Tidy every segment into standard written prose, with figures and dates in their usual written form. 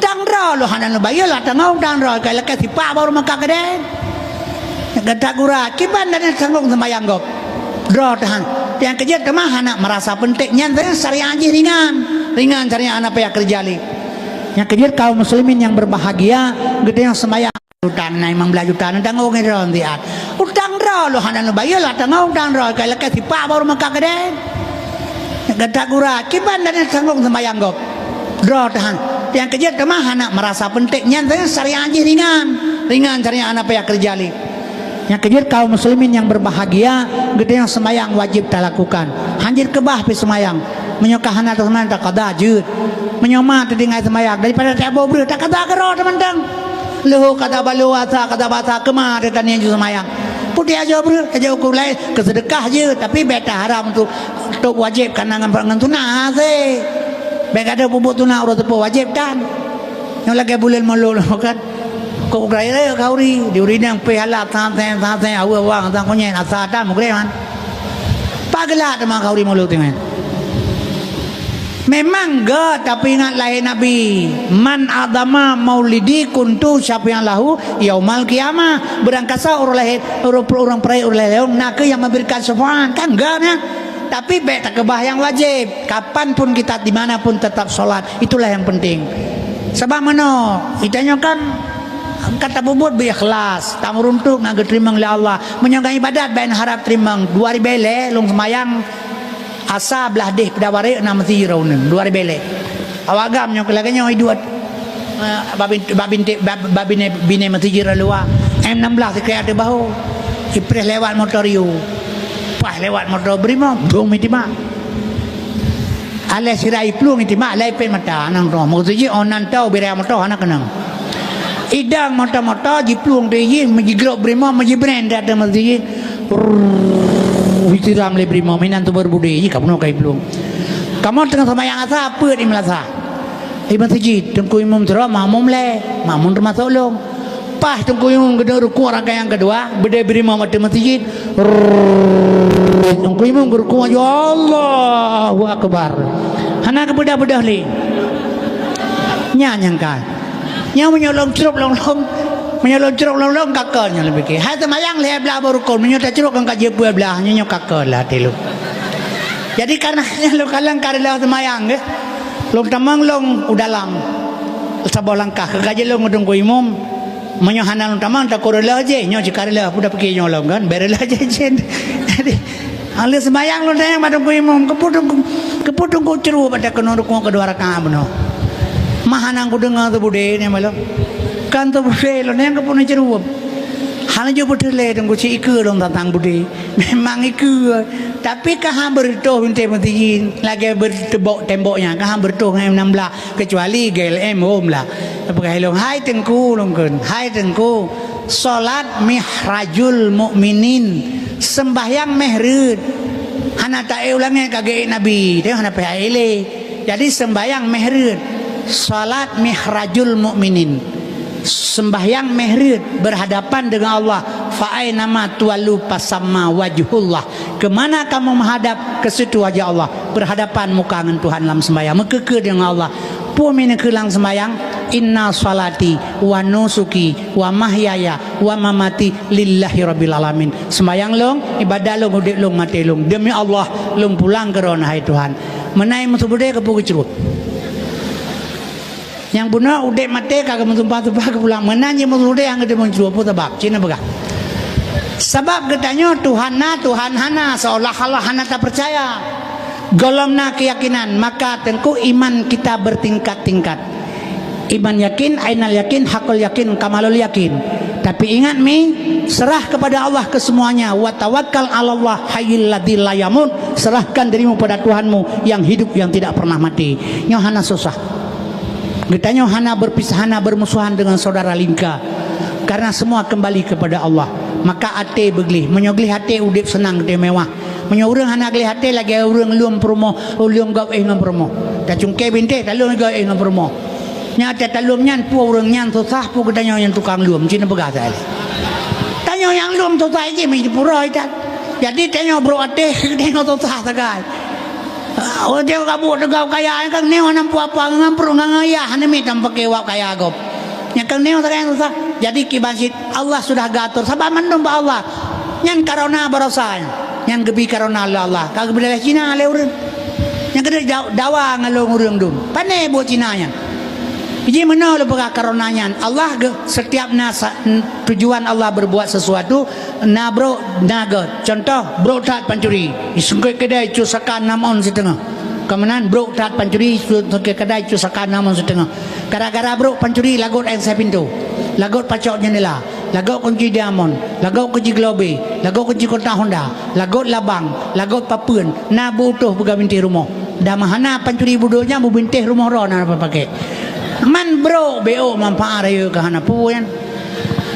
utang ro lo hanan lo bayar lah tangau utang ro kai lekas sipak baru makan kedai kata gura kiban dan sanggung sembayang gop ro tahan yang kerja kemah anak merasa pentingnya syariah aja ringan syariah anak payah kerja li yang kerja kaum muslimin yang berbahagia gede yang sembayang utang na imang belajar utang tangau ke ro ndiat utang ro lo hanan lo bayar lah tangau utang ro kai lekas sipak baru makan kedai kata gura kiban dan sanggung sembayang gop ro tahan yang kerja kemah anak merasa pentingnya syariah aja ringan syariah anak payah kerja li yang kerja kaum muslimin yang berbahagia gede yang semayang wajib tak lakukan hanjir kebah pi semayang menyokah anak teman tak kada jud menyoma terdingai semayang daripada tak bobreu tak kada kero teman-teman luhu kata balu asa kata basa kemah detan yang semayang putih aja bro aja ukur lain kesedekah je tapi beta haram untuk wajib karena ngan tunah se baik ada bubuk tunah urut tepo wajib kan yang lagi bulan malu kan kau kaya kauri diuri yang pehalak santai awang tang konyen asata mugreman pagla teman kauri malu dengan memang ga tapi ingat lain nabi man adama maulidi kuntu siapa yang lahu yaumal kiamah berangkasa orang perai orang nak yang memberikan syafaat kan enggaknya tapi baik tak kebah yang wajib kapanpun kita dimanapun tetap sholat itulah yang penting sebab mana itanya kan kata bubut berikhlas tak meruntuk nak terima oleh Allah menyogang ibadat bain harap terima 2000 bele long semayang asa belah deh pedawari 6 raun 2000 bele awagam nyok laganya hidup babine bine masjid luar M16 sekali ada bahu ipres lewat motor you pas lewat motor berima dong mitima ale sirai plung mitima ale pen mata nang ro masjid onan tau bira motor anak kenang idang mata-mata jiplung dia menjigrok berima menjibren datang masjid hitirang le berima minan tu berbudi kamu nak kai plung kamu tengah sembahyang asa apa di melasa di masjid tengku imam cerah makmum le makmum termasuk long pas tengku imam gedung ruku rangkaian yang kedua beda berima mata masjid tengku imam ruku ya Allahu akbar hana kebedah-bedah le nyanyang kan yang menyolong ceruk long-long kakaknya lebih ke hai semayang le belah baru kon menyota ceruk kan kaje buah belah nyok kakak lah telu jadi karena lo kalang karela semayang ke long tamang long udalang sabah langkah ke kaje long ngudung ko imam menyohana long tamang tak korela je nyo jikarela budak pergi nyolong kan berela je jen jadi ale semayang long tayang madung ko imam keputung ko ceruk pada kono ko kedua rakaat beno mahanang ku dengar tu bude ni malam kan tu bude lo ni yang kepun cerup hal je bude le tengku si ikut dong tentang bude memang ikut tapi kaham berdoa minta mesti lagi bertebok temboknya kaham berdoa M16 kecuali GLM home lah apa long hai tengku longken hai tengku solat mihrajul mukminin sembahyang mehrud hana tak ulangnya kagak nabi dia hana pele jadi sembahyang mehrud salat mihrajul mukminin sembahyang mehrud berhadapan dengan Allah fa aina ma tuwallu fasamma wajhullah kemana kamu menghadap ke situ wajah Allah berhadapan muka dengan Tuhan dalam sembahyang mekeke dengan Allah pumin kelang sembahyang inna salati wa nusuki wa mahyaya wa mamati lillahi rabbil alamin sembahyang long ibadah long udek long mati long demi Allah long pulang ke rona hai Tuhan menai musuh budaya ke pugu cerut yang bunuh udah mati kagak mentumpah-tumpah ke pulang menanya musuh yang gede muncul apa sebab cina begah sebab katanya Tuhan hana seolah-olah hana tak percaya golomna keyakinan maka tengku iman kita bertingkat-tingkat iman yakin ainal yakin hakul yakin kamalul yakin tapi ingat serah kepada Allah kesemuanya wa tawakkal 'alallah hayyul ladzi la yamut serahkan dirimu pada Tuhanmu yang hidup yang tidak pernah mati nyo hana susah Getanya hana berpisah hana bermusuhan dengan saudara lingka karena semua kembali kepada Allah maka ate beglih menyoglih hati udip senang gede mewah menyorang hana glih hati lagi urang luam promo ulium gau ngam promo ta cungke binte talum gau ngam promo nyata talum nyan pu urang nyan susah pu getanya yang tukang luam cina begah tali tanya yang luam susah je mi pura ita jadi tanya bro ate gede susah sagai Oh dia kabut tegau kaya kan neo nampu apa ngampru ngaya hanemi tanpa kewak kaya agop. Yang kang neo terang susah. Jadi kibasit Allah sudah gatur sabab mandum ba Allah. Yang karona barosan. Yang gebi karona Allah. Kag bila Cina le urang. Yang kena dawa ngalung urang dum. Pane buat Cina nya. Jadi mana lu pegah karonanya Allah setiap tujuan Allah berbuat sesuatu bro naga contoh bro tat pancuri isungkai kedai cusakan namon setengah kemudian bro tat pancuri isungkai kedai cusakan namon setengah gara-gara bro pancuri lagot yang saya pintu lagot pacok jendela lagot kunci diamond lagot kunci globe lagot kunci kota Honda lagot labang lagot papun butuh pegah binti rumah dah mahana pancuri budonya mau bintih rumah rona apa pakai man bro BO manfaat ayo ke hana puyan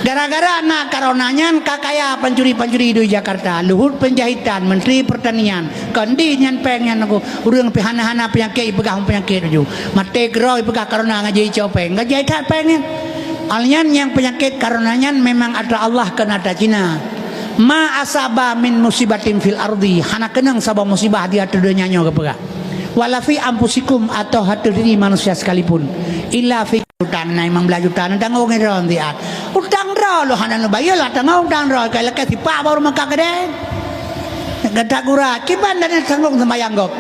gara-gara nak karonanya kakaya pancuri-pancuri di Jakarta Luhut Penjahitan Menteri Pertanian kandi nyan pengen aku urang pihana-hana penyakit pegang penyakit tu mate groi pegah karona ngaji copeng ngaji tak pengen alnyan yang penyakit karonanya memang ada Allah kena ada Cina ma asaba min musibatin fil ardi hana kenang sabab musibah di hati dunia nyo ke pegah walafi ampusikum atau hati diri manusia sekalipun illa fi utang na imang belajar utang tang ngong ron diat utang ro lo hanan lo bayar lah tang utang ro kaya lekas sipa baru maka keden gada gura kiban dan sanggung sembayang gok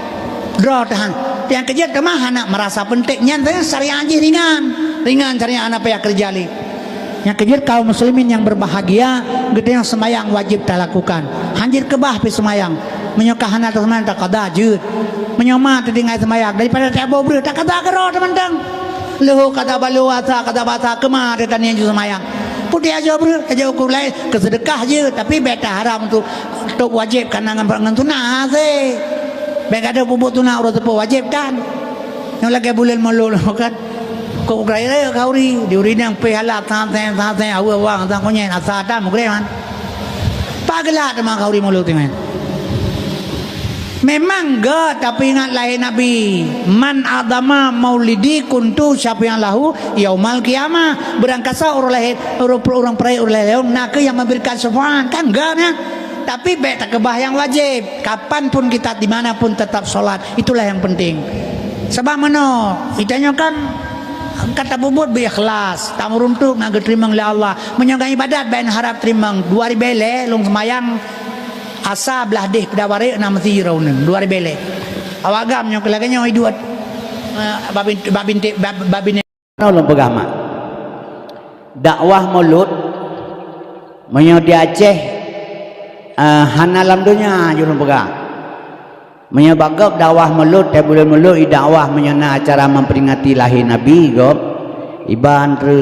ro tahan yang kerja temah anak merasa pentingnya saya syariah aja ringan syariah anak payah kerja li yang kerja kaum muslimin yang berbahagia gede yang sembayang wajib tak lakukan hanjir kebah pi sembayang menyokah anak teman tak kada jud menyoma tadi ngai sembayang daripada tak bobreh tak kada kero teman-teman leho kata balu asa kata basa kemar dia tanya ju semayang putih aja bro aja ukur lain kesedekah je tapi beta haram tu tok wajib kana ngan tunah se bek ada bubuk tunah urut tepo wajib kan yang lagi bulan malu kan kok gaya kauri diuri nang pe halak ta awang ta konyen asa ta mugre man pagla ta kauri malu teman memang gak tapi ingat lain Nabi man adama maulidi kuntu siapa yang lahu yaumal kiamah berangkasa orang perai nak yang memberikan syafaat kan gak ya tapi baik tak kebah yang wajib kapanpun kita dimanapun tetap sholat itulah yang penting sebab mana itanya kan kata bubut berikhlas tak meruntuk nak terima oleh Allah menyangka ibadat baik harap terima 2000 bele long semayang asa belah deh pedawari 6 raunan 2000 bele awagam nyo kelaganya oi duat babin nolong pegama dakwah mulut menyo di Aceh hanalam dunia jurung pegang menyo bagap dakwah mulut te bulan mulut i dakwah menyana acara memperingati lahir Nabi gop iban re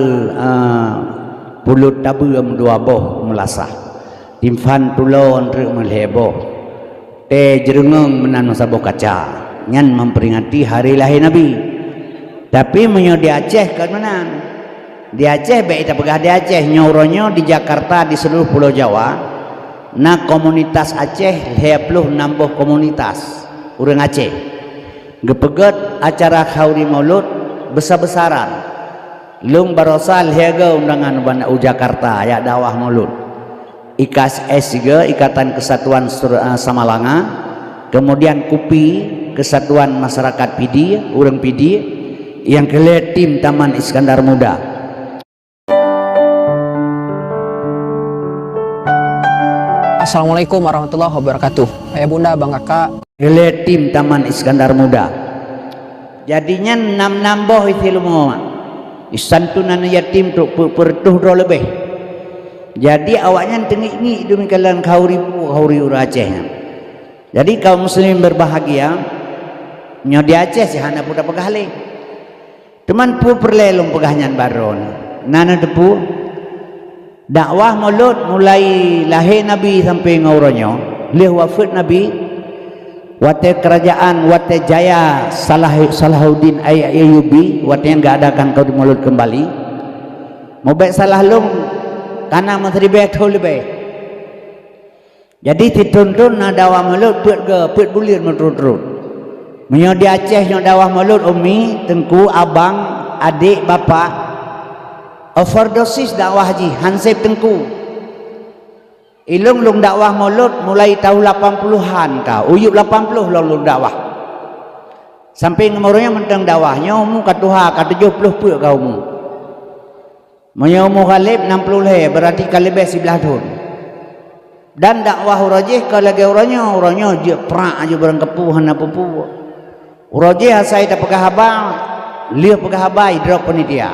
pulut tabu dua boh melasah timfan tulon re melheboh te jerengeng menan sabok kaca nyan memperingati hari lahir Nabi tapi menyo di Aceh kan menan di Aceh baik kita pegah di Aceh nyauronyo di Jakarta di seluruh pulau Jawa na komunitas Aceh 60 nambah komunitas orang Aceh gepeget acara khauri maulud besar-besaran lung barosal hega undangan banda Jakarta ya dakwah maulud IKAS S3 Ikatan Kesatuan Samalanga kemudian KUPI Kesatuan Masyarakat Pidi Urang Pidi yang kelihatan tim Taman Iskandar Muda. Assalamualaikum warahmatullahi wabarakatuh. Ayah bunda bang kakak kelihatan tim Taman Iskandar Muda jadinya 6 nambah itu ilmu isantunan yatim tu pertuh lebih jadi awaknya tengik-ngik demikian kauri Aceh. Jadi kaum muslimin berbahagia nyo di Aceh sihana pun dapat pegah le. Teman pu perlelong pegahnya baron. Nana tepu dakwah maulud mulai lahir Nabi sampai ngauronyo leh wafat Nabi wate kerajaan wate jaya Salahuddin Ayyubi wate yang enggak adakan kau di maulud kembali. Mau baik salah long karena menteri betul lebih jadi dituntun na dakwah maulud put bulir menurut menyo di Aceh nyo dakwah maulud umi tengku abang adik bapak overdosis dakwah haji hansip tengku ilung dakwah maulud mulai tahun 80-an kau uyup 80 lung dakwah Sampai ngomornya mentang dakwahnya umum katuha ka 70 puk kau umum. Monya umum Khalib 60 le berarti Khalib 11 tahun. Dan dakwah urajih ka lagi orangnya dia perak aja barang kepuhan apa-apa. Urajih asai tak pegah habang, lihat pegah habai drop penitia.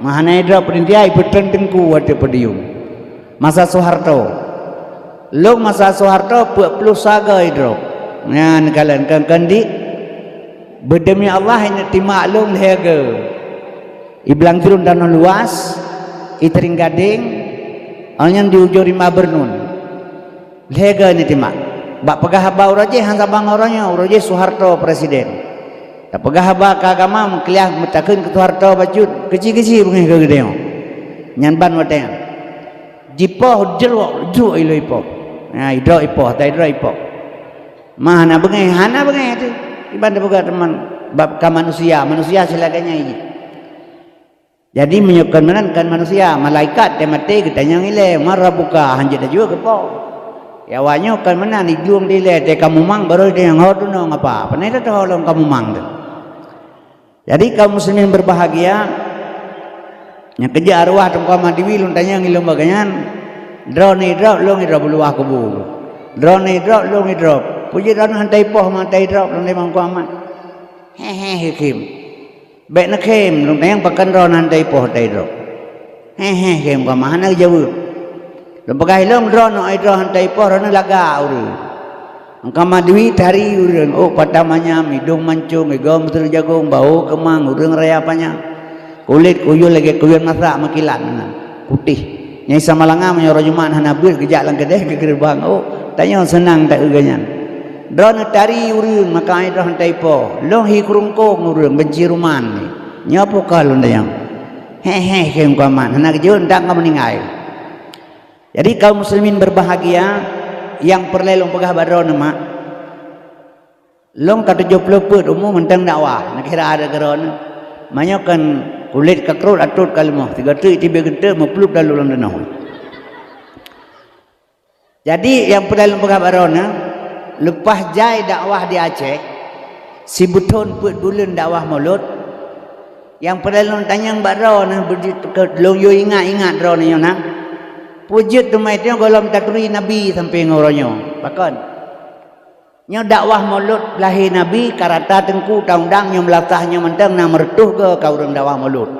Mahana drop penitia iputan tengku ada pedium. Masa Soeharto. Long masa Soeharto plus saga drop. Ngan kalian kan di berdemi Allah ini timaklum lehega. Iblang turun danau luas, itering gading, anyan di ujung lima bernun. Lehega ini timak. Bak pegah haba uraje hansa bang orangnya uraje Soeharto presiden. Tak pegah haba ke agama mengkeliah metakeun ke Soeharto bacut kecil-kecil mengeh ke gedeo. Nyan ban wateng. Jipoh jelok ju ilo ipoh. Nah idro ipoh, ta idro ipoh. Mana bengeh hana bengeh tu. Iban boga teman bab ka manusia silaganya ini. Jadi menyukan menankan manusia malaikat temate ketanya ngile marabuka hanjat juga kepo. Ya wanyo kan menan ijuang dile te kamu mang baru dia yang hodu no ngapa. Panai tu tolong kamu mang tu. Jadi kaum muslimin berbahagia yang kerja arwah tengkau madiwi luntanya ngilum baganyan drone drop long drop luah kubu. Drone drop long drop. Puji drone hantai poh mantai drop long memang kuaman. Hehe kim. Baik nak kim long yang pakan drone hantai poh hantai drop. Hehe kim kuaman nak jauh. Long pakai long drone ai drone hantai poh drone laga uru. Angka madiwi tari urang oh patamanya midung mancung igom betul jagung bau kemang urang raya apanya. Kulit kuyul lagi kuyul masak makilan putih. Nyai samalanga menyoro jumaan hanabir kejak lang kedeh ke gerbang oh tanya senang tak uganyan. Drone tari urang maka ai drone taipo long hi kurungkong urang benci ruman ni. Nyapo kalon dayang. Hehe kem kaman hanak jeun dak meningai. Jadi kaum muslimin berbahagia yang perlelong pegah badron mak. Long ka 70 put umum mentang dakwah nak kira ada geron. Manyokan kulit kakrut atut kalmoh 3 tu tiba gede meplup dalu dalam danau. Jadi yang perlelong pegah badron lepas jai dakwah di Aceh si beton put bulan dakwah mulut yang perlelong tanyang badron long yo ingat dron yo nang pujud tumai tengok golom takri Nabi sampai ngoronyo. Bahkan nyo dakwah mulut lahir Nabi karata tengku taundang nyo melatahnya mentang na mertuh ke kau urang dakwah mulut.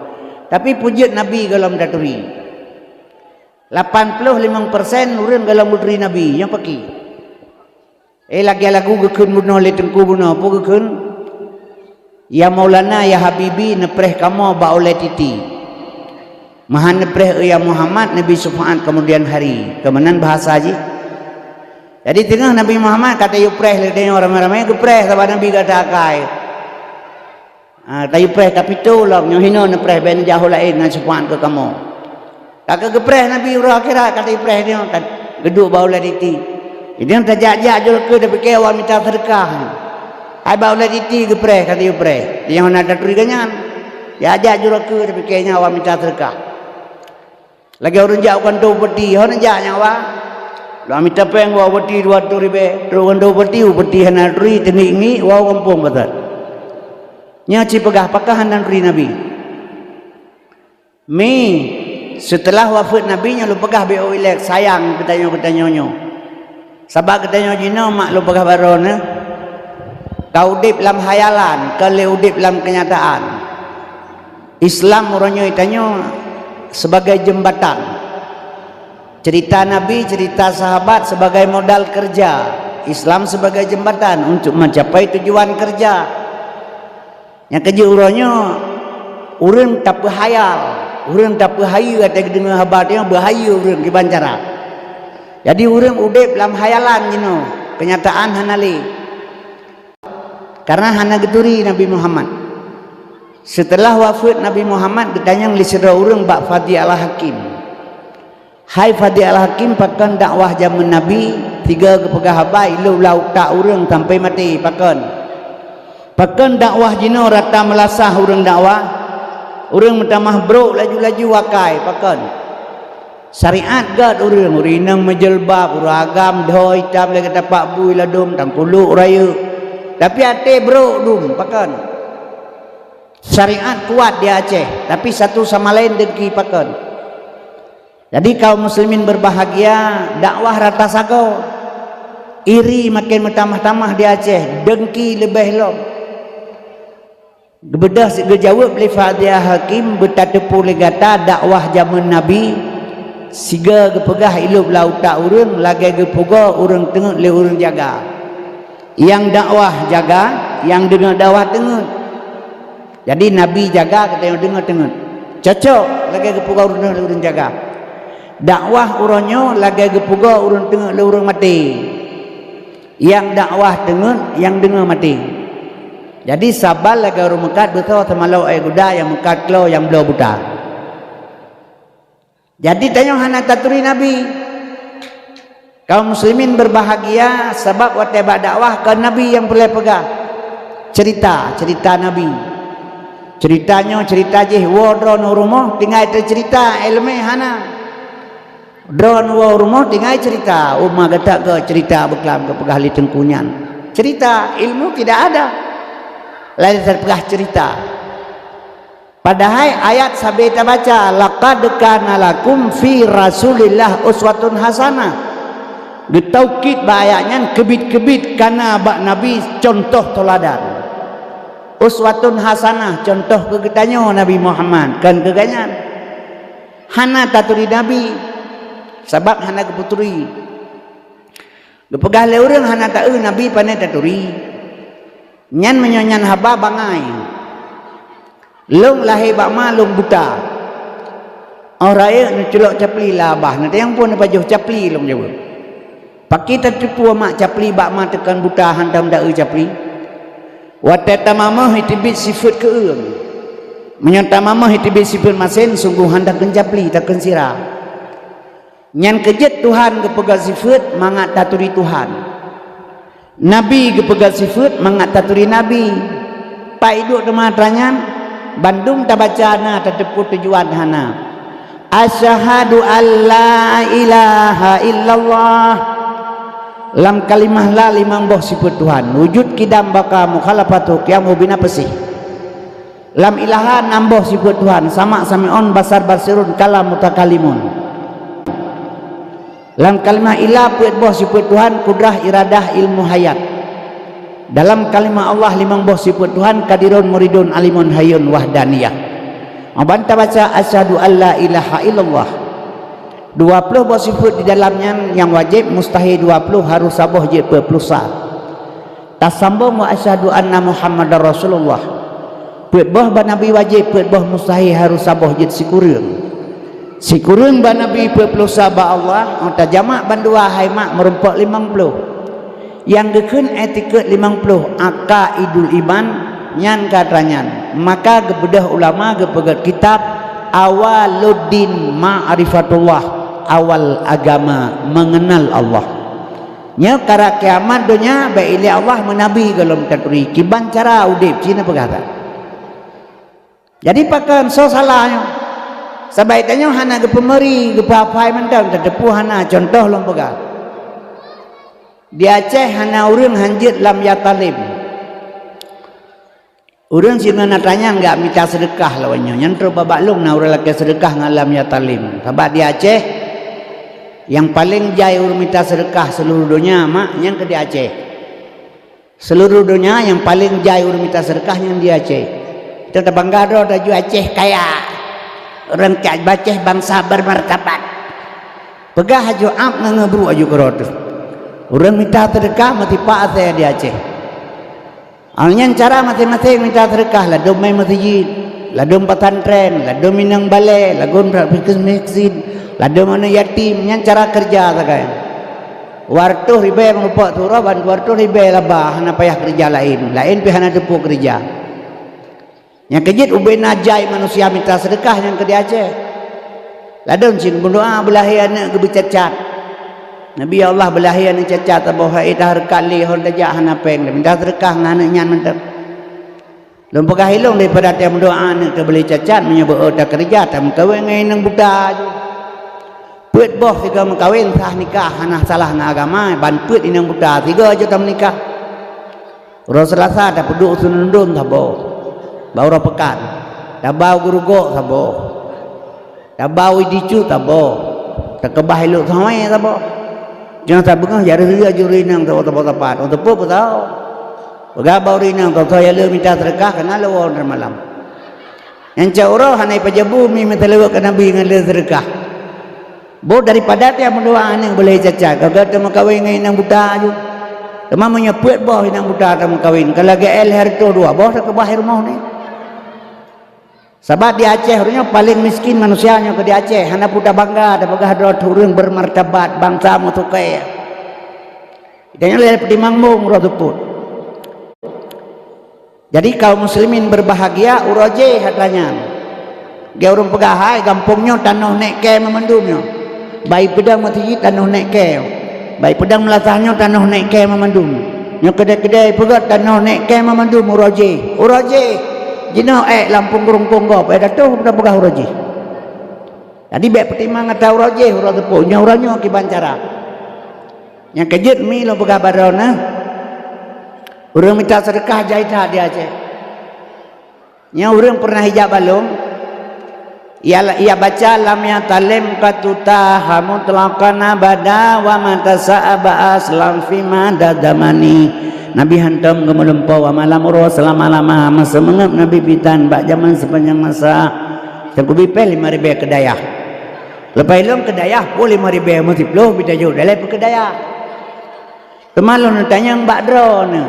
Tapi pujud Nabi golom takri. 85% urang golom takri Nabi yang peki. Lagi lagu gekeun bunuh le tengku bunuh apa gekeun? Ya Maulana ya Habibi nepreh kamu ba oleh titi. Mahan nepreh ya Muhammad Nabi Subhan kemudian hari kemenan bahasa haji. Jadi tengah Nabi Muhammad kata yu preh le dia ramai-ramai ke preh sahabat Nabi kata akai. Tayu preh kapito lah nyo hino nepreh ben jauh lain ngan Subhan ke kamu. Kata ke preh Nabi urang akhirat kata yu preh dia kan geduk bau la diti. Dia tajak-jak jul ke tapi ke awak minta sedekah. Ai bau la diti ke preh kata yu preh. Dia nak daturi ganyan. Ya ajak jul ke tapi ke nya awak minta sedekah. Lagi orang jauh kan tu peti, orang jauh nyawa. Lalu minta peng wah peti 200 ribu, terus kan tu peti hana tri teningi wah kampung betul. Nyaci pegah pakah hanan tri Nabi. Setelah wafat Nabi nya lu pegah bo ilek sayang ketanya-ketanyonyo. Sabab ketanya jino mak lu pegah baron kau udip dalam hayalan, kau udip dalam kenyataan. Islam orangnya itanyo sebagai jembatan. Cerita Nabi, cerita sahabat sebagai modal kerja. Islam sebagai jembatan untuk mencapai tujuan kerja. Yang kerja urangnya urang tak berhayal, urang tak berhayu kata dengar habatnya berhayu urang di bancara. Jadi urang udip dalam hayalan jino, kenyataan hanali. Karena hana geturi Nabi Muhammad. Setelah wafat Nabi Muhammad ditanya li sira urang bak Fadi Al-Hakim. Hai Fadi Al-Hakim pakan dakwah zaman Nabi 3 kepegah habai lu lau tak urang sampai mati pakan. Pakan dakwah jino rata melasah urang dakwah. Urang minta mahbruk laju-laju wakai pakan. Syariat gad urang urinang menjelbab uragam doi tam lagi tapak bui ladum tangkuluk raya. Tapi ate bro dum pakan. Syariat kuat di Aceh, tapi satu sama lain dengki pakan. Jadi kaum muslimin berbahagia, dakwah rata sago. Iri makin bertambah-tambah di Aceh, dengki lebih long. Gebedah gejawab li Fadiyah Hakim bertatepu legata dakwah zaman Nabi. Siga gepegah ilup lauta urang, lagi gepuga urang tengok le urang jaga. Yang dakwah jaga, yang dengar dakwah tengok. Jadi Nabi jaga, kata yang dengar tengok. Cocok lagi gepuga urang jaga. Dakwah uronyo lagi gepuga urang tengok le urang mati. Yang dakwah tengok, yang dengar mati. Jadi sabar lagi orang mekat betul sama lau air kuda yang mekat klo yang belau buta. Jadi tanya hana taturi Nabi. Kaum muslimin berbahagia sebab watibak dakwah ke Nabi yang boleh pegang. Cerita Nabi. Ceritanya cerita je wodron rumah tinggal cerita ilmu hana. Dron rumah tinggal cerita. Umma kata ke cerita beklam ke pegah li tengkunyan. Cerita ilmu tidak ada. Lain terpegah cerita. Padahal ayat sampai kita baca laqad kana lakum fi Rasulillah uswatun hasanah. Ditaukid ayatnya kebit-kebit karena bak Nabi contoh teladan. Uswatun hasanah contoh kegetanya Nabi Muhammad kan keganyan. Hana taturi Nabi sebab hana keputuri. Gepegah le urang hana tahu Nabi pandai taturi. Nyan menyonyan haba bangai. Long lahir bak malung buta. Orang yang celok capli labah. Nanti yang pun apa jauh capli long jauh. Pakai tertipu mak capli bak mak tekan buta hantam dak capli. Wateta mamah hitibit sifat keung. Menyata mamah hitibit sifat masen sungguh hendak capli takkan sirah. Nyan kejet Tuhan kepegang sifat mangat taturi Tuhan. Nabi kepegang sifat mangat taturi Nabi. Pak iduk teman-teman Bandung tak baca na tertepu tujuan hana. Asyhadu alla ilaha illallah. Lam kalimah la limang boh sifat Tuhan. Wujud kidam baka mukhalafatu qiyamu bina pesih. Lam ilaha namboh sifat Tuhan. Sama sami'un basar basirun kalam mutakalimun. Lam kalimah ilah puat boh sifat Tuhan kudrah iradah ilmu hayat. Dalam kalimah Allah limang boh sifat Tuhan kadirun muridun alimun hayyun wahdaniyah. Abanta baca asyhadu alla ilaha illallah. 20 boh sifat di dalamnya yang wajib mustahil 20 harus saboh je perplusa. Tasambung wa asyhadu anna Muhammadar Rasulullah. Puat boh ba nabi wajib puat boh mustahil harus saboh je sikurun. Sikurun ba nabi perplusa ba Allah anta jamak bandua hai mak merempok 50. Yang gekun etiket 50 akaidul iman nyan katanya. Maka gebedah ulama gepegat kitab awaluddin ma'rifatullah, awal agama mengenal Allah. Nya kara kiamat dunia baili Allah menabi galom taturi kiban cara udip cina pegata. Jadi pakan so salahnya. Sebaiknya hana ge pemeri ge papai mentang tetepu hana contoh long pegat. Di Aceh hana urang hanjit lam yatalim. Urang sina natanya enggak minta sedekah lawannya. Nyantro babak long na urang laki sedekah ngalam yatalim. Sebab di Aceh yang paling jai urang minta sedekah seluruh dunia mak yang ke di Aceh. Seluruh dunia yang paling jai urang minta sedekah yang di Aceh. Kita bangga do daju Aceh kaya. Orang kaya Aceh bangsa bermartabat. Pegah haju am ngebru aju kerotus. Orang minta sedekah mati pak saya di Aceh. Alnya cara masing-masing minta sedekah lah dom mai masjid, lah dom pesantren, lah dom minang balai, lah dom praktis masjid, lah dom mana yatim, yang cara kerja sakai. Wartuh ribe mengupak turah bantu wartuh ribe labah hana payah kerja lain pihak hana depu kerja. Yang kejit ubay najai manusia minta sedekah yang ke di Aceh. Lah dom cing berdoa belahi anak gebecacat. Nabi Allah belahi anak cacat bahwa itah rekali hon dajak hana peng minta sedekah nganak nyan mentep. Lom pegah hilong daripada tiap doa anak ke beli cacat menyebut tak kerja tak mengkawin ngai nang buta je. Puat boh tiga mengkawin sah nikah hana salah na agama ban puat inang buta tiga aja tak menikah. Urang Selasa dah peduk sunundun sabo. Bau ro pekan. Dah bau gurugok sabo. Dah bau idicu sabo. Tak kebah elok samai sabo. Jangan tak bengah jari ria juri nang sabo tepat. Untuk apa tahu? Begabau rinang kau saya le minta sedekah kena lawan malam. Yang cauro hanai pajabu mi metalewa ke Nabi dengan le sedekah. Bo daripada tiap mendoa yang boleh cacat. Kau kata makawin dengan inang buta aju. Tema menyebut boh inang buta tak makawin. Kalau GL hari tu dua boh tak kebahir rumah ni. Sebab di Aceh orangnya paling miskin manusianya ke di Aceh. Hana buta bangga ada pegah dua turun bermartabat bangsa mutukai. Idanya le petimang mung roduput. Jadi kaum muslimin berbahagia uroje hatanya. Dia urung pegahai kampungnya tanah nekke memandumnya. Baik pedang mati tanah nekke. Baik pedang melatahnya tanah nekke memandum. Nya kedai-kedai pegat tanah nekke memandum uroje. Uroje. Jino Lampung Rungkung gop datu dah pegah uroje. Jadi baik pertimang kata uroje uroje punya uranyo ki bancara. Yang kejut mi lo pegah barona. Orang minta sedekah jaita dia Aceh. Yang orang pernah hijab balung. Ia baca lam ya talim katuta hamu telakana bada wa mata sa'aba aslam fima dadamani. Nabi hantam gemelempau wa malam uro selama-lama masa mengep Nabi bitan bak zaman sepanjang masa. Tengku bipel 5,000 kedayah. Lepas ilum kedayah pun 5,000 multiplo bidaju dalam kedayah. Temalun tanya mbak drone.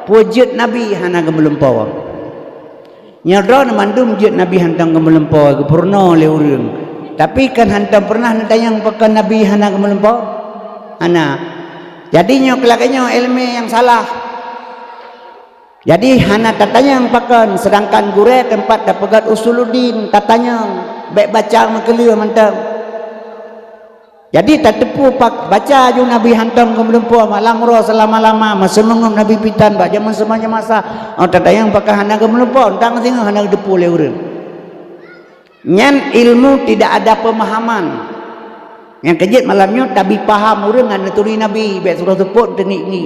Wujud Nabi hana gemelempau. Nyadra mandum wujud Nabi hantang gemelempau ke purna le urang. Tapi kan hantam pernah tayang pakan Nabi hana gemelempau? Hana. Jadinya kelakanya ilmu yang salah. Jadi hana tatanya pakan sedangkan gure tempat dapat usuluddin tatanya baik baca makeliu mantap. Jadi tak tepu pak baca je Nabi hantam ke melempau malam roh selama-lama masa mengum Nabi pitan bak zaman semanya masa tak tayang pakai hana ke melempau tang tengah hana depu le urang. Nyan ilmu tidak ada pemahaman. Yang kejut malamnya tabi paham urang ngana turi Nabi baik surah tepuk teknik ni.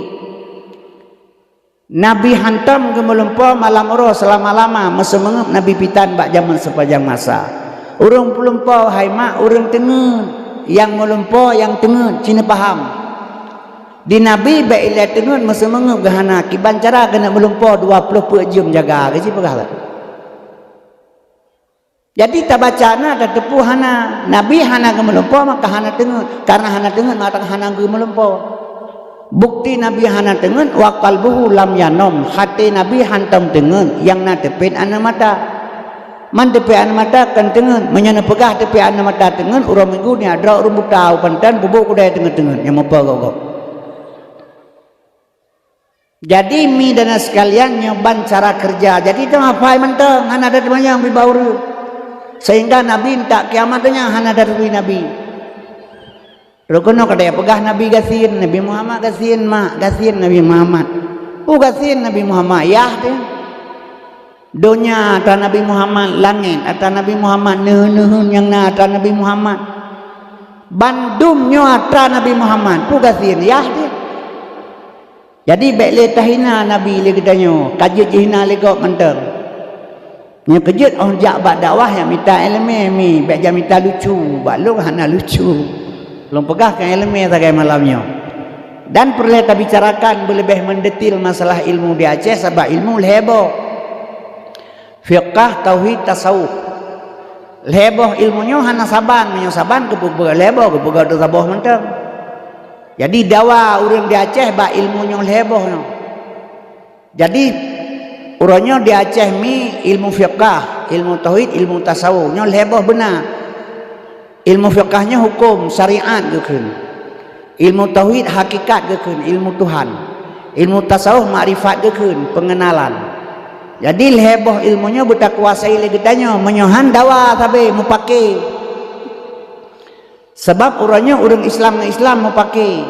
Nabi hantam ke melempau malam roh selama-lama masa mengum Nabi pitan bak zaman sepanjang masa. Urang pelempau hai mak urang tengah yang melempau yang tengah cina paham di Nabi baiklah tengah masa mengup gahana kiban cara kena melempau 20 jam jaga ke si pegah jadi tak baca na tak tepu hana Nabi hana ke melempau maka hana tengah karena hana tengah maka hana ke melempau bukti Nabi hana tengah wa qalbuhu lam yanom hati Nabi hantam tengah yang na tepin ana mata man tepian mata kan tengen menyana pegah tepian mata tengen urang minggu ni ada urang buta pantan bubuk kudai tengen yang apa kau. Jadi mi dan sekalian nyoban cara kerja. Jadi itu apa mentang hana ada yang bibauru. Sehingga Nabi tak kiamatnya hana ada Nabi. Rokono kada pegah Nabi gasin Nabi Muhammad gasin mak gasin Nabi Muhammad. Gasin Nabi Muhammad yah dia. Donya ata Nabi Muhammad langit ata Nabi Muhammad neuhun yang na ata Nabi Muhammad bandumnya ata Nabi Muhammad pugasin yah dia jadi baik le tahina Nabi le katanya kajut hina le kau mentang nya kejut on jak bak dakwah yang minta ilmu mi baik jam minta lucu balung hana lucu belum pegah kan ilmu sagai malamnya dan perlu kita bicarakan lebih mendetil masalah ilmu di Aceh sebab ilmu heboh fiqah tauhid tasawuf leboh ilmunya hana saban menyo saban ke leboh ke buka tasawuf mentang jadi dawa urang di Aceh ba ilmunya leboh no. Jadi urangnya di Aceh mi ilmu fiqah ilmu tauhid ilmu tasawuf nya leboh benar ilmu fiqahnya hukum syariat gekeun ilmu tauhid hakikat gekeun ilmu Tuhan ilmu tasawuf makrifat gekeun pengenalan. Jadi heboh ilmunya buta kuasai lagi tanya menyohan dawa tapi mau pakai sebab orangnya orang Islam mau pakai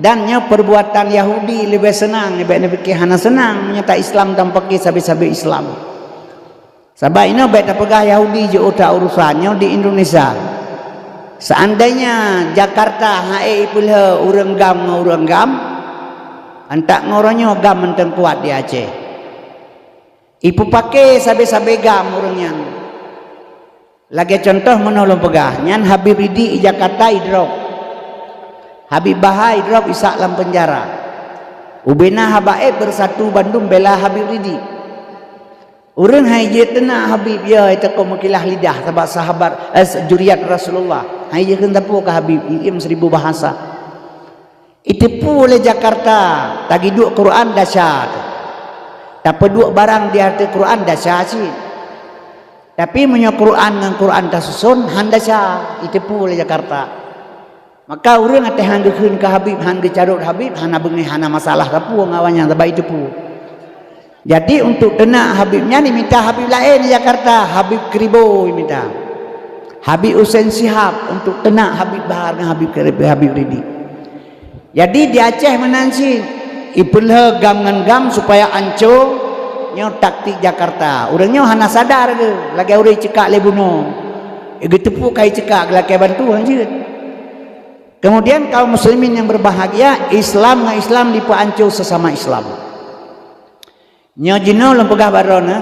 dan nya perbuatan Yahudi lebih senang lebih hana senang menyata Islam tanpa pakai sabi-sabi Islam sebab ini beta pegah Yahudi je urusannya di Indonesia seandainya Jakarta hae ipulha urang gam antak ngoronyo gam menteng kuat di Aceh. Ipu pakai sabe-sabe gam orangnya. Lagi contoh menolong pegah. Nyan Habib Ridi di Jakarta idrop. Habib Bahai idrop isak dalam penjara. Ubena Habaib bersatu Bandung bela Habib Ridi. Orang hai je tenang Habib ya itu kau makilah lidah sebab sahabat juriat Rasulullah. Hai je kena tapu ke Habib im 1000 bahasa. Itipu oleh Jakarta tagi duk Quran dahsyat. Tak peduk barang di arti Quran dahsyat sih. Tapi menyo Quran dengan Quran tasusun han dahsyat itipu oleh Jakarta. Maka orang ate han gekeun ke Habib han gecarut Habib hana bengi hana masalah tapu ngawanya sebab itipu. Jadi untuk tenang Habibnya ni minta Habib lain di Jakarta, Habib Kribo minta. Habib Hussein Sihab untuk tenang Habib Bahar dengan Habib Ridi. Jadi di Aceh menansi ipulha gam dengan gam supaya anco nyo taktik Jakarta. Orangnya hana sadar ke, lagi orang cekak le bunuh. Gitu pu kai cekak lagi bantu anjir. Kemudian kaum muslimin yang berbahagia, Islam dengan Islam dipu anco sesama Islam. Nyo jino lempegah barona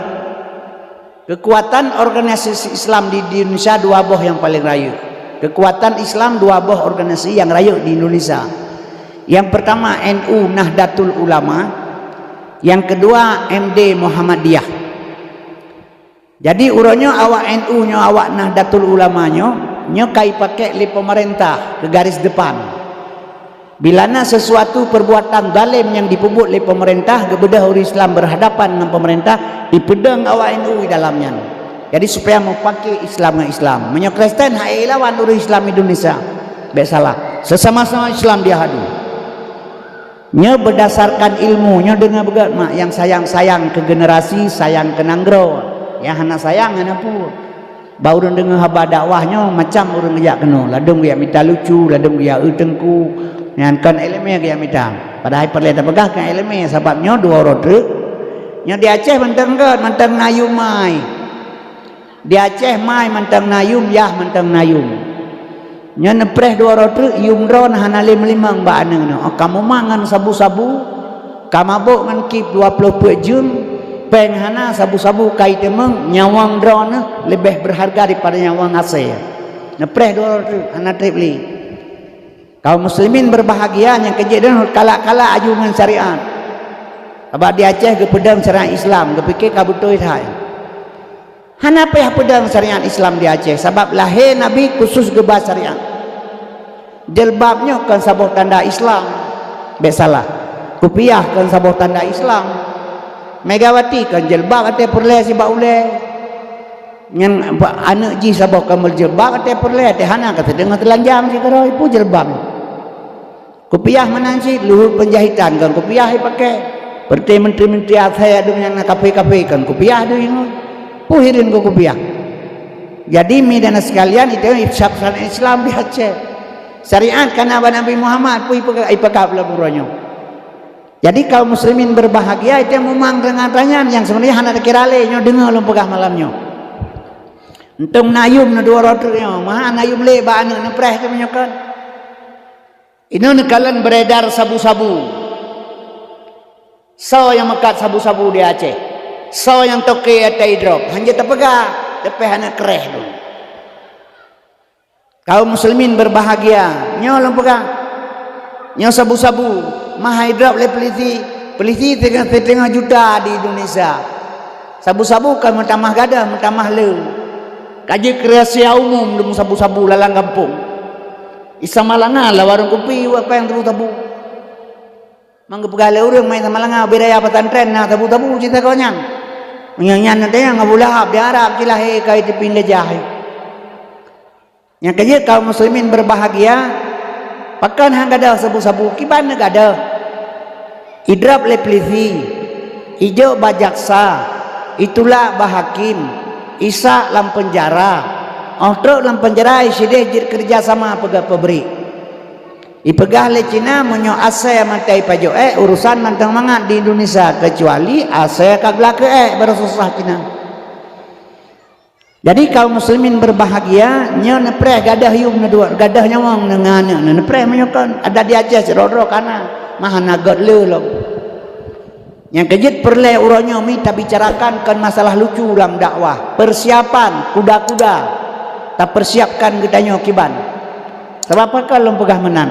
kekuatan organisasi Islam di Indonesia dua boh yang paling rayu. Kekuatan Islam dua boh organisasi yang rayu di Indonesia. Yang pertama NU Nahdlatul Ulama, yang kedua MD Muhammadiyah. Jadi uronyo awak NU nyo awak Nahdlatul Ulama nyo kai pakai li pemerintah ke garis depan. Bilana sesuatu perbuatan zalim yang dipubut oleh pemerintah, gebedah orang Islam berhadapan dengan pemerintah, dipedang awak NU di dalamnya. Jadi supaya mau pakai Islam dengan Islam. Menyo Kristen hai lawan orang Islam Indonesia. Baik salah. Sesama-sama Islam dia hadu. Nyo berdasarkan ilmu, nyo dengar begat mak yang sayang-sayang ke generasi, sayang ke nanggro. Yang hana sayang hana pu. Bau orang dengar haba dakwahnya macam orang ngejak kena. Ladung dia minta lucu, ladung dia tengku. Yang kan elemen yang minta. Padahal perlu kita pegah kan elemen sebabnya dua orang truk. Yang di Aceh mentang ke, mentang nayum mai. Di Aceh mai mentang nayum, yah mentang nayum. Yang nepreh dua orang truk, yumron hana limang mbak ane. Oh, kamu mangan sabu-sabu, kamu buk ngan kip 20 jun, peng hana sabu-sabu kai temeng, nyawang drone lebih berharga daripada nyawang ase. Nepreh dua orang truk, hana trip li. Kaum muslimin berbahagia yang kejadian kala-kala ajungan syariat. Abah di Aceh ke pedang syariat Islam, ke fikir kabutoi thai. Hana payah pedang syariat Islam di Aceh sebab lahir Nabi khusus gebah syariat. Jilbabnya kan sabuk tanda Islam. Besalah. Kupiah kan sabuk tanda Islam. Megawati kan jilbab ate perle si ba ule. Yang anak ji sabuk kamal jilbab ate perle ate hana kata dengan telanjang si karo ipu jilbab. Kopiah menansi luhur penjahitan kan kopiah pakai. Seperti menteri-menteri athai ada yang kafe-kafe kan kopiah ada yang puhirin ke kopiah. Jadi midana sekalian itu syariat Islam di Aceh. Syariat kan Nabi Muhammad pui ipakap laburanyo. Jadi kaum muslimin berbahagia itu memang dengan tangan yang sebenarnya hana kirale nyo dengar lom pegah malamnya. Entung nayum na dua rotrnya, mah nayum le ba anu nepreh ke menyokan. Ini nekalan beredar sabu-sabu. So yang mekat sabu-sabu di Aceh. So yang toke atai drop. Hanya terpegah, tapi hanya kereh dulu. Kaum muslimin berbahagia. Nyo lom pegah. Nyo sabu-sabu. Mahai drop le peliti. Peliti 3,5 juta di Indonesia. Sabu-sabu kan mentamah gadah, mentamah le. Kaji kreasi umum dengan sabu-sabu lalang kampung. Isa malanga lah warung kopi apa yang tabu-tabu. Mangga pegale urang main sama malanga beraya pesantren nah tabu-tabu cerita kaunya. Menyanyian nanti yang ngabulah biarab cilahe kai dipindah jahe. Yang kerja kaum muslimin berbahagia. Pakan hang gada sabu-sabu kiban gada. Idrap le pelisi. Ijo bajaksa. Itulah bahakim. Isa lam penjara. Orang dalam penjara isideh jir kerja sama pegah peberi. Ipegah le Cina menyo ase mantai pajo urusan mantang mangat di Indonesia kecuali ase kagla ke baru susah Cina. Jadi kaum muslimin berbahagia nyo nepreh gadah yum na dua gadah nyawang dengan nepreh menyokan ada di Aceh serodro kana mah nagot lelong. Yang kejut perle uronyo mi tak bicarakan kan masalah lucu dalam dakwah. Persiapan kuda-kuda tak persiapkan gedanyo kiban. Sebab apa kalau pegah menan?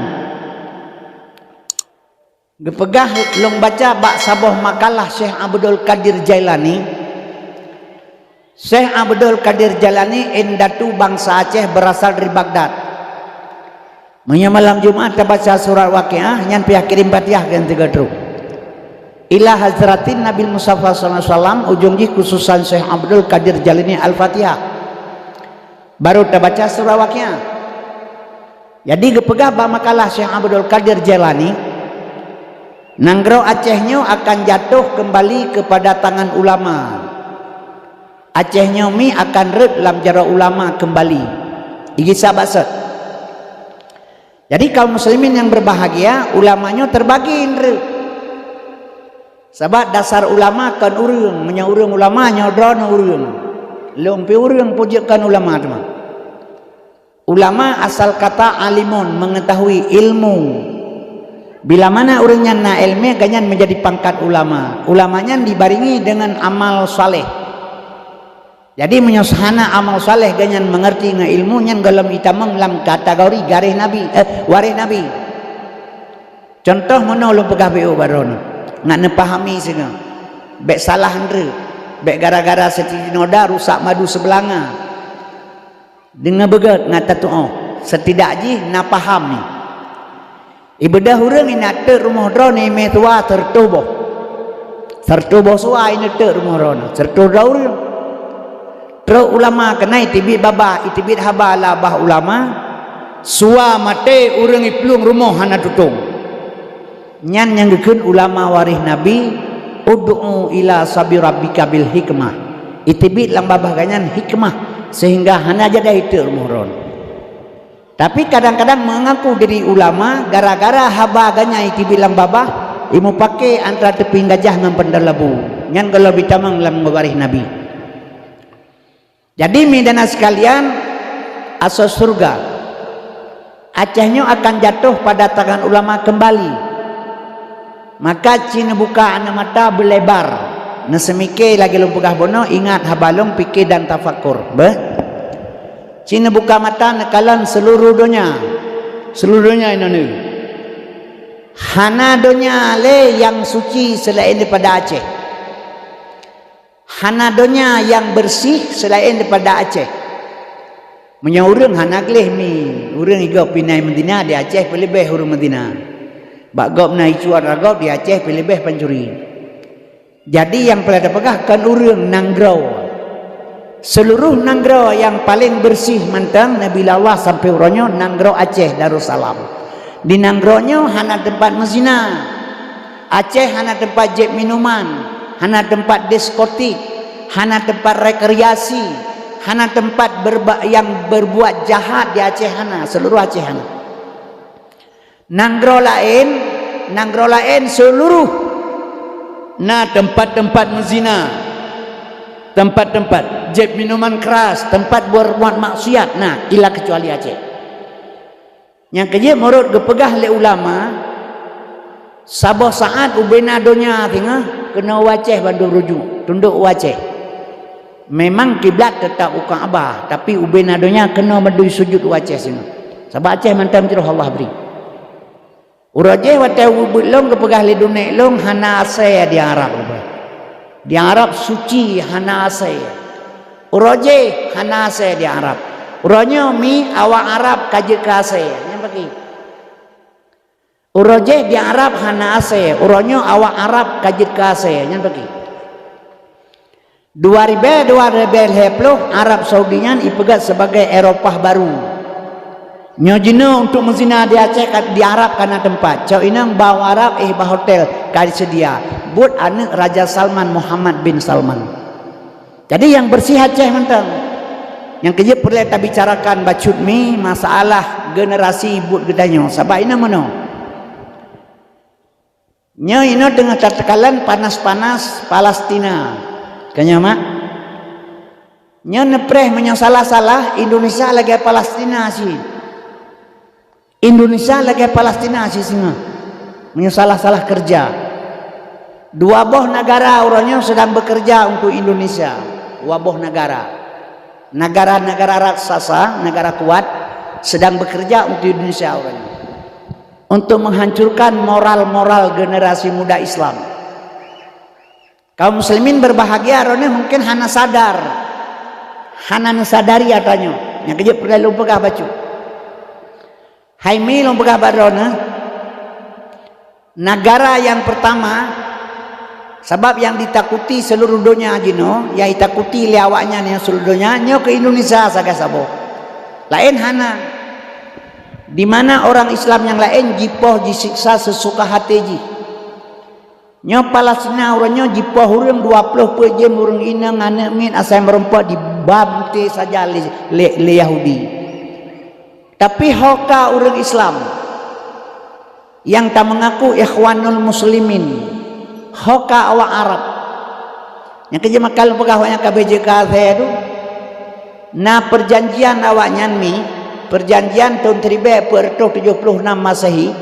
Gepegah long baca bak saboh makalah Syekh Abdul Qadir Jailani. Syekh Abdul Qadir Jailani endatu bangsa Aceh berasal dari Baghdad. Malam Jumat baca surat Waqiah yang pihak kirim Fatihah kan 3 truk. Ila Hazratin Nabi Mustafa SAW ujung ji khususan Syekh Abdul Qadir Jailani Al-Fatihah. Baru terbaca surah Waqiah. Jadi gepegah bak makalah Syekh Abdul Qadir Jailani. Nanggro Acehnya akan jatuh kembali kepada tangan ulama. Acehnya mi akan red dalam jara ulama kembali. Iki sabasat. Jadi kaum muslimin yang berbahagia, ulamanya terbagi red. Sebab dasar ulama kan urang, nya urang ulama nya drona urang. Lompi urang pujikan ulama tu. Ulama asal kata alimun, mengetahui ilmu. Bila mana orangnya na ilmu ganyan menjadi pangkat ulama. Ulamanya dibaringi dengan amal saleh. Jadi menyusahana amal saleh ganyan mengerti nga ilmu nyan dalam itamang dalam kategori garih Nabi, waris Nabi. Contoh mana ulun pegah BO baron. Nak nepahami sini. Bek salah andre. Bek gara-gara setidi noda rusak madu sebelanga. Dengan begat ngata tu'o. Setidak ji na paham ni. Ibadah orang ini nak rumah drone ini tua tertubuh suai ini rumah drone tertubuh orang terus ulama kena itibit baba itibit haba labah ulama sua mate orang iplung rumah hana tutung nyan yang dikun ulama waris Nabi ud'u ila sabi rabbika bil hikmah itibit lambah ganyan hikmah sehingga hana jadi itu rumah drone. Tapi kadang-kadang mengaku diri ulama gara-gara habaganya itu bilang babah imu pakai antara teping gajah dengan pendalabu ngan kalau bitamang dalam waris Nabi. Jadi midana sekalian asas surga Acehnya akan jatuh pada tangan ulama kembali. Maka cina buka anak mata berlebar nasemike lagi lumpugah bono ingat habalong pikir dan tafakur Cina buka mata nekalan seluruh dunia ini. Hana dunia le yang suci selain daripada Aceh. Hana dunia yang bersih selain daripada Aceh. Menyurung hana gleh mi, urang igau pinai Medina di Aceh pelebeh urang Medina. Bak gop na icuan ragop di Aceh pelebeh pancuri. Jadi yang pelada pegah kan urang Nangrau. Seluruh Nanggro yang paling bersih mantang Nabi Allah sampai uronyo Nanggro Aceh Darussalam. Di Nanggronyo hana tempat mezina. Aceh hana tempat jet minuman, hana tempat diskotik, hana tempat rekreasi, hana tempat yang berbuat jahat di Aceh hana, seluruh Aceh hana. Nanggro lain seluruh nah tempat-tempat mezina. Tempat-tempat jet minuman keras, tempat berbuat maksiat, nah ilah kecuali Aceh. Yang kerja menurut gepegah le ulama sabah saat ubena donya tengah kena Aceh bandu rujuk tunduk Aceh. Memang kiblat tetap Kaabah, tapi ubena donya kena bandu sujud Aceh sini. Sebab Aceh mantam tiruh Allah beri. Uraje wate ubulong gepegah le dunek long hana ase di Arab. Di Arab suci hana ase. Uroje hana ase di Arab. Uronyo mi awak Arab kaje kase. Yang bagi. Uroje di Arab hana ase. Uronyo awak Arab kaje kase. Yang bagi. 2000 Arab Saudinya ipegat sebagai Eropah baru. Nyojino untuk mezina di Aceh di Arab karena tempat. Cau inang bawa Arab bah hotel kali sedia. Buat anak Raja Salman Muhammad bin Salman. Jadi yang bersih Aceh mantang. Yang kerja perlu kita bicarakan bacut mi masalah generasi buat gedanyo. Sebab ina mana? Nya ina tengah tatakalan panas-panas Palestina. Kanya mak? Nya nepreh menyasalah-salah Indonesia lagi Palestina sih. Indonesia lagi Palestina sih singa. menyesalah-salah kerja. Dua buah negara orangnya sedang bekerja untuk Indonesia. Dua buah negara. Negara-negara raksasa, negara kuat sedang bekerja untuk Indonesia orangnya. Untuk menghancurkan moral-moral generasi muda Islam. Kaum muslimin berbahagia orangnya mungkin hana sadar. Hana sadari atanya. Yang kejap perlu lupa baca. Haimi lupa barona. Negara yang pertama sebab yang ditakuti seluruh dunia jino, yang ditakuti liawaknya yang seluruh dunia nyo ke Indonesia saga sabo. Lain hana. Di mana orang Islam yang lain jipoh disiksa sesuka hati ji. Nyo Palestina orangnya jipoh urang 20 pejem urang ina ngana min asal merempat di babte saja le Yahudi. Tapi hoka orang Islam yang tak mengaku ikhwanul muslimin, hoka awak Arab yang kerja makal pegawainya KBJK itu na perjanjian awaknya ni perjanjian tahun 1476 Masehi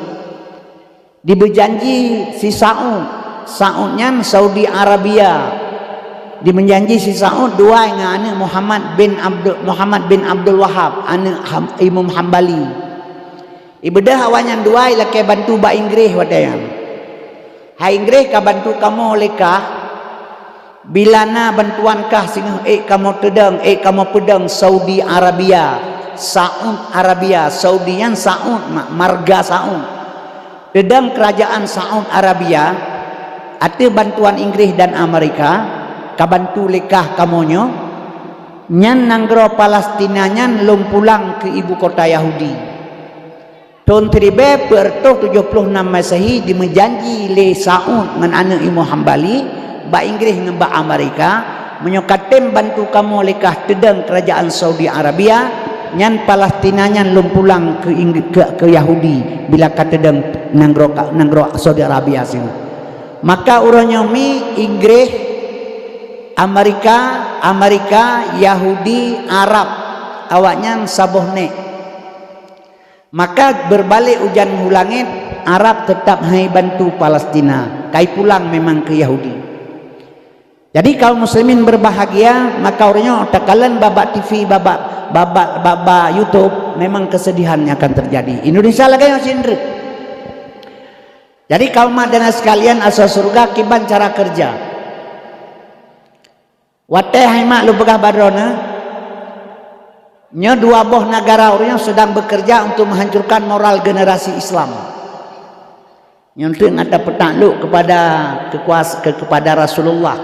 diberjanji si Saudnya Saudi Arabia dimenjanji si Saud dua dengan anak Muhammad bin Abdul Wahab anak Imam Hambali ibadah awaknya dua ilakai bantu ba Inggris wadayan. Hai Inggris ka bantu kamu lekah bila na bantuan kah sing kamu tedang kamu pedang Saudi Arabia Saud Arabia Saudian Saud marga Saud tedang kerajaan Saud Arabia ate bantuan Inggris dan Amerika ka bantu lekah kamonyo nyan nanggro Palestina nyan lom pulang ke ibu kota Yahudi. Tahun 1476 Masehi dimenjanji le Saud dengan anak Imam Hambali ba Inggris dengan ba Amerika menyokatem bantu kamu lekah tedang kerajaan Saudi Arabia nyan Palestina nyan lum pulang ke Yahudi bila katedang nanggro Saudi Arabia sini. Maka urangnya mi Inggris Amerika Yahudi Arab awaknya sabohne. Maka berbalik hujan hulangit Arab tetap hai bantu Palestina kai pulang memang ke Yahudi. Jadi kaum muslimin berbahagia maka orangnya takalan babak TV babak YouTube memang kesedihannya akan terjadi. Indonesia lagi yang sindri. Jadi kaum madana sekalian asal surga kiban cara kerja. Wateh hai mak lu begah badrona. Nya dua buah negara orangnya sedang bekerja untuk menghancurkan moral generasi Islam. Yang ada petakluk kepada Rasulullah.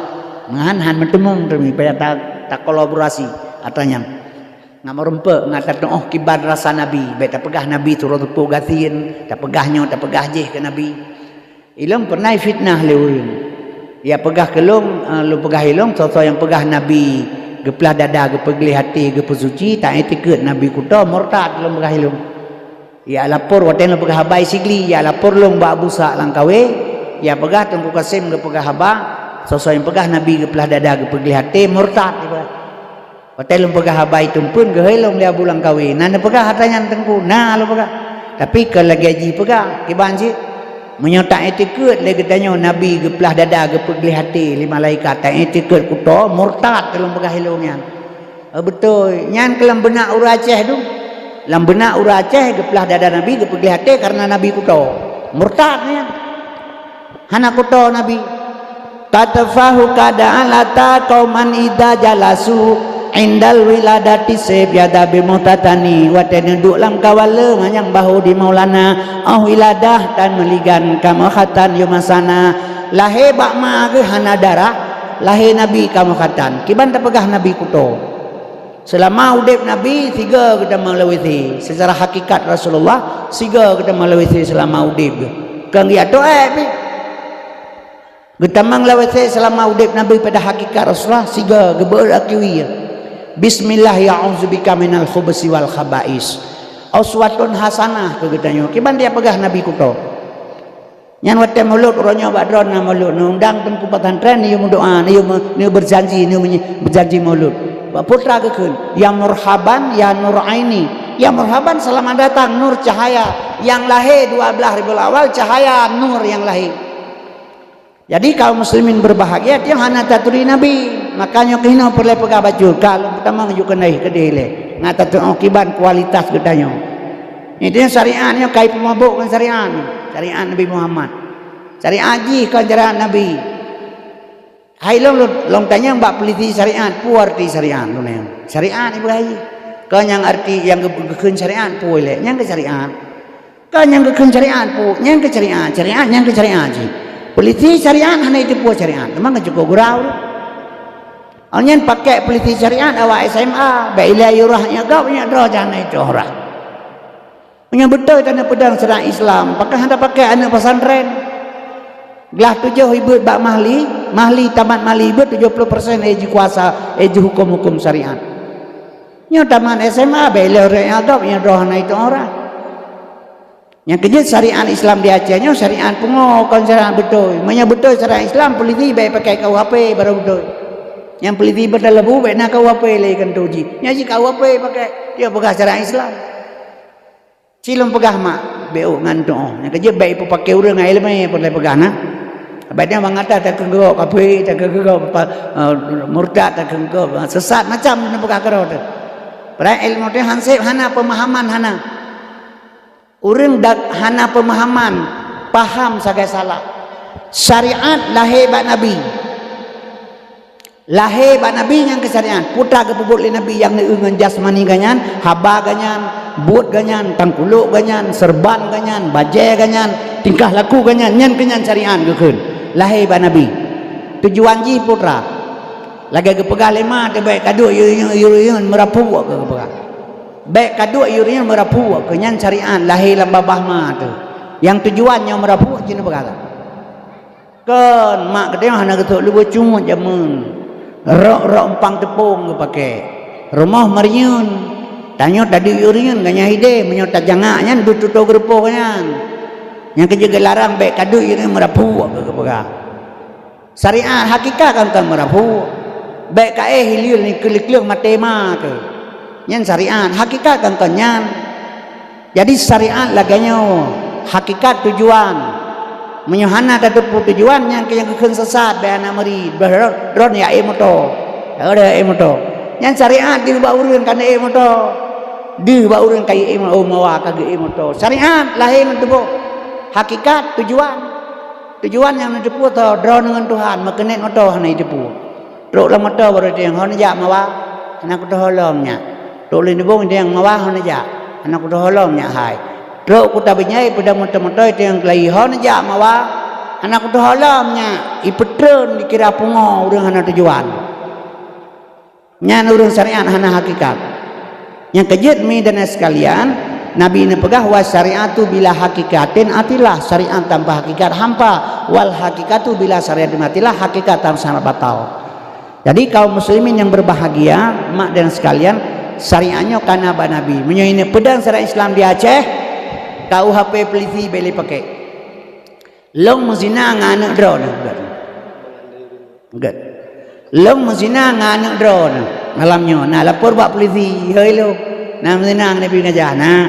Mengan bertemu demi pada tak kolaborasi atanya. Ngam rempe ngata oh kibar rasa Nabi, baik tak pegah Nabi turut pugatin, tak pegahnya tak pegah je ke Nabi. Ilong pernah fitnah lewin. Ya pegah kelong lu pegah ilong contoh yang pegah Nabi geplah dada gepegli hati gepesuci tak etikut Nabi kuda murtad dalam pegah ilong. Ya lapor waten lu pegah habai sigli, ya lapor long ba busa langkawe, ya pegah Tengku Kasim gepegah haba, sosok yang pegah Nabi geplah dada gepegli hati murtad. Hotel pegah habai tumpun gehelong dia bulang kawin. Nana pegah hatanya tengku. Nah lo pegah. Tapi kalau gaji pegah kiban sih menyotak etikut lagi tanya Nabi geplah dada gepegli hati lima malaikat tak etikut kuto murtad dalam pegah helongnya. Betul. Nyan kelam benak uraceh tu. Lam benak uraceh geplah dada Nabi gepegli hati karena Nabi kuto. Murtad nya. Hana kuto Nabi. Tatafahu kada'alata qauman idza jalasu indal wiladati sebyada bimutatani watene duk lam kawala manyang bahu di maulana wiladah dan meligan kamakhatan yumasana lahe bakma ke hanadara lahe nabi kamakhatan kiban tak pegah nabi kuto selama udip nabi tiga kita melewati secara hakikat Rasulullah tiga kita melewati selama udip kang ya to kita melewati selama udip nabi pada hakikat Rasulullah tiga geber akiwi. Bismillah ya'udzubika minal khubusi wal khaba'is. Uswatun hasanah ke kitanya. Kiban dia pegah Nabi kuto. Nyan wate mulut orangnya badron na mulut undang tengku pesantren ni doa ni berjanji mulut. Ba putra kekeun ya murhaban ya nur aini Ya marhaban, selamat datang nur cahaya yang lahir 12 Rabiul Awal, cahaya nur yang lahir. Jadi kaum muslimin berbahagia dia hana taturi nabi. Makanya kena perlu pegah baju kalau pertama juga naik ke dele. Ngata tu akibat kualitas gedanya. Ini syariatnya kai pemabuk kan syariat. Syariat Nabi Muhammad. Syariat ji kan ajaran Nabi. Hai long tanya mbak peliti syariat, pu arti syariat tu ni. Syariat ni berai. Kau yang arti yang gekun syariat pu le, yang ke syariat. Kau yang gekun syariat pu, yang ke syariat, syariat yang ke syariat ji. Peliti syariat hanya itu pu syariat. Memang cukup gurau. Onyen pakai peliti syariat awak SMA, baiklah yurahnya kau punya doa jangan itu orang. Punya betul tanah pedang sedang Islam, pakai hendak pakai anak pesantren. Gelah 7 ibu bak mahli tamat mahli ibu 70% eji kuasa, eji hukum-hukum syariat. Nya tamat SMA baiklah orang yang ada punya doa itu orang. Yang kerja syariat Islam di Acehnya syariat pengokon syariat betul. Punya betul syariat Islam peliti baik pakai KUHP baru betul. Yang peliti betul lebu baik nak KUHP lagi kan tuji. Yang si KUHP pakai dia pegang syariat Islam. Silom pegah mak beu ngantung. Yang kerja baik pun pakai urang air lemai pun pegang nah. Baiknya mengata tak kegok kafe tak kegok murtad tak kegok sesat macam nak pegang kerot. Pada ilmu tu hansip hana pemahaman hana. Urang dak hana pemahaman paham sagai salah. Syariat lahir bak Nabi. Lahir bak Nabi yang ke syariat. Putra ke puput le Nabi yang dengan jasmani ganyan, haba ganyan, buat ganyan, tangkuluk ganyan, serban ganyan, bajai ganyan, tingkah laku ganyan, nyan kenyan syariat gekeun. Lahir bak Nabi. Tujuan ji putra. Lagi ke pegah lema te baik kaduk yurian merapu ke pegah. Baik kaduk yurian merapu kenyan syariat lahir lam babah ma tu. Yang tujuannya merapu cina pegah. Kan mak katanya hana getuk lu cuma jamun. Rok empang tepung ke pakai. Rumah mariun. Tanya tadi yurian ganya hide menyota jangaknya dututo gerupo kanyan. Yang kerja larang baik kaduk yurian merapu ke pegah. Syariat hakikat kan merapu. Baik kae hiliul ni kelik-kelik matema ke. Nyan syariat hakikat kan nyan. Jadi syariat laganya hakikat tujuan. Menyuhana tatu tujuan yang kekeun sesat bae ana meri dron ya emoto. Ada emoto. Nyan syariat di ba urang kana emoto. Di ba urang kai emoto mawa kage emoto. Syariat lahir mentepo. Hakikat tujuan. Tujuan yang mentepo to dron dengan Tuhan makenet moto hana itepo. Rok la moto baru dia hon ja mawa anak ku holomnya. Rok le nibong dia mawa hon ja anak ku holomnya hai. Rok ku tabinyai pada moto-moto yang kelai hon ja mawa anak ku holomnya ipetreun dikira pungo urang hana tujuan. Nyan urang syariat hana hakikat. Yang kejut mi dan sekalian Nabi ini pegah wa syariatu bila hakikatin atilah syariat tanpa hakikat hampa wal hakikatu bila syariat matilah hakikat tanpa batal. Jadi kaum muslimin yang berbahagia, mak dan sekalian, syariatnya kana ba Nabi. Menyo ini pedang syariat Islam di Aceh, KUHP peliti beli pakai. Long muzina nganak drone. Enggak. Long muzina nganak drone. Malamnya, nah lapor bak peliti, hei lo. Nah muzina Nabi ngajah, nah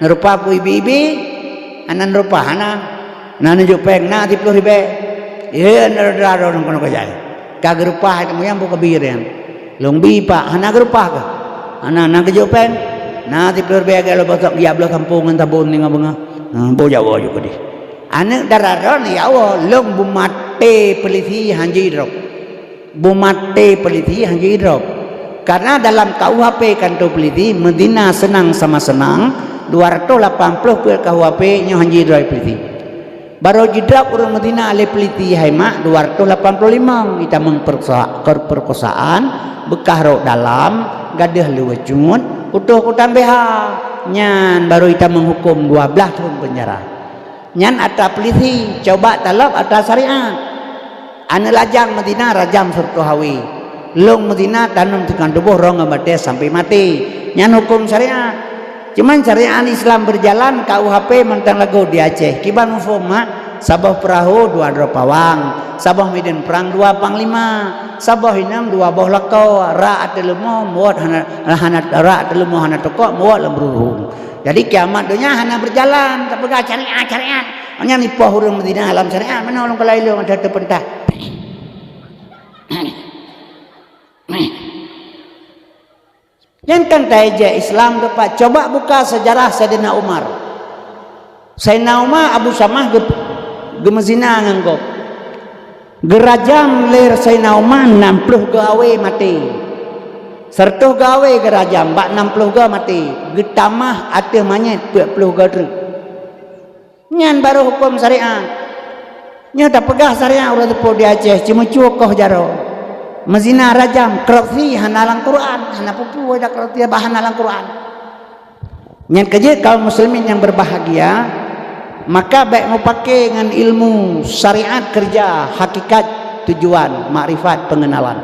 nerupa pu ibi-ibi, anan rupa hana, nah nunjuk peng, nah 10 ribu. Iya drone kono kajai. Kagerupah itu yang buka biran, longbi pak, hana gerupah ke, hana kejopen, nanti berbeza lo besok dia belah kampungan tabun ni ngabunga, bojawa juga di, anak dararon ya Allah, long bumate peliti hanjirok, bumate peliti hanjirok, karena dalam KUHP kantor peliti Medina senang sama senang 280 ke KUHP nya hanjirok peliti. Baru jidrap orang Medina ale peliti haimak 285 kita memperkosaan bekah rok dalam gadah lewejun utuh kutan BH nyan baru kita menghukum 12 tahun penjara nyan ata peliti coba talab ata syariat ane lajang Medina rajam surtuhawi long Medina tanam tekan tubuh rong ngabate sampai mati nyan hukum syariat. Cuman syariat Islam berjalan KUHP mentang lagu di Aceh. Kiban mufum sabah perahu 2 dro pawang, sabah medan perang 2 panglima, sabah inang 2 boh lakau, ra atelemo muat hana ra atelemo hana tokok muat lembrurung. Jadi kiamat dunia hana berjalan, tak pegang syariat. Hanya ni poh urang Madinah alam syariat, mana orang kalailu ada terpentah. Yang kan taja Islam dapat coba buka sejarah Sayyidina Umar. Sayyidina Umar Abu Samah gemezina nganggop. Gerajam ler Sayyidina Umar 60 gawe mati. Sertuh gawe gerajam bak 60 gawe mati. Getamah ateh manyet 40 gawe. Nyan baru hukum syariat. Nya tak pegah syariat urang tepo di Aceh cuma cukoh jaro. Mazina rajam kerti hanalang Quran, hana pupu ada kerti bahan hanalang Quran. Yang kerja kaum muslimin yang berbahagia, maka baik mau pakai dengan ilmu syariat kerja, hakikat, tujuan, makrifat, pengenalan.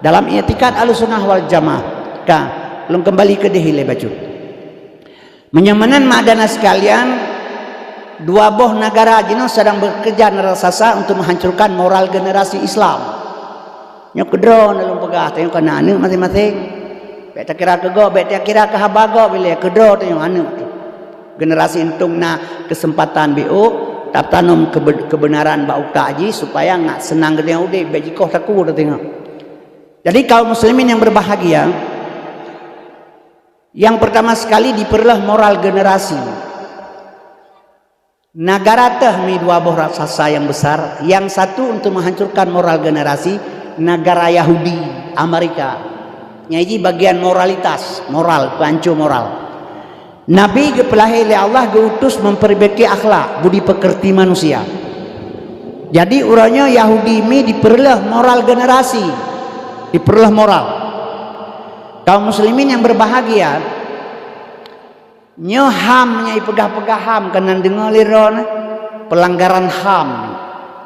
Dalam i'tikad Ahlussunnah wal Jamaah. Belum kembali ke dehile baju. Menyamanan madana sekalian, 2 boh negara jino sedang bekerja nerasasa untuk menghancurkan moral generasi Islam. Nyok kedron dalam pegah tengok kana anu masing-masing. Bek tak kira ke go, bek tak kira ke habago bila kedro tengok anu. Generasi entung na kesempatan BO tap tanam kebenaran ba ukta aji supaya ngak senang gede ude bek jikoh taku tengok. Jadi kaum muslimin yang berbahagia, yang pertama sekali diperlah moral generasi. Negara teh mi 2 boh raksasa yang besar, yang satu untuk menghancurkan moral generasi negara Yahudi Amerika. Nyaji bagian moralitas, moral, pancur moral. Nabi gepelahi oleh Allah diutus memperbaiki akhlak, budi pekerti manusia. Jadi urangnya Yahudi mi diperlah moral generasi, diperlah moral. Kaum muslimin yang berbahagia, nyo ham nyai pegah-pegah ham kanan dengar liron pelanggaran ham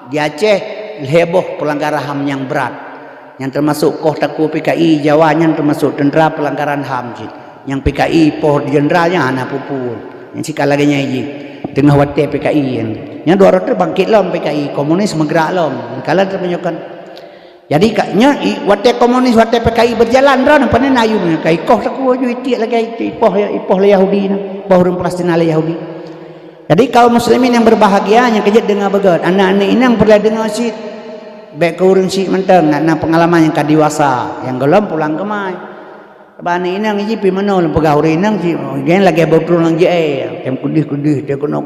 di Aceh. Heboh pelanggaran HAM yang berat, yang termasuk koh taku PKI Jawa, yang termasuk tentera pelanggaran HAM, yang PKI poh jenderalnya anak pupul, yang sikal lagi nyaji tengah wate PKI yang 200 bangkit lom PKI komunis menggerak lom kalian terpenyukan. Jadi nya wate komunis wate PKI berjalan ron panen ayunya kai koh taku ju iti lagi ipoh Yahudi poh orang Palestina Yahudi. Jadi kaum muslimin yang berbahagia yang kejut dengar begat anak-anak ini yang perlu dengar sih baik kurang sih menteng nak pengalaman yang kadiwasa yang gelom pulang ke mai bani ini yang iji pi mana lem pegah uri nang sih gen lagi betul lang je yang kudih dia kuno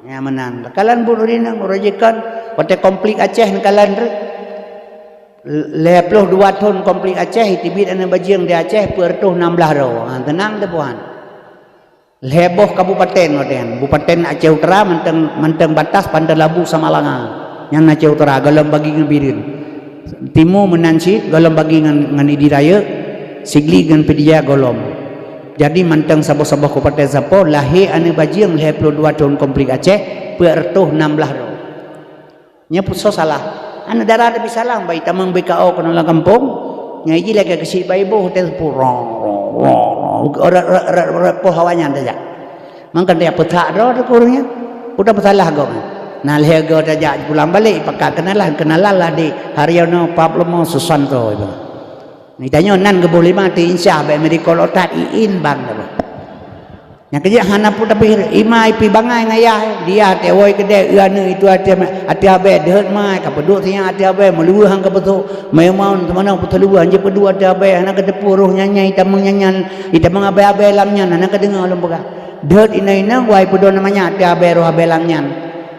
ya menan kalian buru nang urajikan pate konflik Aceh kalian 22 tahun konflik Aceh tibit ana bajiang di Aceh pertuh 16 ro tenang teh puan. Heboh kabupaten modern Bupaten Aceh Utara menteng batas Pandai Labu sama Langa yang Aceh Utara galam bagi ngebirin Timur menansi galam bagi ngan Idiraya Sigli ngan Pedia golom. Jadi menteng sabah-sabah kabupaten sapo lahir ane bajiang 22 tahun konflik Aceh pertuh 16 ro nya puso salah ane darah ada salah bayi tamang BKO kana kampung nya iji lagi ke Baibo hotel purong orang pohawanya saja. Mangkan dia petak dah kurangnya. Udah bersalah kau. Nah lego saja pulang balik pakai kenalan lah di Haryono Pablomo Susanto itu. Ni tanya nan ke boleh mati insya Allah Amerika lotat iin bang dah. Yang kerja hana pun tapi imai pi bangai ngayah dia tewoi kedai iana itu hati abe dehat mai kapeduk tiang hati abe meluah hang kapetu memang mana petelu anje pedu hati abe hana kedepu roh nyanyai tamang nyanyan itamang abe lamnya hana kedengar lembega dehat ina wai pedo namanya hati abe roh abe lamnya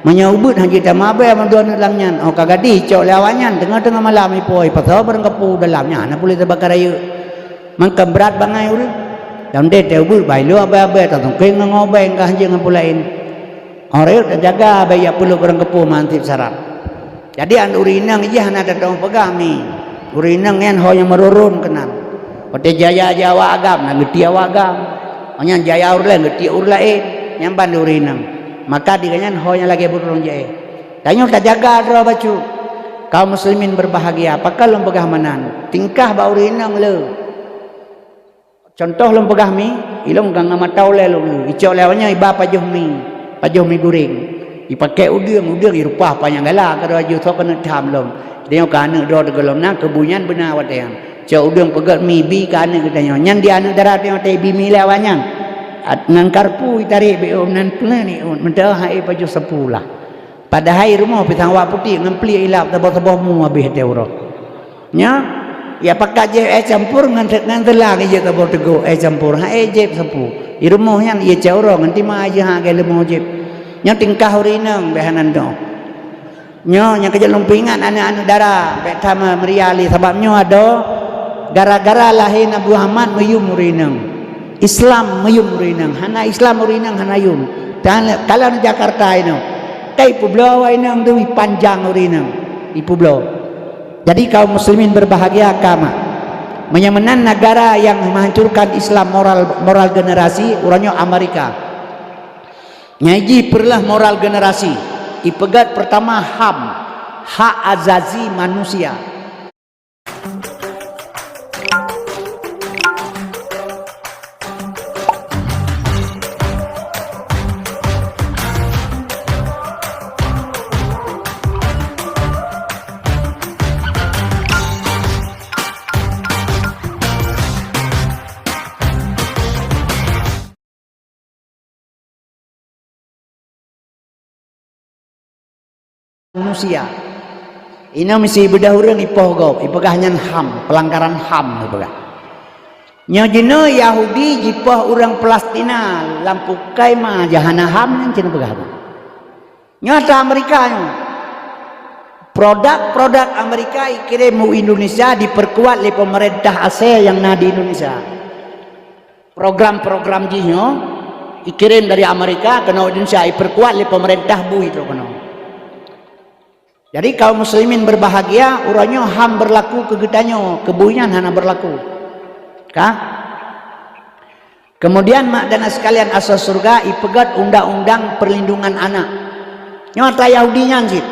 menyaubut haji tamang abe mandon lamnya oh kagadi cok lawannya tengah-tengah malam ipoi pasal bareng kapu dalamnya hana boleh terbakar ayu mangka berat bangai urang dan dia tahu bayu abai tak tungking ngobeng kah jangan pulain orang itu jaga abai ya perlu kurang kepu mantip syarat. Jadi an urinang je hana datang pegang ni urinang yang yang merurun kenan pada jaya Jawa agam nak geti agam hanya jaya urlain geti urlain yang bandu urinang maka dikanyan yang lagi berurun je tanya tak jaga dra bacu kaum muslimin berbahagia apakah lom pegah manan tingkah ba urinang le. Contoh lom pegah mi, ilong gang nama taule lom, icok lewanya iba pajuh mi goreng. Ipakai udang irupah panjang galak kada aju thok kena tham lom. Dia kana do de golom na kebunyan benar watayang. Cak udang pegat mi bi kana katanya. Nyan dia anu darat dia te bi mi lawanyang. Nan karpu tarik be nan plani mentah hai baju sepulah. Pada hai rumah pitang wa putih ngempli ilap tebah-tebah mu habis te uro. Nya ya pakai je campur ngan telang je tebah tego campur ha je sepu. I rumah yang ia cauro nganti ma aja ha ge lemo je. Nya tingkah urinang behanan do. Nya nya kerja lumpingan anak-anak darah be tama meriali sebabnya ada gara-gara lahir Nabi Muhammad mayum urinang. Islam mayum urinang. Hana Islam urinang hana yum. Dan kalau di Jakarta ini kai pulau inang tu panjang urinang. Di pulau. Jadi kaum muslimin berbahagia kama. Menyamenan negara yang menghancurkan Islam moral generasi urangnya Amerika. Ngaji perlah moral generasi. Ipegat pertama HAM, hak azazi manusia. Manusia. Ini mesti berdahuluan ipoh ipegahnya HAM, pelanggaran HAM ipegah. Nya jena Yahudi jipah orang Palestina lampu kaima jahana HAM yang cina pegah. Nyata Amerika produk Amerika ikirim mu Indonesia diperkuat oleh pemerintah ASEAN yang ada di Indonesia. Program-program jinyo ikirim dari Amerika ke Indonesia diperkuat oleh pemerintah bu itu kono. Jadi kaum muslimin berbahagia urangnya HAM berlaku kegetanyo kebunyan hana berlaku. Kah? Kemudian mak dan sekalian asal surga ipegat undang-undang perlindungan anak. Nyata Yahudinya sih.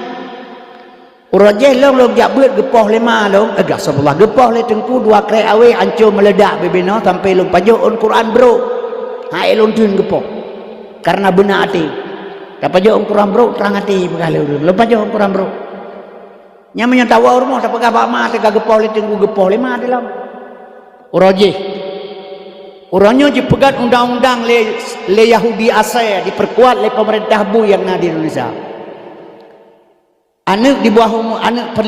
Urajeh long jak beut gepoh lema long agak sebelah gepoh le tengku dua kre awe ancur meledak bebeno sampai long pajoon Quran bro. Ha elon tun gepoh. Karena benar hati. Pajoon Quran bro terang hati bekale urun. Lo pajoon Quran bro. Nya menyatawa rumah tak pegah bak mah tega gepoh le tengku gepoh lema dalam. Urajeh. Orangnya dipegat undang-undang le Yahudi ASEAN diperkuat oleh pemerintah bu yang ada di Indonesia. Anak di bawah umur, anak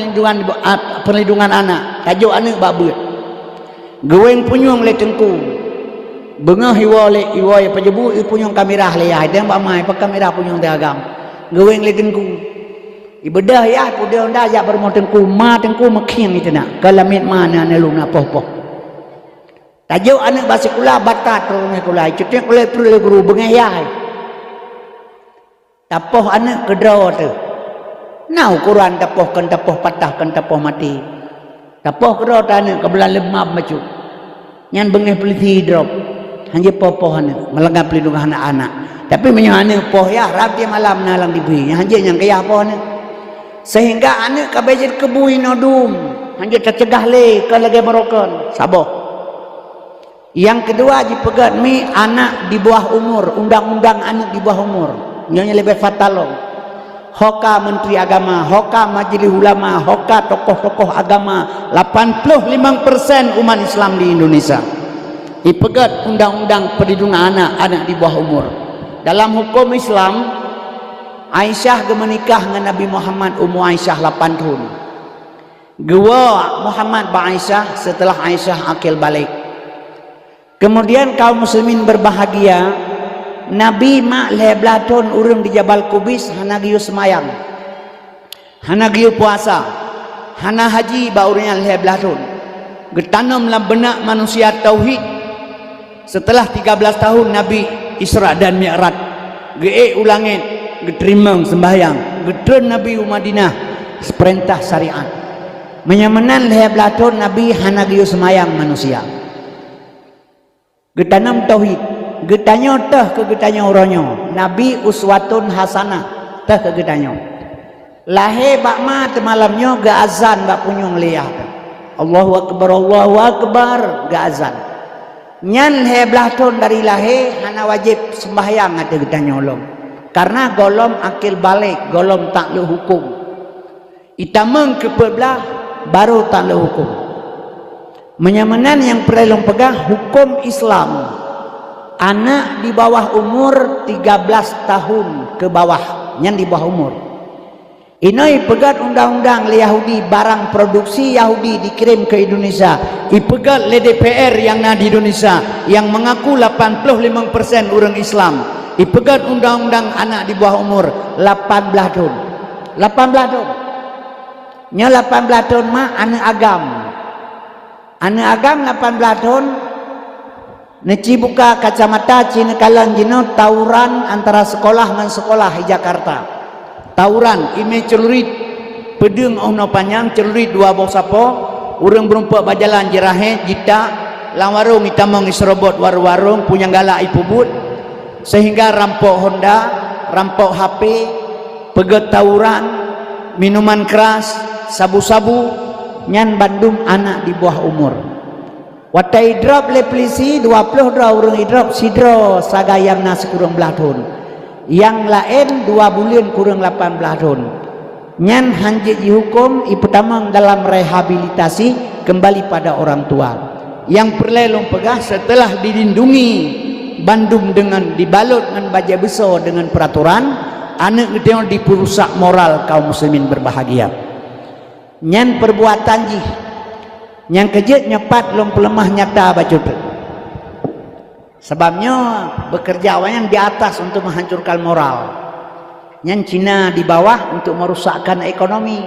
perlindungan anak, tajuk anak babut. Geweng punyung le tengku. Bengah iwa ya pajebu punyung kamera le ya, dia mbak mai pak kamera punyung teagam. Geweng le tengku. Ibadah ya kuda nda ya bermo tengku, ma tengku makiang itu nak. Kalamit mana nalung na poh-poh. Tajuk anak bahasa kula batat rumah kula cutik kula perlu guru bengayai tapoh anak kedraw tu nau Quran tapoh patahkan tapoh mati tapoh kedraw anak kebelah lemab macu nyan bengah peliti drop hanya poh anak melengah pelindungan anak-anak tapi menyana poh ya rapi malam nalang dibui hanya yang kaya poh anak sehingga anak kabejit kebui nodum hanya tercegah le kalau lagi merokon saboh. Yang kedua dipegat mi anak di bawah umur, undang-undang anak di bawah umur. Nyonya lebih fatalong. Hoka Menteri Agama, hoka Majelis Ulama, hoka tokoh-tokoh agama, 85% umat Islam di Indonesia. Dipegat undang-undang perlindungan anak di bawah umur. Dalam hukum Islam, Aisyah menikah dengan Nabi Muhammad umur Aisyah 8 tahun. Gua Muhammad ba Aisyah setelah Aisyah akil balik. Kemudian kaum muslimin berbahagia Nabi mak leblaton urung di Jabal Kubis hana giu semayang hana giu puasa hana haji baurnya leblaton getanam dalam benak manusia tauhid setelah 13 tahun Nabi Isra dan Mi'raj ge ulangin geterimang sembahyang getren Nabi Madinah perintah syariat menyamanan leblaton Nabi hana giu semayang manusia getanam tauhid getanyo teh ke getanyo oronyo Nabi uswatun hasanah teh ke getanyo lahir bak ma malamnya ga azan bak punyung liyah Allahu akbar ga azan nyan heblah ton dari lahir hana wajib sembahyang ada getanyo long karena golom akil balik, golom tak le hukum. Itameng kebelah baru tak le hukum. Menyamanan yang perlu pegang hukum Islam. Anak di bawah umur 13 tahun ke bawah, yang di bawah umur. Ini pegat undang-undang le Yahudi, barang produksi Yahudi dikirim ke Indonesia. Ipegat le DPR yang na di Indonesia yang mengaku 85% orang Islam. Ipegat undang-undang anak di bawah umur 18 tahun. 18 tahun. Nya 18 tahun mah anak agam. Anak agam 18 tahun. Neci buka kacamata cina kalan jino tawuran antara sekolah dengan sekolah di Jakarta. Tawuran ime celurit pedeng ono panjang celurit dua bau sapo urang berumpak bajalan jerahe jita lang warung itamong isrobot warung punya galak ipubut sehingga rampok Honda, rampok HP, peget tawuran, minuman keras, sabu-sabu, nyan Bandung anak di bawah umur. Wata idrop le polisi 20 dra urang idrop sidro sagayam na sekurang belah tahun. Yang lain 2 bulan kurang 18 tahun. Nyan hanjit dihukum ipetamang dalam rehabilitasi kembali pada orang tua. Yang perlelong pegah setelah dilindungi Bandung dengan dibalut dengan baja besar dengan peraturan, anak itu diperusak moral kaum muslimin berbahagia. Nyan perbuatan jih, yang kejut nyepat lom pelemah nyata bacut. Sebabnya bekerja awan di atas untuk menghancurkan moral, yang Cina di bawah untuk merusakkan ekonomi.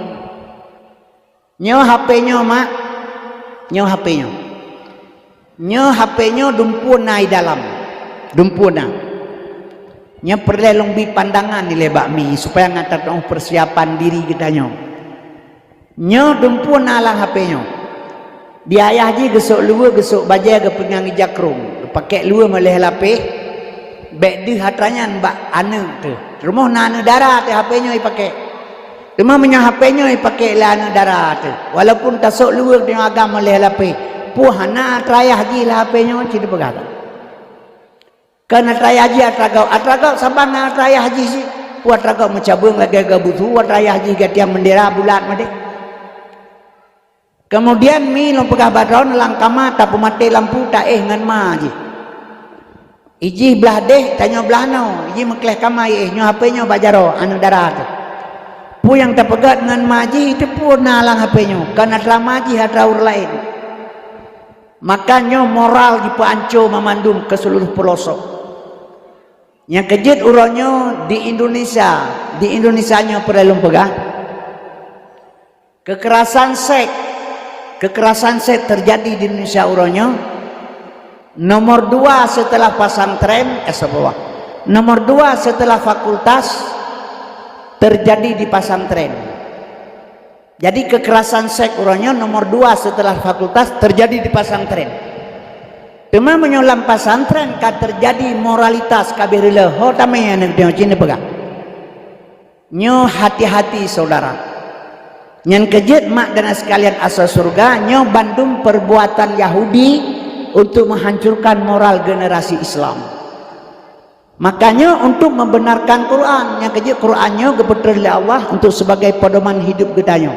Nyo HP-nya mak, nyo HP-nya, nyo HP-nya dumpun naik dalam, dumpun na. Nyo perlu lebih pandangan ni lebak mi supaya ngatar persiapan diri kita nyo. Nyo dumpun alang HP-nya. Dia ayah je gesok luar gesok bajai ke pengang jakrung pakai luar meleh lapih bek di hatanya mbak ane tu rumah na darah tu HP-nya dipakai cuma punya HP-nya dipakai lah ane darah tu walaupun tasuk luar dengan agama meleh lapih puhana trayah ji lah HP-nya cina pegang kerana trayah ji atragau sabang na trayah ji si puh atragau mencabung lagi gabutu atrayah ji gatiang mendera bulat made. Kemudian mi lo pegah badron lang kama tak pemati lampu tak ngan ma ji. Iji belah deh tanya belah no, iji mekleh kama nyo HP nyo bajaro anu darat. Pu yang tak pegat ngan ma ji itu pun nalang HP nyo karena telah maji hadraur lain. Makanya moral dipancur memandung ke seluruh pelosok. Yang kejut uronyo di Indonesia nyo perlu pegah. Kekerasan seks terjadi di Indonesia uronyo. Nomor 2 setelah pesantren, nomor 2 setelah fakultas terjadi di pesantren. Jadi kekerasan seks uronyo nomor 2 setelah fakultas terjadi di pesantren. Cuma menyolam pesantren kan terjadi moralitas kabirila. Ho tamanya nak tengok Cina pegang. Nyo hati-hati saudara. Yang kejut mak dan sekalian asal surga, nyo Bandung perbuatan Yahudi untuk menghancurkan moral generasi Islam. Makanya untuk membenarkan Quran, yang kejut Qurannya kebetulan oleh Allah untuk sebagai pedoman hidup kita nyo.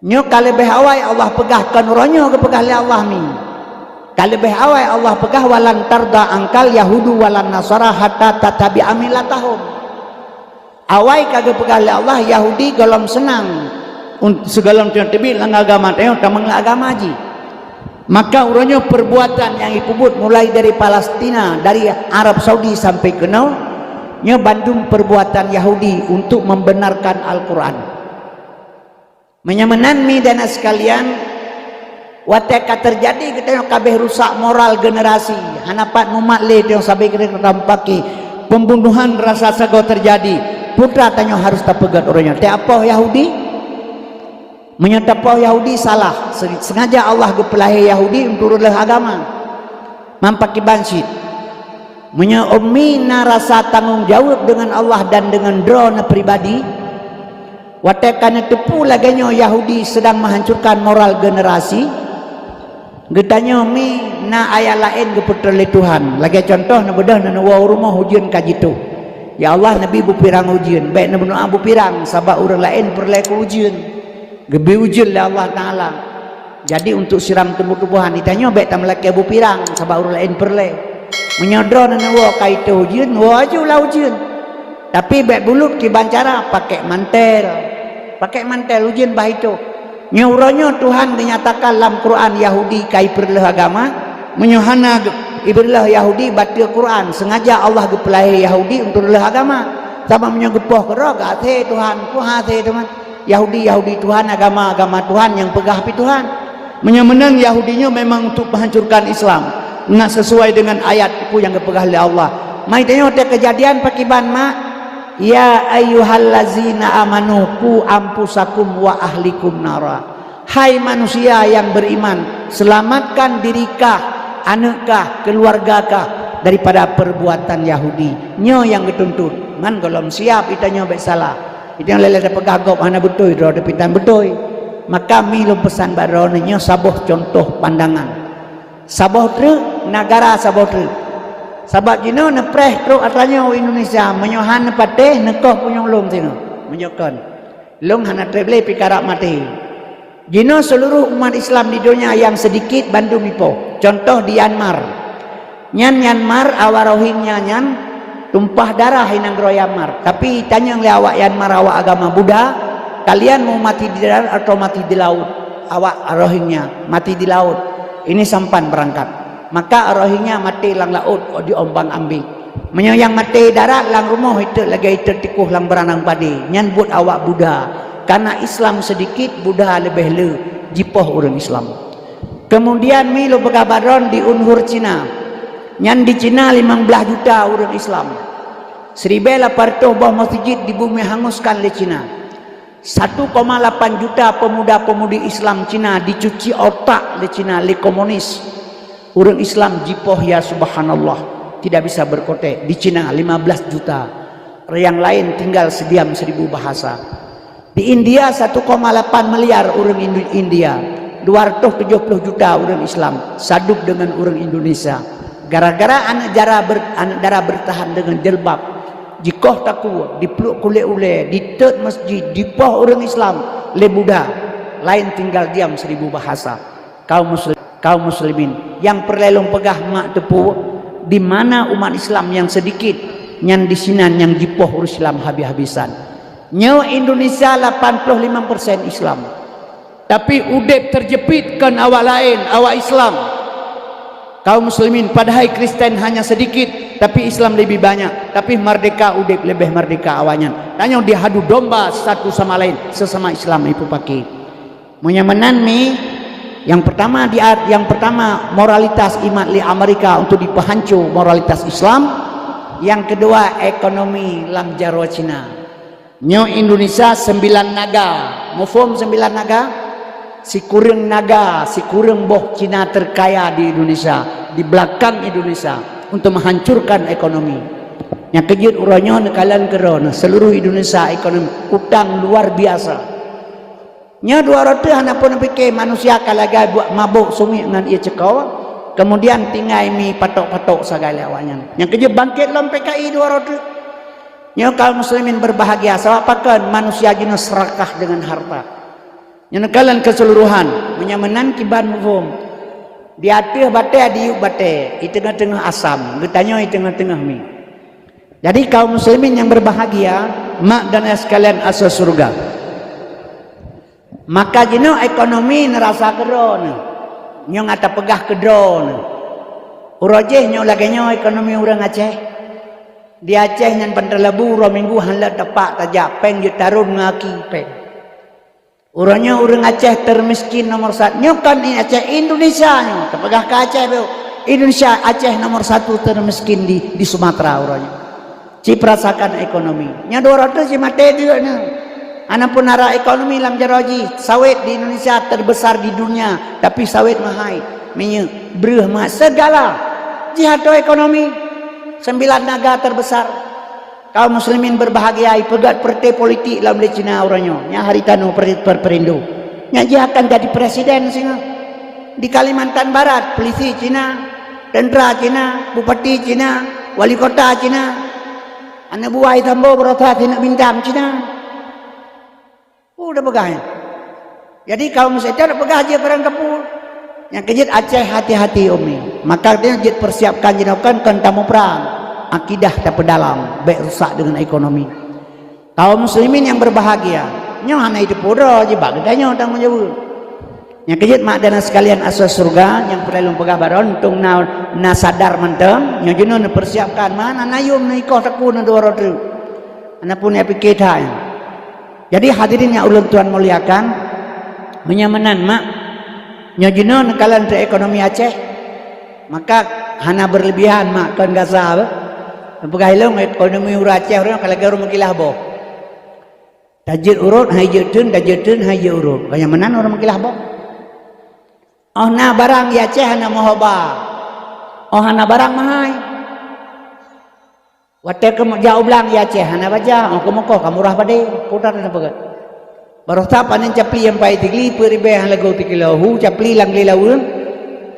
Nyo kalau lebih awal Allah pegahkan Qurannya kepegah oleh Allah ni. Kalau lebih awal Allah pegah walan tarda angkal Yahudu walan Nasara hatta tatabi'a millatahum. Awai kagak pegah Allah Yahudi golom senang segala macam lang agama tengok tamang agama ji. Maka urangnya perbuatan yang ikubut mulai dari Palestina, dari Arab Saudi sampai ke nya Bandung perbuatan Yahudi untuk membenarkan Al-Quran. Menyamanan mi dan sekalian wateka terjadi kita kabeh rusak moral generasi hanapat mumat le yang sampai kita tampaki pembunuhan rasa sago terjadi. Putra tanya harus tak pegat orangnya. Tiapa Yahudi? Menyatapo Yahudi salah. Sengaja Allah gepelahi Yahudi untuk ulah agama. Mampaki bansit. Menyomina rasa tanggung jawab dengan Allah dan dengan drone pribadi. Watekana tepu laganya Yahudi sedang menghancurkan moral generasi. Getanya mi na ayat lain keputra Tuhan. Lagi contoh na bedah na rumah hujan kajitu. Ya Allah Nabi bupirang ujian. Baik Nabi doa bupirang sebab orang lain perlu ke ujian. Gebi ujian oleh Allah Taala. Jadi untuk siram tumbuh-tumbuhan ditanya baik tak melaki bupirang sebab orang lain perlu. Menyodor dan wa kaitu ujian, wa ajulah ujian. Tapi baik bulut ki bancara pakai mantel. Pakai mantel ujian bah itu. Nyuruhnya Tuhan menyatakan dalam Quran Yahudi kai perlu agama, menyuhana Ibrlah Yahudi baca Quran sengaja Allah gepelai Yahudi untuk lelah agama sama menyegepoh kerja Tuhan teman Yahudi Tuhan agama Tuhan yang pegah api Tuhan menang Yahudinya memang untuk menghancurkan Islam nak sesuai dengan ayat itu yang gepegah oleh Allah mai tanya ada kejadian pakiban mak ya ayyuhallazina amanu qu ampusakum wa ahlikum nara hai manusia yang beriman selamatkan dirikah anukkah, keluargakah daripada perbuatan Yahudi nyo yang dituntut man golom siap itanya baik salah itu yang lele dapat gagop mana betul itu ada pintan betul maka milo pesan baron nyo saboh contoh pandangan saboh tu negara saboh tu sebab jino nepreh teruk atanya Indonesia menyohan pateh nekoh punyong lom sino menyokon long hana treble pikarak mati Jino seluruh umat Islam di dunia yang sedikit bandu mipo. Contoh di Myanmar. Myanmar awak Rohingya nyan tumpah darah hinang Myanmar. Tapi tanya oleh awak Myanmar awak agama Buddha, kalian mau mati di darat atau mati di laut? Awak Rohingya mati di laut. Ini sampan berangkat. Maka Rohingya mati lang laut di ombang ambing. Menyayang mati darat lang rumah itu lagi itu tikuh lang beranang padi. Nyan buat awak Buddha. Karena Islam sedikit Buddha lebih le jipoh orang Islam. Kemudian milo begabaron di Unhur Cina nyan di Cina 15 juta orang Islam 1,800 buah masjid di bumi hanguskan oleh Cina 1,8 juta pemuda-pemudi Islam Cina dicuci otak oleh Cina oleh komunis orang Islam jipoh ya subhanallah tidak bisa berkotek di Cina 15 juta yang lain tinggal sediam 1000 bahasa. Di India 1,8 miliar orang India 270 juta orang Islam sadup dengan orang Indonesia gara-gara anak darah bertahan dengan jilbab jikoh taku dipeluk kulit ule di tet masjid dipoh orang Islam le Buddha lain tinggal diam 1000 bahasa kaum muslimin yang perlelong pegah mak tepu di mana umat Islam yang sedikit nyan di sinan yang jipoh urus Islam habis-habisan nyawa Indonesia 85% Islam tapi udep terjepitkan awak lain awak Islam kaum muslimin padahal Kristen hanya sedikit tapi Islam lebih banyak tapi merdeka udep lebih merdeka awalnya tanya dihadu domba satu sama lain sesama Islam itu pakai menyamanan mi yang pertama moralitas iman li Amerika untuk dipahancur moralitas Islam yang kedua ekonomi lam jarwa Cina nyo Indonesia 9 naga mufum 9 naga si kurang naga si kurang boh Cina terkaya di Indonesia di belakang Indonesia untuk menghancurkan ekonomi yang kejut uranya nekalan kerana seluruh Indonesia ekonomi utang luar biasa nya 200 anak pun fikir manusia kalaga buat mabuk sungi dengan ia cekau kemudian tinggal mi patok-patok segala awaknya yang kejut bangkit dalam PKI 200 ya kaum muslimin berbahagia sebab apakan manusia jenis serakah dengan harta yang kalian keseluruhan menyamanan kiban mufum di atas bate di yuk bate di tengah-tengah asam getanya di tengah-tengah mi jadi kaum muslimin yang berbahagia mak dan sekalian asal surga maka jenis ekonomi nerasa kedron nyong ata pegah kedron urojeh nyong lagi nyong ekonomi orang Aceh di Aceh yang pentelebu ro minggu hanla tepak tajak peng jutarun ngaki peng urangnya orang Aceh termiskin nomor 1 nyokan di Aceh Indonesia nyo tepegah ke Aceh beo Indonesia Aceh nomor 1 termiskin di Sumatera urangnya ciprasakan ekonomi nya 200 si mate juga nya anak pun arah ekonomi lam jaroji sawit di Indonesia terbesar di dunia tapi sawit mahal minyak beruh mah segala jihad ekonomi 9 naga terbesar kaum muslimin berbahagia pegat partai politik dalam Cina orangnya nya haritanu perindo nya dia akan jadi presiden sini di Kalimantan Barat polisi Cina tentara Cina bupati Cina wali kota Cina Anak buai tambo berota tidak bintang Cina. Udah pegahnya. Jadi kalau misalnya pegah aja barang kapur. Yang kejit Aceh hati-hati Umi. Maka dia jit persiapkan jenokan kan tamu perang. Akidah tak pedalam, baik rusak dengan ekonomi. Kaum muslimin yang berbahagia. Nyo hana itu podo je bagdanya tang menjawab. Yang kejit mak dana sekalian asas surga yang perlu pegah baron tung na sadar mentem. Yang jenuh persiapkan mana nayum na ikoh taku na dua rotu. Anak pun ya pikir thai. Jadi hadirin yang ulun tuan muliakan, menyamanan mak nyojino nekalan te ekonomi Aceh, maka hana berlebihan mak kan gasa apa? Pegah ilung ekonomi ura Aceh orang kalau garu makilah boh. Tajir urut hai jetun hai urut. Menyamanan orang makilah boh. Oh na barang ya Aceh hana mohoba. Oh hana barang mahai. Wate ke jauh belang ya Aceh hana baca. Oh kemuko kamurah pade putar na pegat. Baru tapan yang capli yang pai tigli peribe yang lagu tikilo hu capli lang lilawun.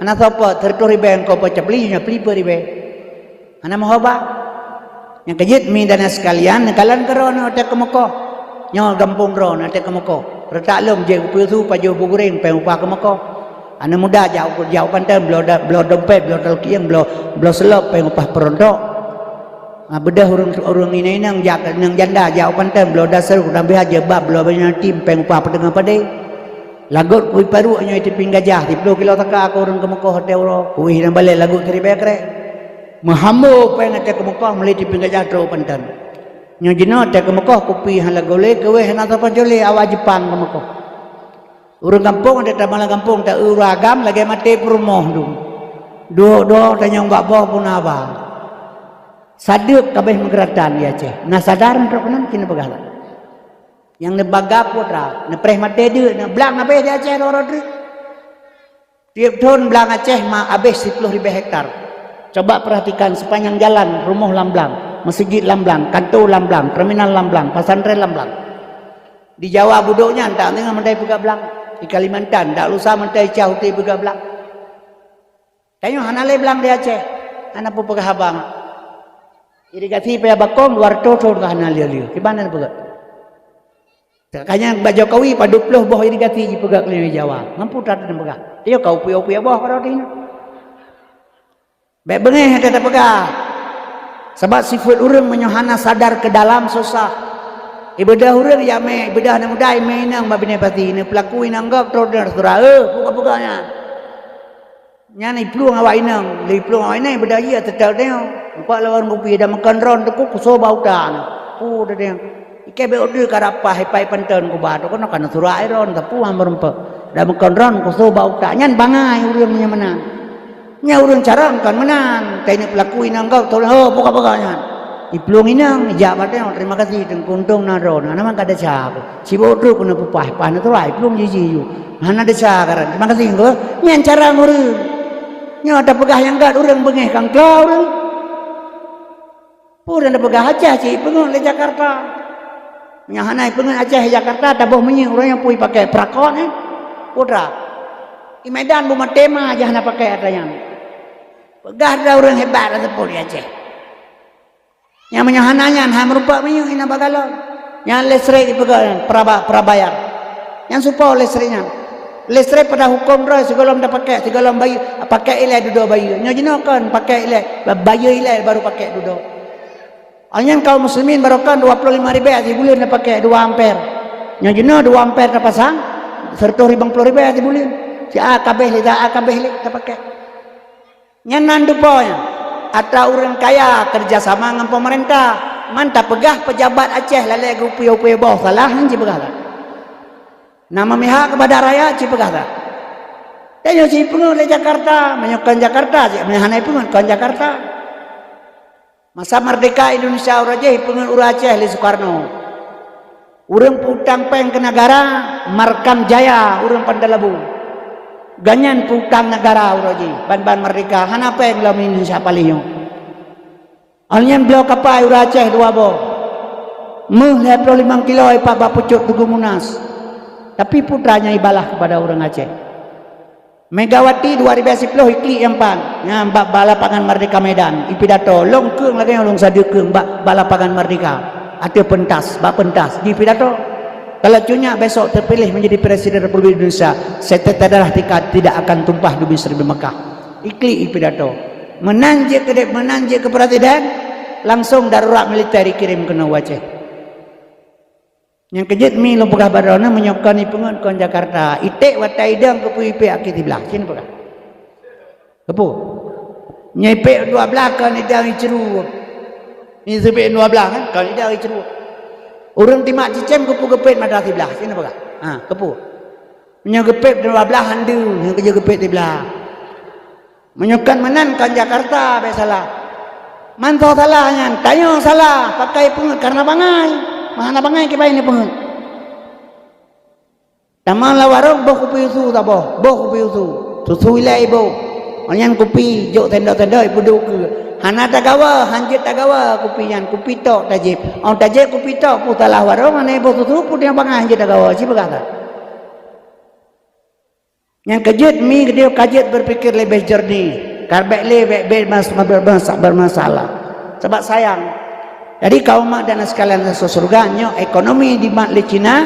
Hana sopo tertori be yang kau capli nyapli peribe. Hana mohoba. Yang kejit mi dana sekalian nekalan kerono wate kemuko. Nyo gampung ron wate kemuko. Retak lom je upiu paju bugureng pe upah kemuko. Anak muda jauh pantai blow dompet blow telkiang blow selop pe upah perondok. Bedah urang ini nang janda jauh pantai blow dasar udah biha bab blow banyak tim pe upah pedeng apa deh. Lagut kui paru nya itu pinggajah 10 kilo taka aku urang kemuko hotel ro. Kui nang balik lagut keribe kre. Mahambo pe ngate kemuko meli di pinggajah tro pantai. Nyo jino te kemuko kopi hala gole kewe hana apa jole awa Jepang kemuko. Urang kampung ada tamala kampung tak uragam lagi mati perumoh do tanya mbak boh pun apa saduk kabeh mengeratan ya Aceh nah sadar untuk kenan kini pegala yang nebaga putra nepreh mati dia belang habis di Aceh rodri tiap tahun belang Aceh mah habis 10.000 hektar. Coba perhatikan sepanjang jalan rumah lamblang, masjid lamblang, kantor lamblang, terminal lamblang, pesantren lamblang. Di Jawa budoknya entah dengan mendai buka belang. Di Kalimantan tak lusa mentai jauh ti buka belang. Tanya hana le belang di Aceh. Hana pun pegah abang. Irigasi pe bakong luar toto ka hana liu. Di mana pegah? Kanya Mbak Jokowi pa 20 boh irigasi di pegah keliling Jawa. Mampu tak ada pegah. Dia kau puyo boh karo dina. Baik bengeh ada pegah. Sebab sifat urang menyohana sadar ke dalam susah. Ibadah urang ya me ibadah na mudai me nang babine pati ne pelaku inanggap troder surah buka-bukanya nyani plung awak inang li plung awak inang ibadah ia tetal dia empat lawan kopi dah makan ron tu ku so bau dan dah dia ike be order karapa hai panten ku ba tu kan surah ron tapu amrempe dah makan ron ku so bau tak nyan bangai urang nya mana nya urang carang kan menan tanya pelaku inanggap troder buka-bukanya Iplung inang jabatnya terima kasih tengkuntung naro nama kada cak si bodoh kena pupah pan itu lah iplung jiji ju mana ada cakaran terima kasih engko nyan cara ngurus nya ada pegah yang gad urang bengeh kang klau urang pun ada pegah Aceh si pengun le Jakarta nya hanai pengun Aceh Jakarta tabuh menyi urang yang pui pakai prakon putra di Medan buma tema aja hana pakai adanya pegah ada urang hebat ada pun di Aceh yang menyahananya ha merupa minyu ina bagalon yang lesre ipegan prabayar yang supaya lesrenya lesre pada hukum roh segala dah pakai segala bayi pakai ilai duduk bayi nya jinokan pakai ilai bayi ilai baru pakai duduk anyan kaum muslimin barokan 25.000 di bulan dah pakai 2 ampere nya jino 2 ampere dah pasang serta 50.000 di bulan si akabeh li dah pakai nya nanduponya atau orang kaya kerjasama dengan pemerintah mantap pegah pejabat Aceh lalai rupiah bawah salah hanci pegah tak nama mihak kepada rakyat ci pegah tak tanya si pengen le Jakarta menyokkan Jakarta si mehanai pengen kan Jakarta masa merdeka Indonesia urajeh pengen ura Aceh li Soekarno urang putang peng ke negara Markam Jaya urang Pandalabu ganyan putang negara uroji ban merdeka hanapa yang lam Indonesia paling alnya beliau kapai ura Aceh 2 bo meh 25 kilo pak bapucut tugu munas tapi putranya ibalah kepada orang Aceh Megawati 2010 ikli yang pan nya balapangan Merdeka Medan ipidato long keung lagi long sadio keung balapangan Merdeka atau pentas di pidato kalau cunya besok terpilih menjadi Presiden Republik Indonesia setetes darah tidak akan tumpah di Seribu Mekah ikli pidato menanjak ke presiden langsung darurat militer kirim ke Aceh. Yang kejut mi lo pegah barona menyokani pengun kon Jakarta itek watai dang ke puipe akit belah sini pegah kepu nyepe 12 kan idang ceru ni sepe 12 kan kan idang ceru urang timak cicem kepu gepet madah belah sini pegah kepu menyogepet 12 handu yang kerja gepet di belah menyokan menan kan Jakarta besalah mantau salahnya tayo salah pakai pengun karena bangai mana bangai kibai ni pengen. Taman lawarong boh kopi usu tak boh kopi usu. Susu ilai boh. Anyan kopi jok tenda ibu duk. Hana tagawa, hanjit tagawa kopi yan kopi tok tajib. On tajib kopi tok putar lawarong ane boh susu putih bangai hanjit tagawa si berkata. Yang kejut mi dia kajet berpikir lebih jernih. Karbek lebih bermasalah. Sebab sayang. Jadi kaum mak dan sekalian masuk surga nyo ekonomi di mak le Cina,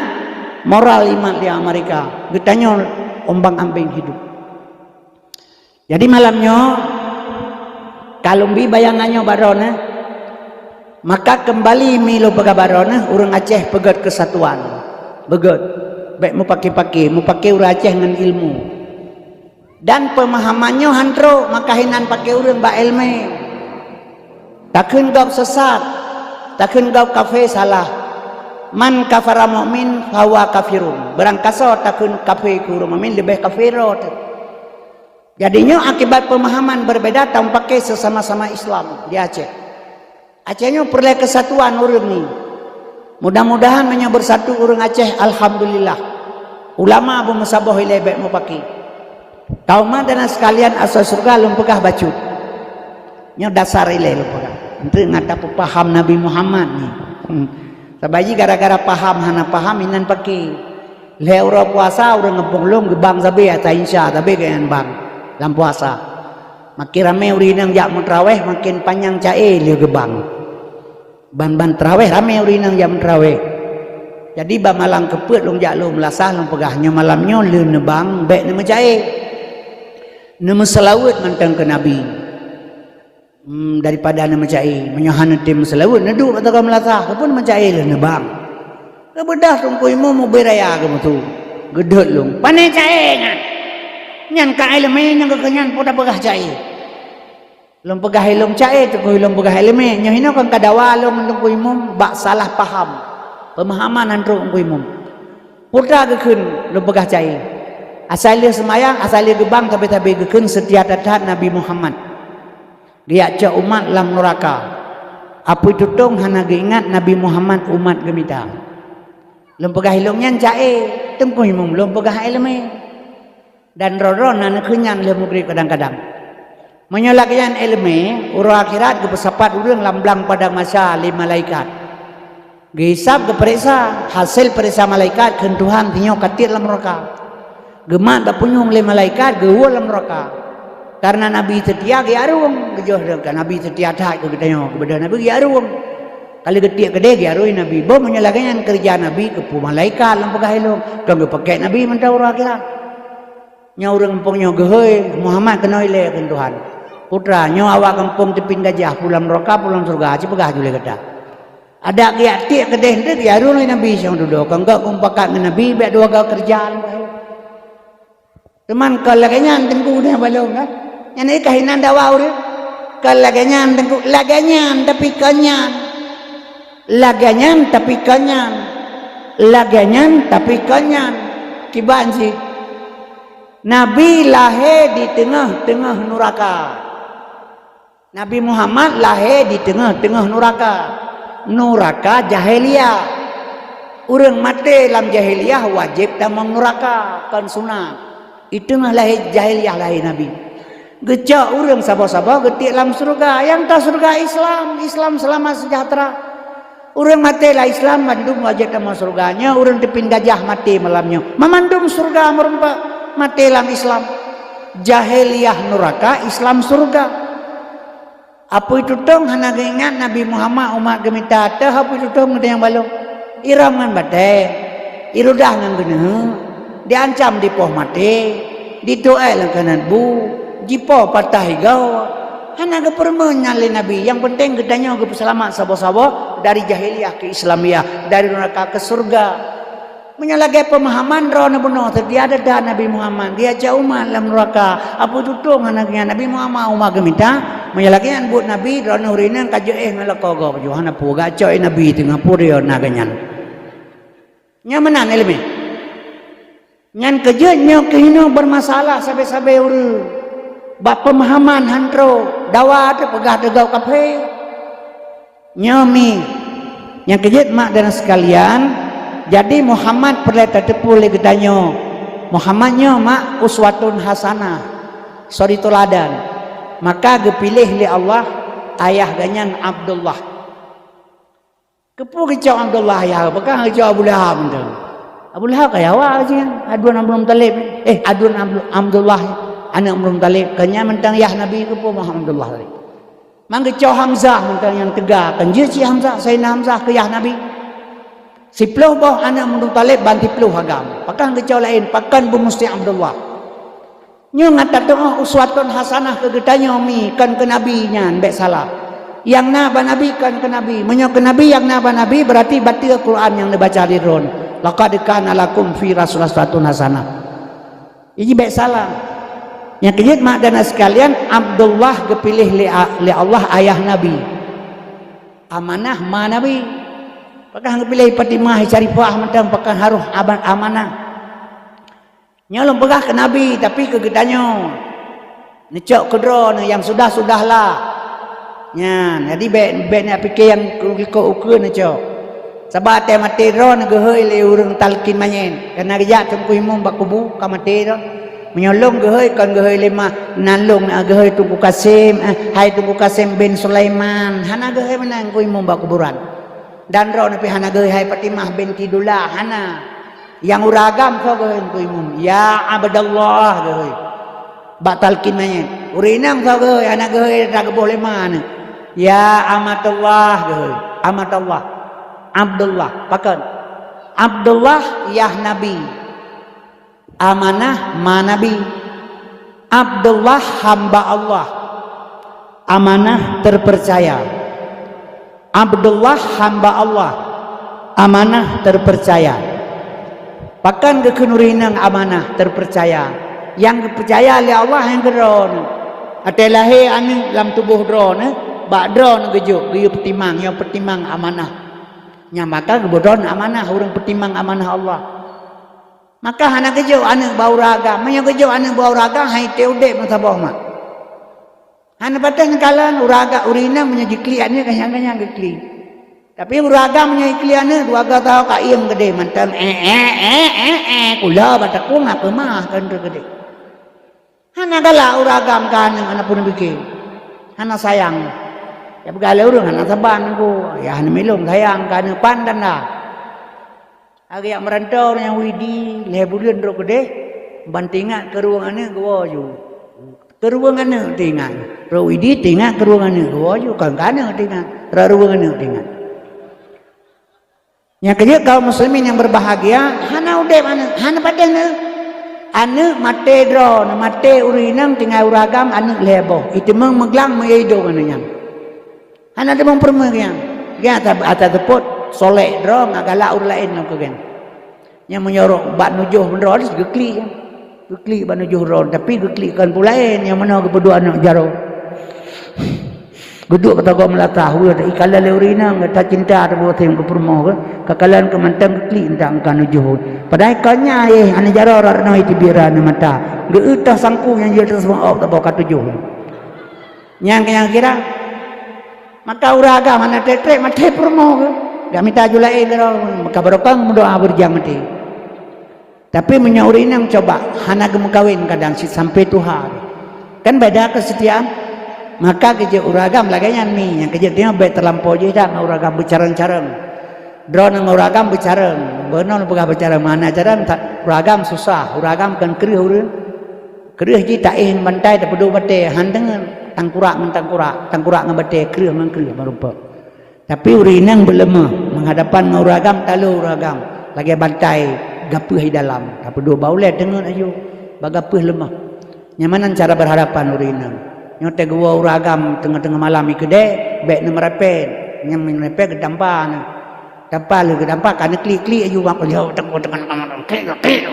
moral di mak di Amerika. Getanyo ombang-ambing hidup. Jadi malamnya kalumbi bayangannya barona maka kembali milo pega barona urang Aceh pegat kesatuan. Begat. Baik mau pakai urang Aceh dengan ilmu. Dan pemahamannya hantro maka hinan pakai urang ba ilmu. Takun gap sesat. Takun gau kafe salah man kafara mu'min fahuwa kafirun barang kasar takun kafe kuru mu'min lebih kafirot. Jadinya akibat pemahaman berbeda tampaknya sesama-sama Islam di Aceh. Acehnya perlu kesatuan urang ni mudah-mudahan hanya bersatu urang Aceh alhamdulillah ulama abu musabah lebih mau pakai kaum dan sekalian asal surga lumpegah bacut nya dasar ile lumpegah untuk ngata paham Nabi Muhammad ni. Sabaji gara-gara paham hana paham inan pakai. Leura puasa urang ngepung lom gebang sabe ata insya tabe gayan bang dalam puasa. Makin rame urinang jak traweh makin panjang cae liu gebang. Ban traweh rame urinang jak traweh. Jadi ba malang kepet long jak lom lasah long pegahnya malamnya liu nebang bek ne cae. Ne selawat mantang ke Nabi. Daripada nama cai menyohan tim selawut neduk atau kamu lasah pun mencai lah nebang kebedah tungkui mu beraya kamu tu gedut lung pane cai nyan ka ilme nyan kekenyan poda pegah cai lum pegah ilum cai tungkui lum pegah ilme nyohino kan kadawa lum tungkui mu bak salah paham pemahaman antro tungkui mu poda keken lum pegah cai asal dia semayang asal dia gebang tapi keken setia taat Nabi Muhammad dia cak umat lam neraka. Apa itu tong hana ingat Nabi Muhammad umat gemita. Lom pegah ilungnya cae, tengku imum lom pegah ilmu. Dan roron nana kenyan lem mugri kadang-kadang. Menyolakkan ilmu urang akhirat kepesapat urang lamblang pada masa li malaikat. Gehisab keperiksa hasil periksa malaikat ke Tuhan tinyo katir lam neraka. Gemat bapunyung li malaikat geul lam neraka. Karena Nabi setia ke arung kejoh kan Nabi setia tak ke tanya kepada Nabi ke arung kali getik gede ke arung Nabi bo menyalahkan kerja Nabi ke malaikat lam pegah ilung kan pakai Nabi mentau akhirat nya urang kampungnya geheuy Muhammad kena ile ke Tuhan putra nya awak kampung tepin gajah pulang neraka pulang surga ci pegah jule kata ada ke atik gede henteu ke arung Nabi sang duduk kan enggak kumpakat dengan Nabi bae dua ga kerjaan teman kalaganya tengku dah balong kan yang ini kahinan dawa urang kalaganyan tengku laganyan tapi kanyan laganyan tapi kanyan laganyan tapi kanyan kiban sih Nabi lahir di tengah-tengah neraka Nabi Muhammad lahir di tengah-tengah neraka jahiliyah urang mati dalam jahiliyah wajib tamang neraka kan sunat itu lahir jahiliyah lahir Nabi gejak urang sabar-sabar getik dalam surga yang tak surga Islam selamat sejahtera urang mati lah Islam mandum wajib dalam surganya urang tepin gajah mati malamnya memandum surga merempak mati dalam Islam jahiliyah neraka, Islam surga. Apa itu tong hana ingat Nabi Muhammad umat gemita teh apa itu tong ada yang balong iram ngan bate irudah ngan geneuh diancam dipoh mati ditoe lang kanan bu jipo patah higau hana ge permen nyali Nabi yang penting gedanya ge selamat sabo-sabo dari jahiliyah ke Islamiyah dari neraka ke surga. Menyalagai pemahaman roh benar tertiada dah Nabi Muhammad dia jauh dalam neraka apa tutung anaknya Nabi Muhammad umat gemita menyalagai buat Nabi roh urina kajo ngalakogo Yohana puga coy Nabi tengah purio naganyan nyamanan ilmi nyan kerja nyo kehino bermasalah sampai-sampai uru bab pemahaman hantro dawa tu pegah tegau kafe nyomi yang kerja mak dan sekalian. Jadi Muhammad perlu tertepu oleh gedanyo. Muhammadnya mak uswatun hasanah. Sorry toladan. Maka gepilih li Allah ayah ganyan Abdullah. Kepu kecau Abdullah ya, bakal kecau Abu Lahab tu. Abu Lahab kaya awak aja aduan Abdul Talib. Aduan Abdullah anak Abdul Talib. Kanya mentang ya Nabi kepu Muhammad Abdullah tadi. Mang kecau Hamzah mentang yang tegak. Kan je si Hamzah, Sayyidina Hamzah ke ya Nabi. Si peluh boh anak Abdul Talib banti peluh agam. Pakan kecau lain, pakan bu Musti Abdullah. Nyo ngata tu uswatun hasanah ke getanya mi kan ke nabi nya mbek salah. Yang naba nabi kan ke nabi. Menyo ke nabi yang naba nabi berarti baca Quran yang dibaca di ron. Laqad kana lakum fi rasulullah hasanah. Ini mbek salah. Yang kejut mak dan sekalian Abdullah kepilih li Allah ayah nabi. Amanah ma nabi. Pakai pilih Fatimah Syarifah macam pakai harus abad amanah. Nyolong pegah ke Nabi tapi kegedanyo necok kedron yang sudah-sudahlah. Nya, jadi bet nak fikir yang ukur necok. Sebab te mati ron gehoi le urang talkin manyen. Karena gejak tungku imum bakubu ka mati ron. Menyolong gehoi kan gehoi lima nalung gehoi tungku Kasim hai tungku Kasim bin Sulaiman. Hana gehoi menang ku imum bakuburan. Dan roh nabi hana geuy hai Fatimah binti Dullah hana yang uragam so geuy ku imum ya Abdullah geuy batal kinanya urinang so geuy hana geuy tak boleh mana ya amatullah geuy amatullah Abdullah pakan Abdullah ya nabi amanah ma nabi Abdullah hamba Allah amanah terpercaya Abdullah hamba Allah amanah terpercaya. Pakan kekenurinang amanah terpercaya. Yang percaya oleh Allah yang geron. Atelahe anu dalam tubuh drone, bak drone gejuk, geyu petimang, yang petimang amanah. Nya maka gebodon amanah urang petimang amanah Allah. Maka hana gejuk anu bau raga, manya gejuk anu bau raga hai teudek masabah mak. Hana batang kalan uraga urina menyajikliannya kanyang-kanyang gekli. Tapi uraga menyajikliannya dua ga tahu ka iem gede mantan kula bataku ngapa mah kan gede. Hana gala uragam kan anak pun bikin. Hana sayang. Ya begala urang hana saban ku. Ya hana milung sayang kan pandan dah. Agi yang merantau yang widi lebulan ro gede bantingat ke ruangannya gua ju. Ke ruangannya tinggal. Rawidi tinggal ke ruangannya. Gua juga kan tinggal. Ruangannya tinggal. Yang kedua kaum muslimin yang berbahagia, hana udah mana, hana padan anu mate drone, mate urinang tinggal uragam anu lebo. Itu meglang mengido kananya. Hana ada mempermuliakan. Dia atas teput soleh drone agak ur lain nak kan. Yang menyorok bak nujuh drone gekli kan. Gekli bak nujuh drone tapi gekli kan pulain yang mana kedua anak jaro. Geduk kata kau melatah, ada ikala leurina, kata cinta ada buat yang kepermoh, kekalan kemantan kekli entang kan ujuh. Padahal kanya ane jaro rarno itu biara ane mata, geutah sangku yang jadi semua tak bawa katujuh. Yang kira, maka uraga mana tetrek mati permoh, gak minta julai kalau kabarokang mendoa berjam mati. Tapi menyaurina coba, hana gemukawin kadang sampai Tuhan, kan beda kesetiaan. Maka kerja uragam laganya ni yang kerja dia baik terlampau je dah uragam bercarang-carang drone uragam bercarang benar pegah bercarang mana carang uragam susah uragam kan kerih urang Kerih ji tak bantai tak pedu bate han dengan tangkurak ngebate kerih merupa. Tapi urinang berlemah menghadapan uragam talu uragam lagi bantai gapuh di dalam. Tak pedu baulet dengan ayu bagapuh lemah. Nyamanan cara berhadapan urinang. Nyote gua uragam tengah-tengah malam ikede bek na merepet nyam merepet ke dampan. Dampal ke dampan kan klik-klik ayu bang lihat tengah klik.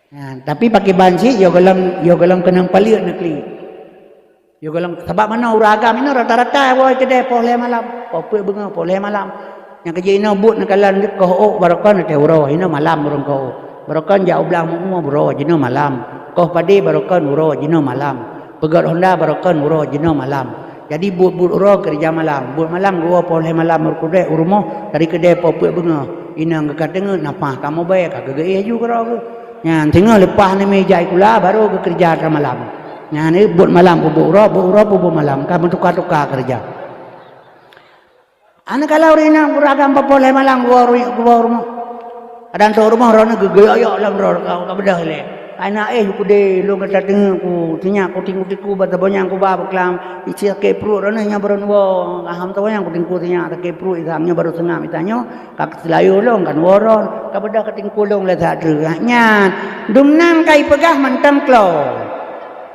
Nah, tapi pakai banci yo galam kenang palir nak klik. Yo galam sebab mana uragam ini rata-rata boy kedai poleh malam. Popek benga poleh malam. Yang kerja ina but nak kalan dik ko barokan te uro ina malam burung ko. Barokan jauh belang mu bro jino malam. Koh padi barokan uro jino malam. Pegat Honda barokan uro jino malam. Jadi but uro kerja malam. But malam gua poleh malam berkudai urumo dari kedai popek benga. Ina ngakatenge napa kamu baik kagak aju karo. Yang tinggal lepas ni meja ikula baru ke kerja malam. Yang ni buat malam bubuk malam. Kamu tukar-tukar kerja. Anak kalau rina beragam popoleh malam gua rumah. Ada tu rumah rona gegoyok lam ro kau bedah le. Anak kude lu kata tengah ku tinyak ku tingku bata banyak ku ba beklam isi ke perut rona nya baru wo aham tu yang ku tingku tinyak ke perut isamnya baru tengah mitanyo kak selayu long kan woron ka bedah ke tingku long le tak nya dumnang kai pegah mantam klo.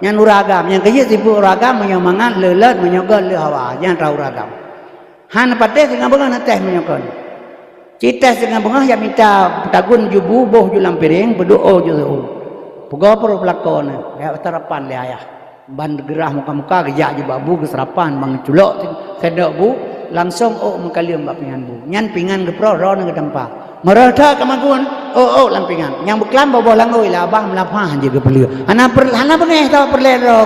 Yang uragam yang kaya sibuk uragam menyomangat lelet menyogal le hawa yang tahu uragam. Han pateh dengan bengah teh menyokon. Cita dengan bengah yang minta tagun jubu boh julam piring berdoa juzu. Puga per pelakon ya terapan le ayah. Ban gerah muka-muka gejak je babu ke serapan bang culok sedok bu langsung mengkalium bak pingan bu. Nyan pingan ke pro ron ke tempat. Merata kemagun lampingan. Yang beklam bawa langoi lah abah melapah je ke belia. Hana bengeh tahu perlero.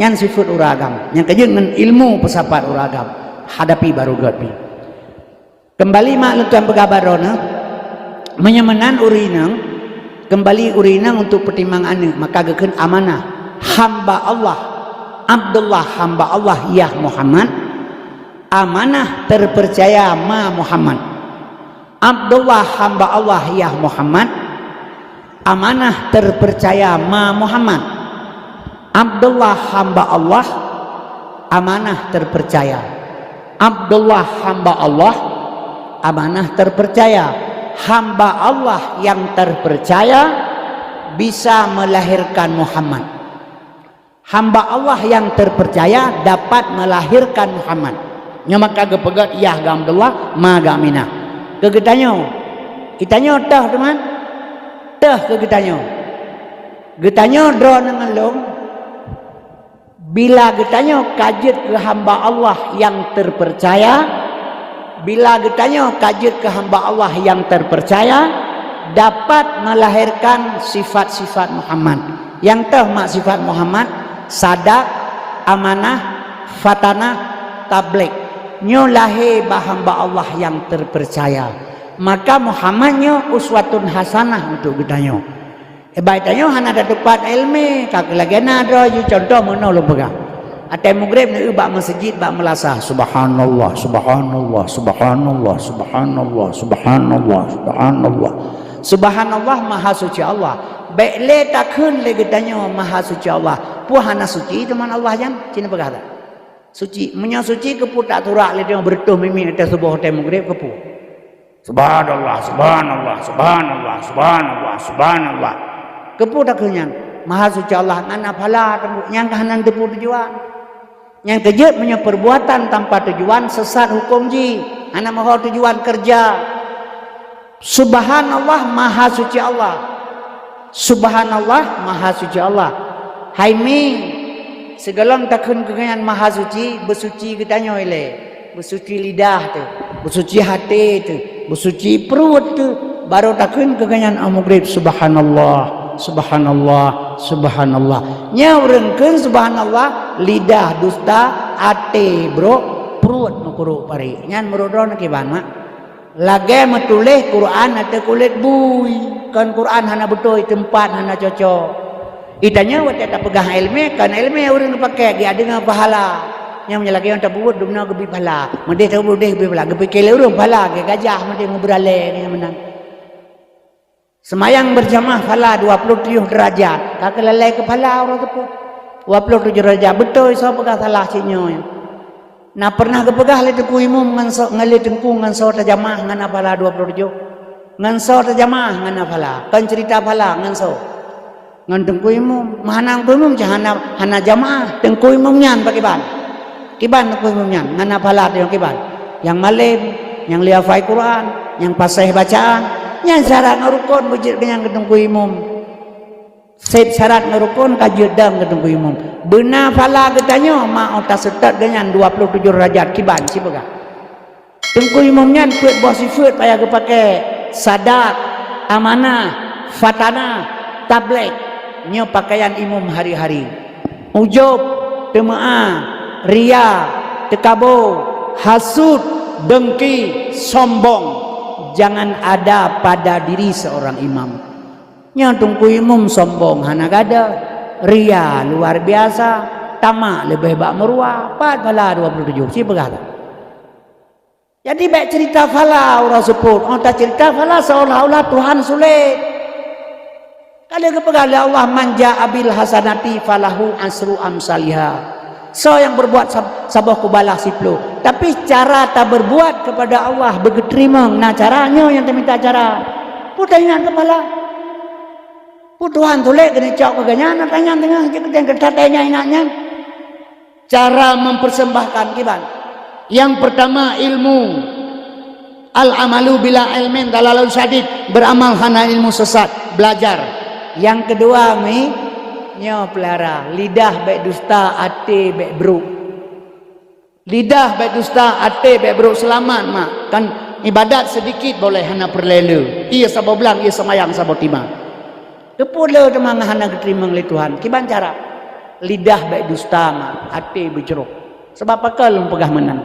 Nyan sifat uragam. Yang kerja dengan ilmu pesapat uragam. Hadapi baru gapi. Kembali mak lutuan begabarona menyamanan urinang kembali urinang untuk pertimbangan maka geken amanah hamba Allah Abdullah hamba Allah ya Muhammad amanah terpercaya ma Muhammad Abdullah hamba Allah ya Muhammad amanah terpercaya ma Muhammad Abdullah hamba Allah amanah terpercaya Abdullah hamba Allah amanah terpercaya hamba Allah yang terpercaya bisa melahirkan Muhammad hamba Allah yang terpercaya dapat melahirkan Muhammad nyamak kagak pegat ya Abdullah ma gamina kegetanyo kitanyo tah teman tah kegetanyo getanyo dro dengan long bila getanyo kajet ke hamba Allah yang terpercaya bila getanyo kajet ke hamba Allah yang terpercaya dapat melahirkan sifat-sifat Muhammad yang tah mak sifat Muhammad sadak amanah fatanah tabligh nyo lahir hamba Allah yang terpercaya maka Muhammadnya uswatun hasanah untuk getanyo baitanyo hana ada tempat ilmu kak lagi ada contoh mana lo pegang atai maghrib ni bak masjid bak melasah subhanallah subhanallah subhanallah subhanallah subhanallah subhanallah subhanallah maha suci Allah baik le takun le getanyo maha suci Allah puhana suci teman Allah yang cina pegah suci menya suci kepu tak turak le dia bertuh mimi atas subuh atai maghrib kepu subhanallah subhanallah subhanallah subhanallah subhanallah kepu tak kenyang maha suci Allah ngana phala yang kahanan tepu tujuan yang kejut punya perbuatan tanpa tujuan sesat hukum ji anak mahu tujuan kerja subhanallah maha suci Allah subhanallah maha suci Allah hai ming segalang takun kegangan maha suci bersuci getanyo ile bersuci lidah tu bersuci hati tu bersuci perut tu baru takun kegangan amughrib subhanallah subhanallah subhanallah nyaurengkeun subhanallah lidah dusta ate bro perut mukuru pari nyan merodon kiban mak lage metulih Quran ate kulit bui kan Quran hana betul tempat hana cocok itanya wat tak pegang ilmu kan ilmu urang pakai dia dengan pahala yang menyalaki yang tak buat dumna gebi pahala mede tahu deh gebi pahala gebi kele urang pahala ge gajah mede ngobrale ni menang Semayang berjamaah pala 27 derajat. Kakak lalai kepala orang tu pun. 27 derajat. Betul so pegah salah sinyo. Nah pernah kepegah le tengku imam ngan so ngali tengku ngan so terjamaah ngan pala 27. Ngan so terjamaah ngan pala. Kan cerita pala ngan so. Ngan tengku imam, mahanang imam jahana hana jamaah tengku imam nyan pakai ban. Kiban tengku imam nyan ngan pala tengku kiban. Yang malim, yang lihafai Quran, yang pasai bacaan. Yang syarat ngerukun bujit kenyang ketengku imam. Set syarat ngerukun kajut dam ketengku imam. Benar pala katanya mak otak setat dengan 27 derajat kiban si pegah. Tengku imam nyan kuat bos sifat payah kepake sadat, amanah, fatana, tablet. Nyo pakaian imam hari-hari. Ujub, temaah, ria, tekabo, hasud, dengki, sombong. Jangan ada pada diri seorang imam. Nya tungku imam sombong hana gada, ria luar biasa, tamak lebih bak meruah, pat pala 27. Si berkata. Jadi baik cerita fala orang sebut, orang tak cerita fala seolah-olah Tuhan sulit. Kalau kepada Allah manja abil hasanati falahu asru amsalihah. So yang berbuat sabah kubalah siplo. Tapi cara tak berbuat kepada Allah bergeterima. Nah caranya yang minta cara. Putainan kepala. Putuhan tulik kena cok keganyan. Tanya tengah ketatanya inaknya. Cara mempersembahkan kiban. Yang pertama ilmu. Al-amalu bila ilmin dalalun syadid. Beramal hana ilmu sesat. Belajar. Yang kedua nyo pelihara lidah baik dusta ate baik buruk. Lidah baik dusta ate baik buruk selamat mak. Kan ibadat sedikit boleh hana perlelu. Ia sabo belang ia semayang sabo timah. Kepula temang hana diterima oleh Tuhan. Kiban cara lidah baik dusta mak ate berjeruk. Sebab apa lu pegah menang.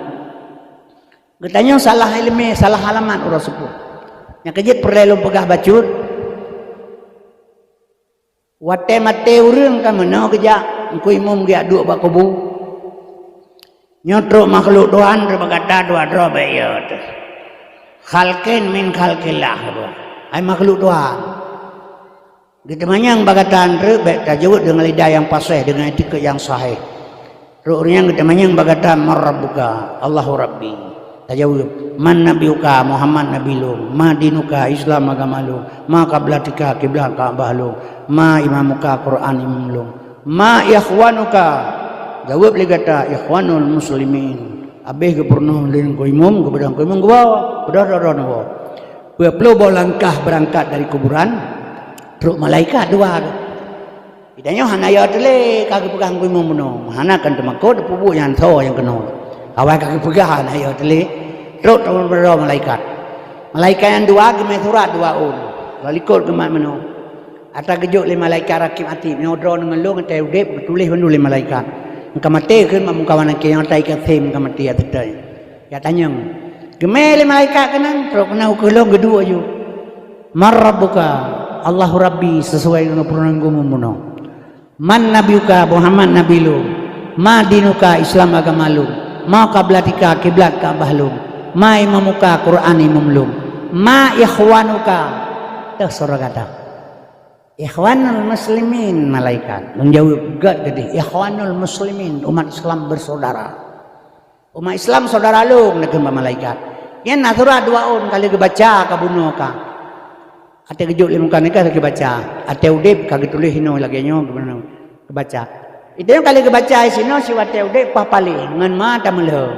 Katanya salah ilmi salah halaman urang sebut. Yang kejit perlelu pegah bacut. Wate mate urang kan menau kejak engko imam dia duk bak kubu nyotrok makhluk Tuhan berkata dua dro bayat khalqin min khalqillah ai makhluk Tuhan gitu manyang bagatan re baik tajawud dengan lidah yang fasih dengan etika yang sahih ru'nya gitu manyang bagatan marabbuka Allahu rabbi tajawud man nabiyuka Muhammad nabilum ma dinuka Islam agamalum ma qiblatika qiblat Ka'bah lu ma imamuka Quran imamlum ma ikhwanuka jawab li kata ikhwanul muslimin abih ke pernah lin ko imam ke bedang ko imam ke bawah bedah no perlu langkah berangkat dari kuburan truk malaikat dua idanya hanaya tele kaki pegang ko imam no hana kan temakot pubu yang tho yang kena awak kaki pegang hanaya tele truk bedah malaikat yang dua ke surat dua lalikot ke mana Ata gejuk le malaikat rakib ati nyodro dengan lu ngai udep tulis bandu le malaikat. Engka mate keun mamung kawan ke yang tai ka them engka mate atai. Ya tanyang. Gemel le malaikat kenang pro kena ukulong gedua ju. Marabbuka Allahu rabbi sesuai dengan purnanggumu muno. Man nabiyuka Muhammad nabilu. Ma dinuka Islam agamalu. Ma qiblatika kiblat Ka'bah lu. Ma imamuka Quran imamlu. Ma ikhwanuka dah surah kata. Ikhwanul muslimin malaikat menjawab gad gede ikhwanul muslimin umat Islam bersaudara umat Islam saudara lu nekeun malaikat yen surah duaun kali kebaca kabunuh ka ate gejuk limu kan ka kebaca ate udip ka tulis hino lagi nyo kebaca itu yang kali kebaca sino si wate udip papali ngan ma ta meleh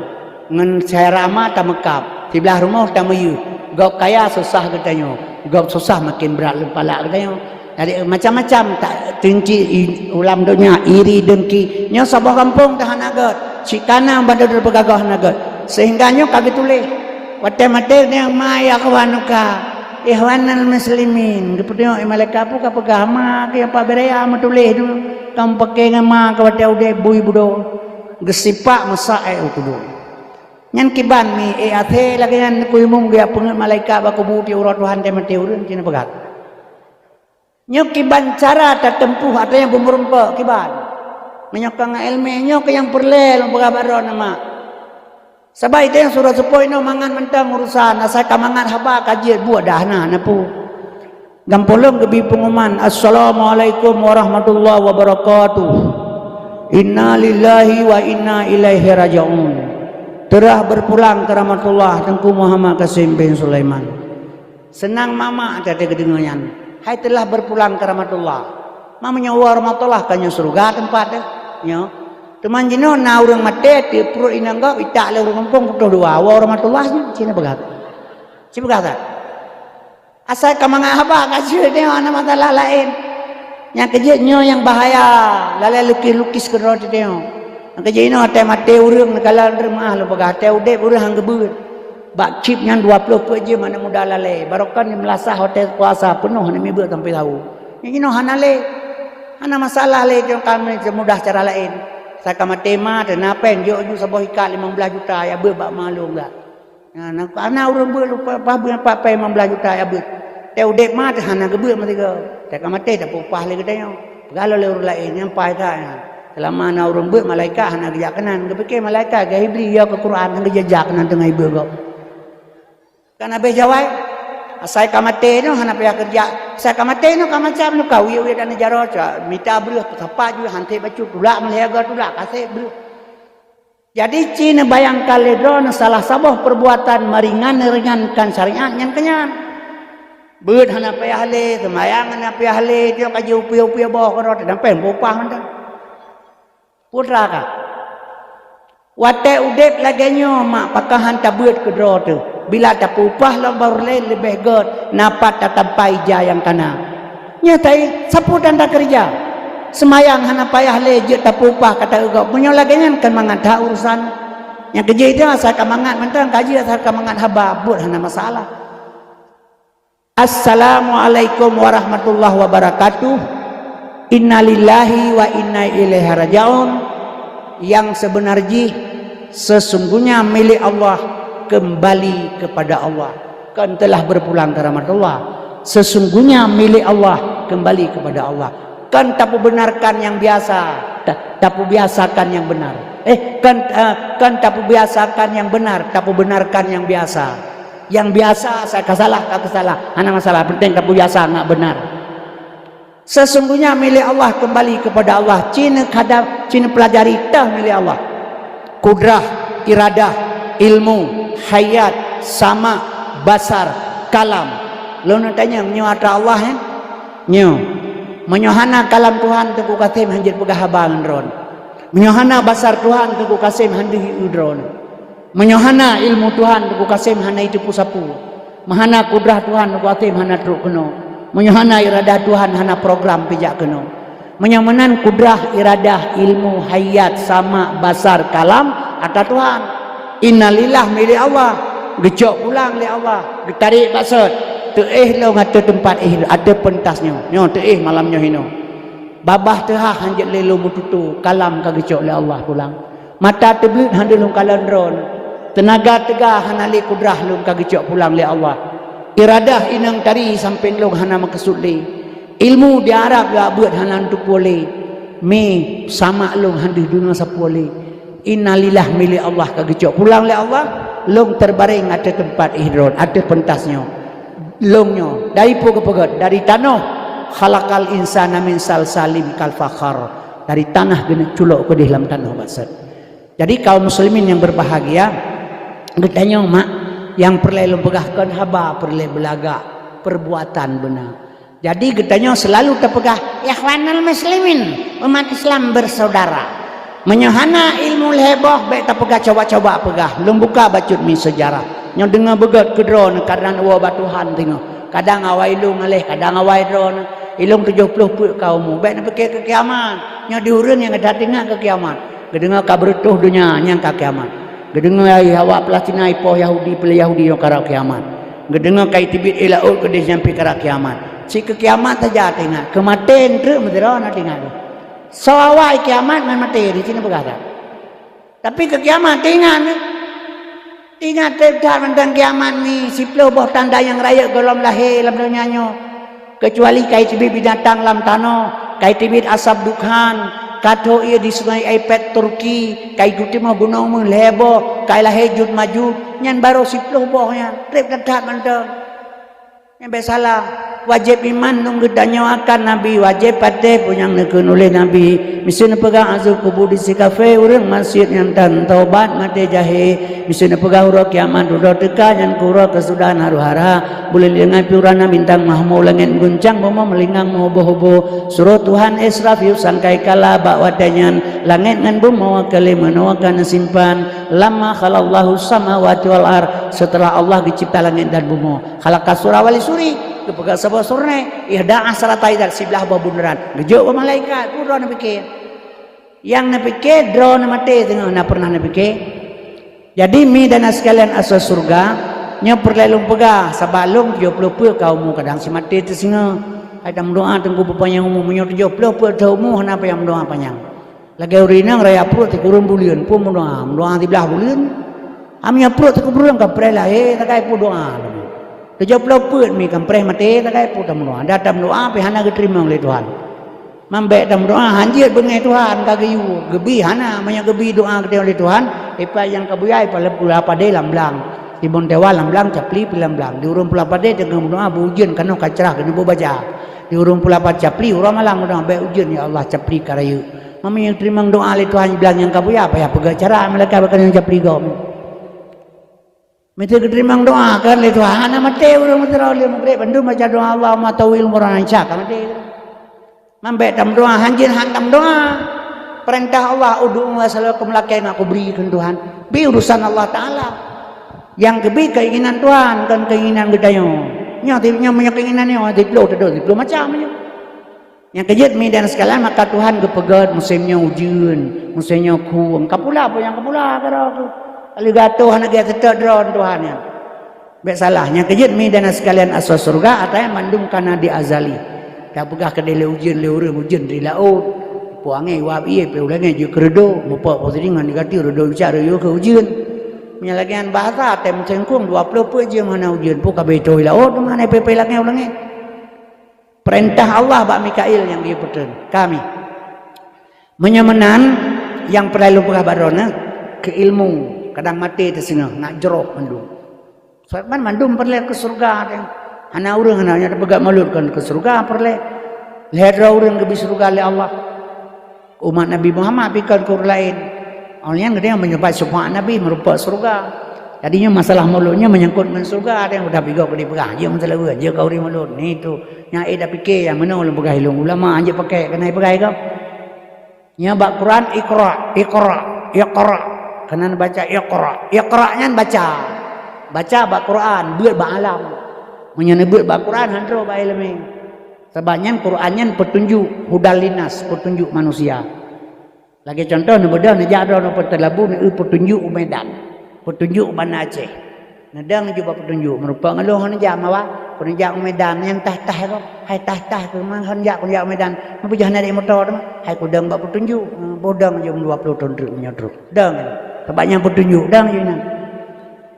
ngan serama ta mekap sebelah rumah ta meyu gok kaya susah katanya gok susah makin berat kepala katanya. Jadi macam-macam tak tinggi ulam dunia iri dengki nyo sabah kampung tahan agat cikana bandar bergagah nagat sehingga nyo kagak tulis wate mate yang maya kawanuka ihwanal muslimin kemudian malaikat pu kapagama ke apa berea metulis tu kam pakai nama ka wate ude bui budo gesipak masae ukudu nyan kiban mi athe lagi nyan kuimung dia pengen malaikat bakubu ti urat Tuhan te mate urun cina pegat nyok kiban cara tak tempuh atau yang bumurumpa kiban menyokang ilmu nyok yang perle lomba kabar nama sabai itu yang surah sepoi no mangan mentang urusan asal kamangan haba kajian buat dah na napu Gampolong kebi pengumuman, Assalamualaikum warahmatullahi wabarakatuh. Inna lillahi wa inna ilaihi raji'un. Terah berpulang ke rahmatullah Tengku Muhammad Qasim bin Sulaiman. Senang mama ada kedengaran. Hai telah berpulang ke rahmatullah. Mamanya wa rahmatullah kanyo surga tempat dia. Nyo. Teman jino na urang mate ti perut inangga itak le urang kampung putuh dua wa rahmatullah cina begat. Cina begat. Asal kamanga haba kasih dia ana masalah lain. Yang kejutnya yang bahaya, lalai lukis-lukis ke roti dia. Yang kejutnya hati mati urang nakalan remah lu bagah hati udep urang hang gebut. Bak chip yang 20 je mana muda lalai. Barokan ni melasah hotel puasa penuh ni mibut sampai tahu. Yang kino hanale. Hana masalah le jong kami mudah cara lain. Saya mati mah dan apa yang jo sabah ikat 15 juta ya bak malu enggak. Nah, ana urang ber lupa apa 15 juta ya ber. Teu dek mah hana gebut mati ke. Tak mati tak upah le kedai. Kalau le urang lain yang pai dah. Selama ana urang ber malaikat hana kerja kanan. Kepikir malaikat ke iblis ya ke Quran hang jejak kanan tengah ibu kau. Kan abe jawai. Saya kamate no hana payah kerja. Saya kamate no kamacam no kau ye dan jaro cha mita bru tepat ju hantai bacu tulak meliaga tulak kasih bru. Jadi Cina bayangkan le drone salah sabah perbuatan meringankan syariat yang kenyan. Beut hana payah le, semayang hana payah le, dia kaji upi-upi bawah kerot dan pen bopah mantan. Putra ka. Wate udep lagenyo mak pakahan tabeut ke dro tu. Bila tak upah lah baru lebih god napat tatampai jayang kana. Nyatai sapu dan tak kerja. Semayang hana payah le je tak upah kata ugau. Punya lagenyan kan mangat dah urusan. Yang kerja itu asal kamangat mantan kaji asal kamangat haba but hana masalah. Assalamualaikum warahmatullahi wabarakatuh. Innalillahi wa inna ilaihi raji'un. Yang sebenarnya sesungguhnya milik Allah kembali kepada Allah. Kan telah berpulang ke rahmatullah. Sesungguhnya milik Allah kembali kepada Allah. Kan tak benarkan yang biasa, tak biasakan yang benar. Kan tak biasakan yang benar, tak benarkan yang biasa. Yang biasa saya kesalah, tak kesalah. Hana masalah, penting tak biasa enggak benar. Sesungguhnya milik Allah kembali kepada Allah. Cina pelajari tah milik Allah. Kudrah, iradah, ilmu, hayat, sama, basar, kalam. Lo nak tanya menyuata Allah ya? Nyo. Menyohana kalam Tuhan teku kasim hanjit pegah abang dron. Menyohana basar Tuhan teku kasim handi udron. Menyohana ilmu Tuhan teku kasim hana itu pusapu. Mahana kudrah Tuhan teku kasim hana truk keno. Menyohana iradah Tuhan hana program pijak keno. Menyomanan kudrah, iradah, ilmu, hayat, sama, basar, kalam atas Tuhan. Innalillah milik Allah. Gecok pulang milik Allah. Ditarik maksud. Teih lo ngata tempat ada pentasnya. Nyo teih malamnya hino. Babah tehah hanjat lelo mututu kalam ka gecok le Allah pulang. Mata teblit handul kalan dron. Tenaga tegah hanali kudrah lu ka gecok pulang le Allah. Iradah inang tari sampai lo hana makasud le. Ilmu di Arab ya buat hana untuk boleh. Me sama lo handu dunia sapole. Innalillah milik Allah ka gecok pulang le Allah. Long terbaring ada tempat ihdron, ada pentasnya. Longnya dari pegat dari tanah khalaqal insana min salsalim kal fakhar, dari tanah gena culok ke dalam tanah basat. Jadi kaum muslimin yang berbahagia getanya mak yang perlu pegahkan haba perlu belaga perbuatan benar. Jadi getanya selalu terpegah ikhwanul muslimin, umat Islam bersaudara. Menyohana ilmu leboh baik terpegah coba-coba pegah belum buka bacut mi sejarah. Yang dengar begat ke drone kadang awa batuhan tengok. Kadang awai ilung alih, kadang awai drone. Ilung 70 put kaummu. Baik nak fikir ke kiamat. Yang diurun yang ada dengar ke kiamat. Kedengar kabertuh dunia yang ke kiamat. Kedengar awak Palestina ipoh Yahudi pelai Yahudi yang ke kiamat. Kedengar kai tibit ilaul ke dia sampai ke kiamat. Si ke kiamat saja tengok. Kematian tu medera nak tengok. So awai kiamat memang mati di sini berkata. Tapi ke kiamat tengok ni. Ingat tentang kiamat ni siplo boh tanda yang raya golom lahir dalam dunianya. Kecuali kai tibit binatang lam tanah, kai tibit asap dukhan, kato ia di sungai iPad Turki, kai guti mah gunung mung lebo, kai lahir jud maju, nyan baru siplo bohnya. Trip kedak mentang. Yang besalah. wajib iman nung gedanya akan Nabi wajib pate punyang nekun oleh Nabi misalnya pegang azab kubur di sikafe urang masjid yang tan taubat mate jahe misalnya pegang huruf kiamat udah teka yang kura kesudahan haru-hara boleh lengan piurana bintang mahmu langit guncang bomo melingang hobo-hobo suruh Tuhan Israf yuk sangkai kala bak wadanyan langit ngan bomo kali menawakan simpan lama khalallahu samawati wal ar setelah Allah dicipta langit dan bomo khalaqa surah wali suri kepegang sebuah surne ihda asratai dari sebelah bawah bundaran gejuk malaikat pura na pikir yang na pikir drone mati tengok na pernah na pikir jadi mi dan sekalian asal surga nya perlelung pegah sabalung 70 kaum kadang si mati tu singa ada doa tengku berpanjang umum nya 70 taumu kenapa yang doa panjang lagi urinang raya perut kurun bulian pun doa di belah bulian amnya perut kurun ka prela tak kai pu doa 70 pun mi kampres mati tak kai putam doa datang doa pe hana diterima oleh Tuhan mambek dam doa hanjir bengai Tuhan kagayu gebi hana manya gebi doa ke oleh Tuhan ipa yang kabuyai pala pula pade lamblang di bontewa lamblang capli pilamblang di urung pula pade dengan doa bujian kanu kacrah kanu baca di urung pula pad capli urang malang doa be ujian ya Allah capli karayu mamanya terima doa oleh Tuhan bilang yang kabuyai apa ya pega cara mereka bakal yang capli gom Mesti keterima doa kan le Tuhan ana mate urang mutera le mugre bandu baca doa Allah ma tawil murana insya kan mate mambek dam doa hanjin handam doa perintah Allah udu wasalakum lakai aku berikan Tuhan bi urusan Allah taala yang kebi keinginan Tuhan kan keinginan gedayo nya tipnya punya keinginan nya diplo macam nya yang kejut mi dan sekalian maka Tuhan kepegat musimnya ujian musimnya kuang kapula apa yang kapula karo aligato hana dia tetap drone Tuhan ya. Baik salahnya kejut mi dan sekalian asal surga ataya mandum kana di azali. Dah pegah ke dele ujian le urang ujian di laut. Puange wab ieu pe ulange je kredo mopo postingan negati redo bicara yo ke ujian. Menyalagian bahasa tem cengkung 20 pe je mana ujian pu ka betoi laut mana pe lange ulange. Perintah Allah Pak Mikail yang dia peten kami. Menyamanan yang perlu pegah barona ke ilmu kadang mati tersingah nak jerok mandum sebab mandum perle ke surga hana urang hana nya pegak malurkan ke surga perle lehra urang ke surga oleh Allah umat Nabi Muhammad bikan kur lain orang yang gede yang menyebat syafaat Nabi merupakan surga jadinya masalah mulutnya menyangkut dengan surga ada yang sudah pegak ke dipegah dia masalah gua dia kau ri mulut ni tu nya dah fikir yang mana ulama pegah hilung ulama anje pakai kena pegah ke nya bak Quran iqra kena baca iqra-nya baca bak Quran buat bak alam menyebut bak Quran handro bak ilmu sebabnya Qurannya petunjuk hudal linas petunjuk manusia lagi contoh ni bedah ni jadro ni pertelabu ni petunjuk Medan petunjuk Banda Aceh nadang juga petunjuk merupakan ngeluh ni jam apa petunjuk Medan yang tah ko hai tah ke mang hanjak Medan apa jahna di motor hai kudang bak petunjuk bodang jam 20 ton truk nyodruk dang sebabnya petunjuk dang jina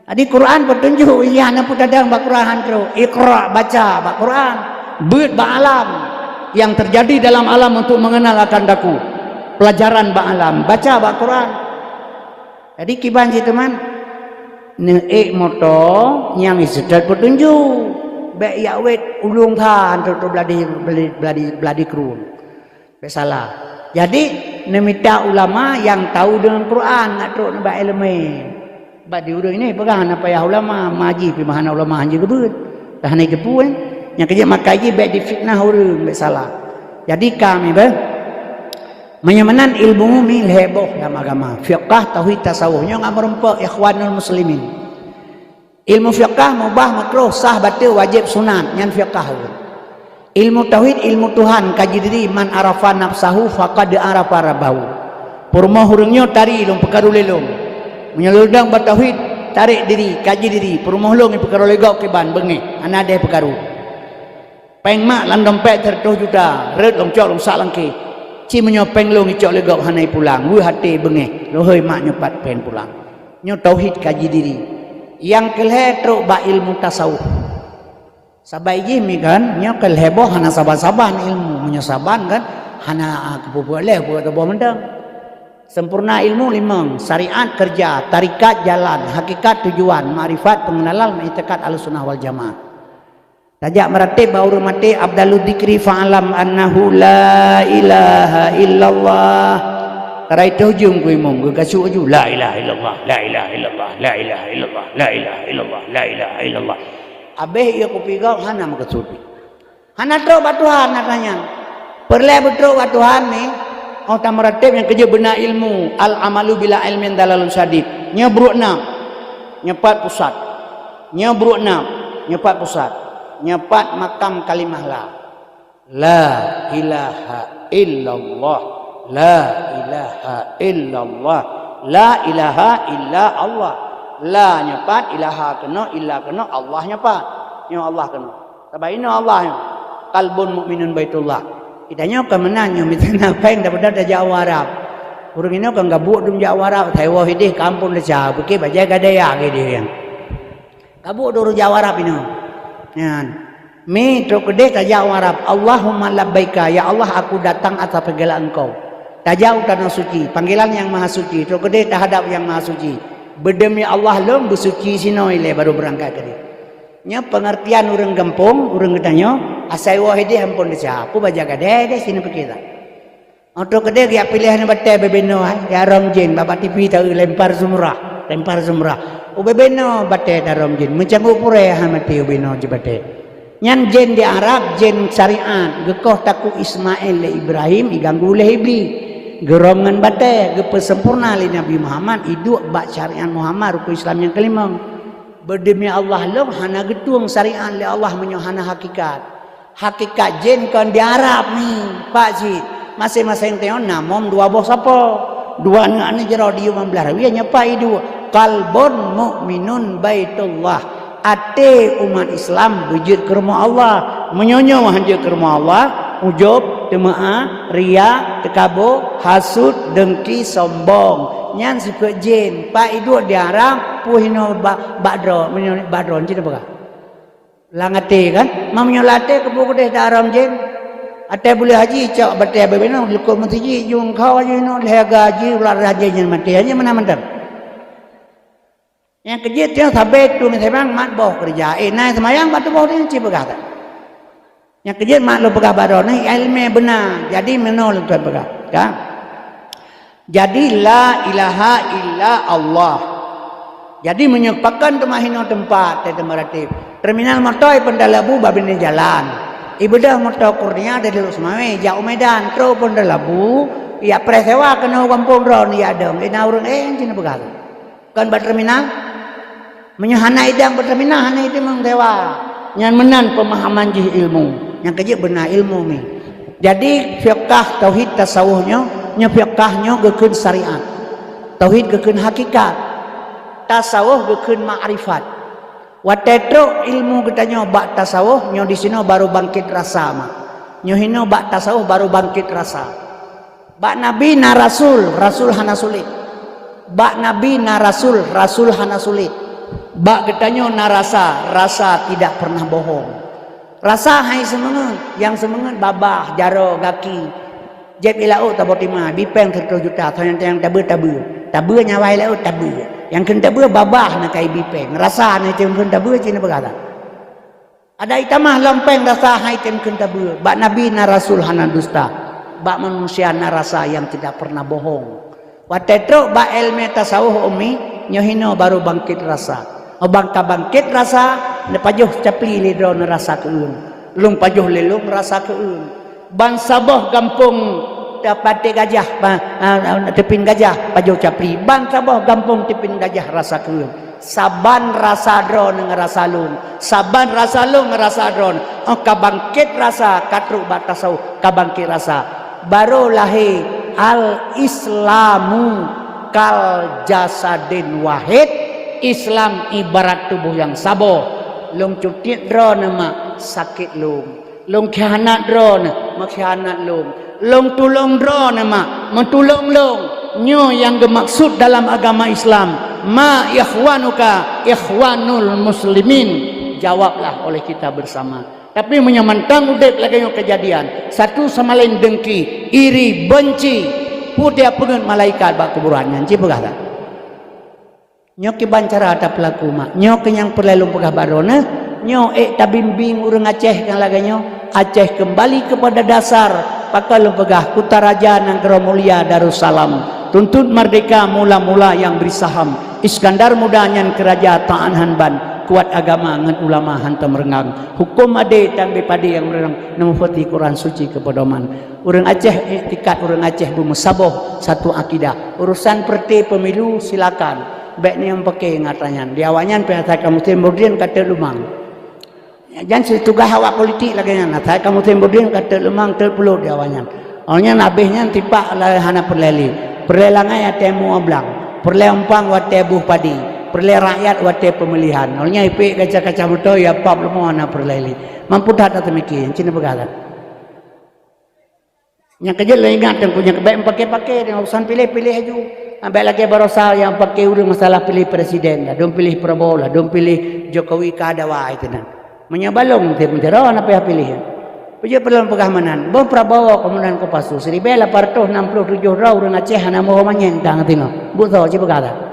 adi Quran petunjuk iya na putadang bak Quran tro iqra baca bak Quran beut bak alam yang terjadi dalam alam untuk mengenal akan daku pelajaran bak alam baca bak Quran jadi kiban si teman neek moto yang isedat petunjuk be ya wet ulung than tu beladi kerun be salah jadi nemita ulama yang tahu dengan Quran nak teruk nak ilmu ba di urang ini pegang apa ya ulama maji pi mahana ulama hanje gebut dah naik gepu yang kerja makai be di fitnah urang be salah jadi kami be menyamanan ilmu mi heboh dalam agama fiqh tauhid tasawuf nya ngamrempa ikhwanul muslimin ilmu fiqh mubah makruh sah batil wajib sunat nyan fiqh ilmu tauhid ilmu Tuhan kaji diri man arafa nafsahu faqad arafa rabbahu purma hurungnya tari long perkara lelong menyeludang batauhid tarik diri kaji diri purma long perkara legau ke ban bengi ana de perkara peng mak lan dompet 100 juta red long cok long sak langke ci menyo peng long icok legau hanai pulang wu hati bengi lo heuy mak nyopat pen pulang nyo tauhid kaji diri yang kelhe truk ba ilmu tasawuf sabai jimi kan nya kel heboh hana saban-saban ilmu menyesaban kan hana kepupualeh buat tebo mendang sempurna ilmu 5 syariat kerja tarikat jalan hakikat tujuan ma'rifat pengenalan i'tikad al-sunnah wal jamaah Tajak meratib baru mati abdalu dzikri fa'alam annahu la ilaha illallah. Tara itu hujung ku imam ku kasuk aju la ilaha illallah, la ilaha illallah, la ilaha illallah, la ilaha illallah, la ilaha illallah. Abeh ia ku pigau hana makasudi. Hana tro batuhan natanya. Perle betul batuhan ni. Oh ta meratib yang kerja benar ilmu, al amalu bila ilmin dalalun sadid. Nya brukna. Nyepat pusat. Nya brukna, nyepat pusat. Nyepat makam kalimah la ilaha illallah, la ilaha illallah, la ilaha illa Allah. La nyepat, ilaha kena, illa kena, Allah nyepat. Nya Allah kena. Tabaina Allah nya. Qalbun mukminun baitullah. Kitanya kan menanya mitana peng daripada Jawa Arab. Urang ini kan gabuk dum Jawa Arab, Taiwan hidih kampung lecah, beki bajai gadaya ge dia yang. Gabuk duru Jawa Arab ini. Yan. Mi trokede ka Jawa Arab. Allahumma labbaika, ya Allah aku datang atas panggilan Engkau. Tajau tanah suci, panggilan yang maha suci. Trokede terhadap yang maha suci. Berdemi Allah lom bersuci sino ile baru berangkat ke dia. Nya pengertian orang kampung, orang katanya, asai wahidi hampun dia. Aku baca gade deh sini pergi tak. Untuk gede dia pilihan batai bebeno, dalam jin, bapak TV tahu lempar zumrah. Ubebeno batai dalam jin, mencanggup pure hamati ubeno jibate. Nyan jin di Arab, jin syariat, gekoh taku Ismail le Ibrahim, iganggu le ibli. Gerongan batai, gepesempurna li Nabi Muhammad, iduk bak syariat Muhammad, rukun Islam yang kelima. Berdemi Allah lom hana getung syariat le Allah menyohana hakikat. Hakikat jin kan di Arab ni, Pak Cik. Masing-masing tengok namom dua bos apa? Dua anak ni jero di 15 rawi nyapa itu. Qalbun mukminun baitullah. Ate umat Islam wujud ke rumah Allah, menyonyo hanjur ke rumah Allah, ujub, temaah, ria, tekabur, hasud, dengki, sombong. Nyan suka jin, pak itu diarang puhino badro, menyonyo badron jin apa? Langate kan? Mamnyo late kebu kedeh daram jin. Ate boleh haji cak batai bebeno lekuk mati jung kau aja no lehaga haji ular haji nya mati hanya mana-mana. Yang kejit yang sabek tu ni sebang mat boh kerja. Nai semayang batu boh ni cip berkata. Yang kejit mat lu pegah baron ni ilmu benar. Jadi menol tuan pegah. Kan? Jadi la ilaha illa Allah. Jadi menyupakan temahino tempat tempat terminal motor pendalabu babine jalan. Ibadah motor kurnia dari Lus Mame, jauh Medan, terus pun dalabu, ya presewa kena kampung ron ya dong, ina urang cina begal. Kan bar terminal, menyahana idang bar terminal, hana itu mengdewa, yang menan pemahaman jih ilmu, yang kerja benar ilmu mi. Jadi fiqh tauhid tasawuhnya, nya fiqhnya gekeun syariat, tauhid gekeun hakikat, tasawuf gekeun ma'rifat. Watetro ilmu katanya bak tasawuf nyo di sini baru bangkit rasa mah. Nyo hino bak tasawuf baru bangkit rasa. Bak nabi na rasul, rasul hana sulit. Bak nabi na rasul, rasul hana sulit. Bak katanya na rasa, rasa tidak pernah bohong. Rasa hai semengen, yang semengen babah, jaro, gaki. Jeb ilau tabotima, bipeng 1 juta, yang tabu. Tabu nyawai lau tabu. Yang kena ber babah nak kai bipeng rasa ni tem kena ber cina berkata ada itamah lempeng rasa hai tem kena ber bak nabi na rasul hana dusta bak manusia na rasa yang tidak pernah bohong watetro bak ilmu tasawuf umi nyohino baru bangkit rasa bangka bangkit rasa ne pajuh capli lidro na rasa keun lung pajuh lelung rasa keun ban saboh kampung pate gajah tepin gajah pajuh capri ban sabah gampung tepin gajah rasa keun saban rasa dron ngerasa lung saban rasa lung ngerasa dron kabangkit rasa katruk batasau kabangkit rasa baru lahir al islamu kal jasadin wahid Islam ibarat tubuh yang saboh lung cutit dron mak sakit lung khianat dron mak khianat long tulong drone mak mentulong long nyo yang bermaksud dalam agama Islam ma ikhwanuka ikhwanul muslimin jawablah oleh kita bersama tapi menyamantang udep lagi kejadian satu sama lain dengki iri benci putia pengen malaikat bak kuburannya ci berkata nyo ki bancara ada pelaku mak nyo kenyang perlelung pegah barona nyo tabimbing urang Aceh kan laganyo Aceh kembali kepada dasar pakal pegah Kutaraja Negara Mulia Darussalam tuntut merdeka mula-mula yang beri saham Iskandar mudanya keraja Ta'an Hanban kuat agama ngan ulama hantam merengang hukum ade tang bepade yang merengang nemufati Quran suci kepedoman urang Aceh iktikat urang Aceh bermusaboh satu akidah urusan perti pemilu silakan baik ni yang pakai ngatanya diawanyan pihak kamu Timurdin kata lumang jangan situgah awak politik lagi nya nah kamu Timurdin kata lumang terpuluh diawanyan awalnya nabihnya tipak lah hana perlelangan ya temu ablang perlempang wa tebuh padi perle rakyat wate pemilihan olehnya ipik kaca-kaca motor ya apa belum ana perleli mampu dah tak mikir cina begalan yang kerja lah ingat yang punya kebaik pakai-pakai dengan urusan pilih-pilih aja ambil lagi barosa yang pakai urang masalah pilih presiden lah dong pilih Prabowo lah dong pilih Jokowi kadawa itu nah menyabalong teh menjero apa yang pilih punya perlu pegamanan bon Prabowo kemudian ke pasu 1867 urang Aceh ana moho manyeng tang tino buto je begalan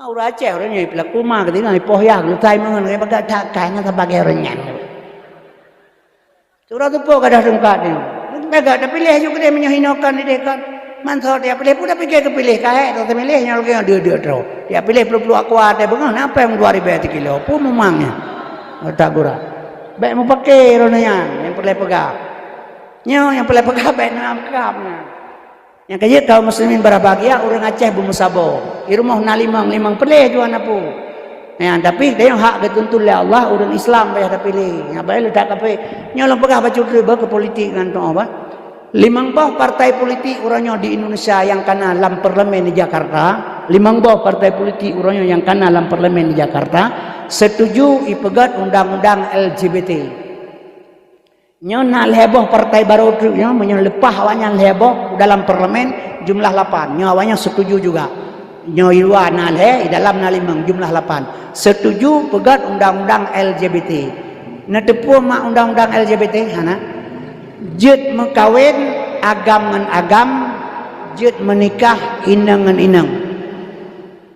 urang Aceh orangnya pelaku mah ketika ipoh ya lu tai mengen kayak baga tak kayaknya sebagai orangnya surah tu po kadah dengkat ni baga dah pilih juga dia menyahinakan dia kan manso dia pilih pun dah fikir ke pilih kae tu milihnya lagi dia terus dia pilih perlu aku ada bengan apa yang 2000 kilo pun memangnya tak gura baik mau pakai orangnya yang perlu pegang yang perlu pegang baik nak pegang yang kaya kaum muslimin berbahagia urang Aceh bermusabah irumah nalimang pelih juan apa ya tapi dia yang hak ketuntun oleh Allah urang Islam payah dah pilih ya baik letak kape nyolong pegah baca ke politik kan tu apa limang bah partai politik urangnya di Indonesia yang kana dalam parlemen di Jakarta limang bah partai politik urangnya yang kana dalam parlemen di Jakarta setuju ipegat undang-undang LGBT nyo nak heboh partai baru tu nyo menyelepah awaknya heboh dalam parlemen jumlah 8 nyo awaknya setuju juga nyo ilwa nak dalam nalimang jumlah 8 setuju pegat undang-undang LGBT netepu mak undang-undang LGBT hana jet mekawin agam ngan agam jet menikah inang ngan inang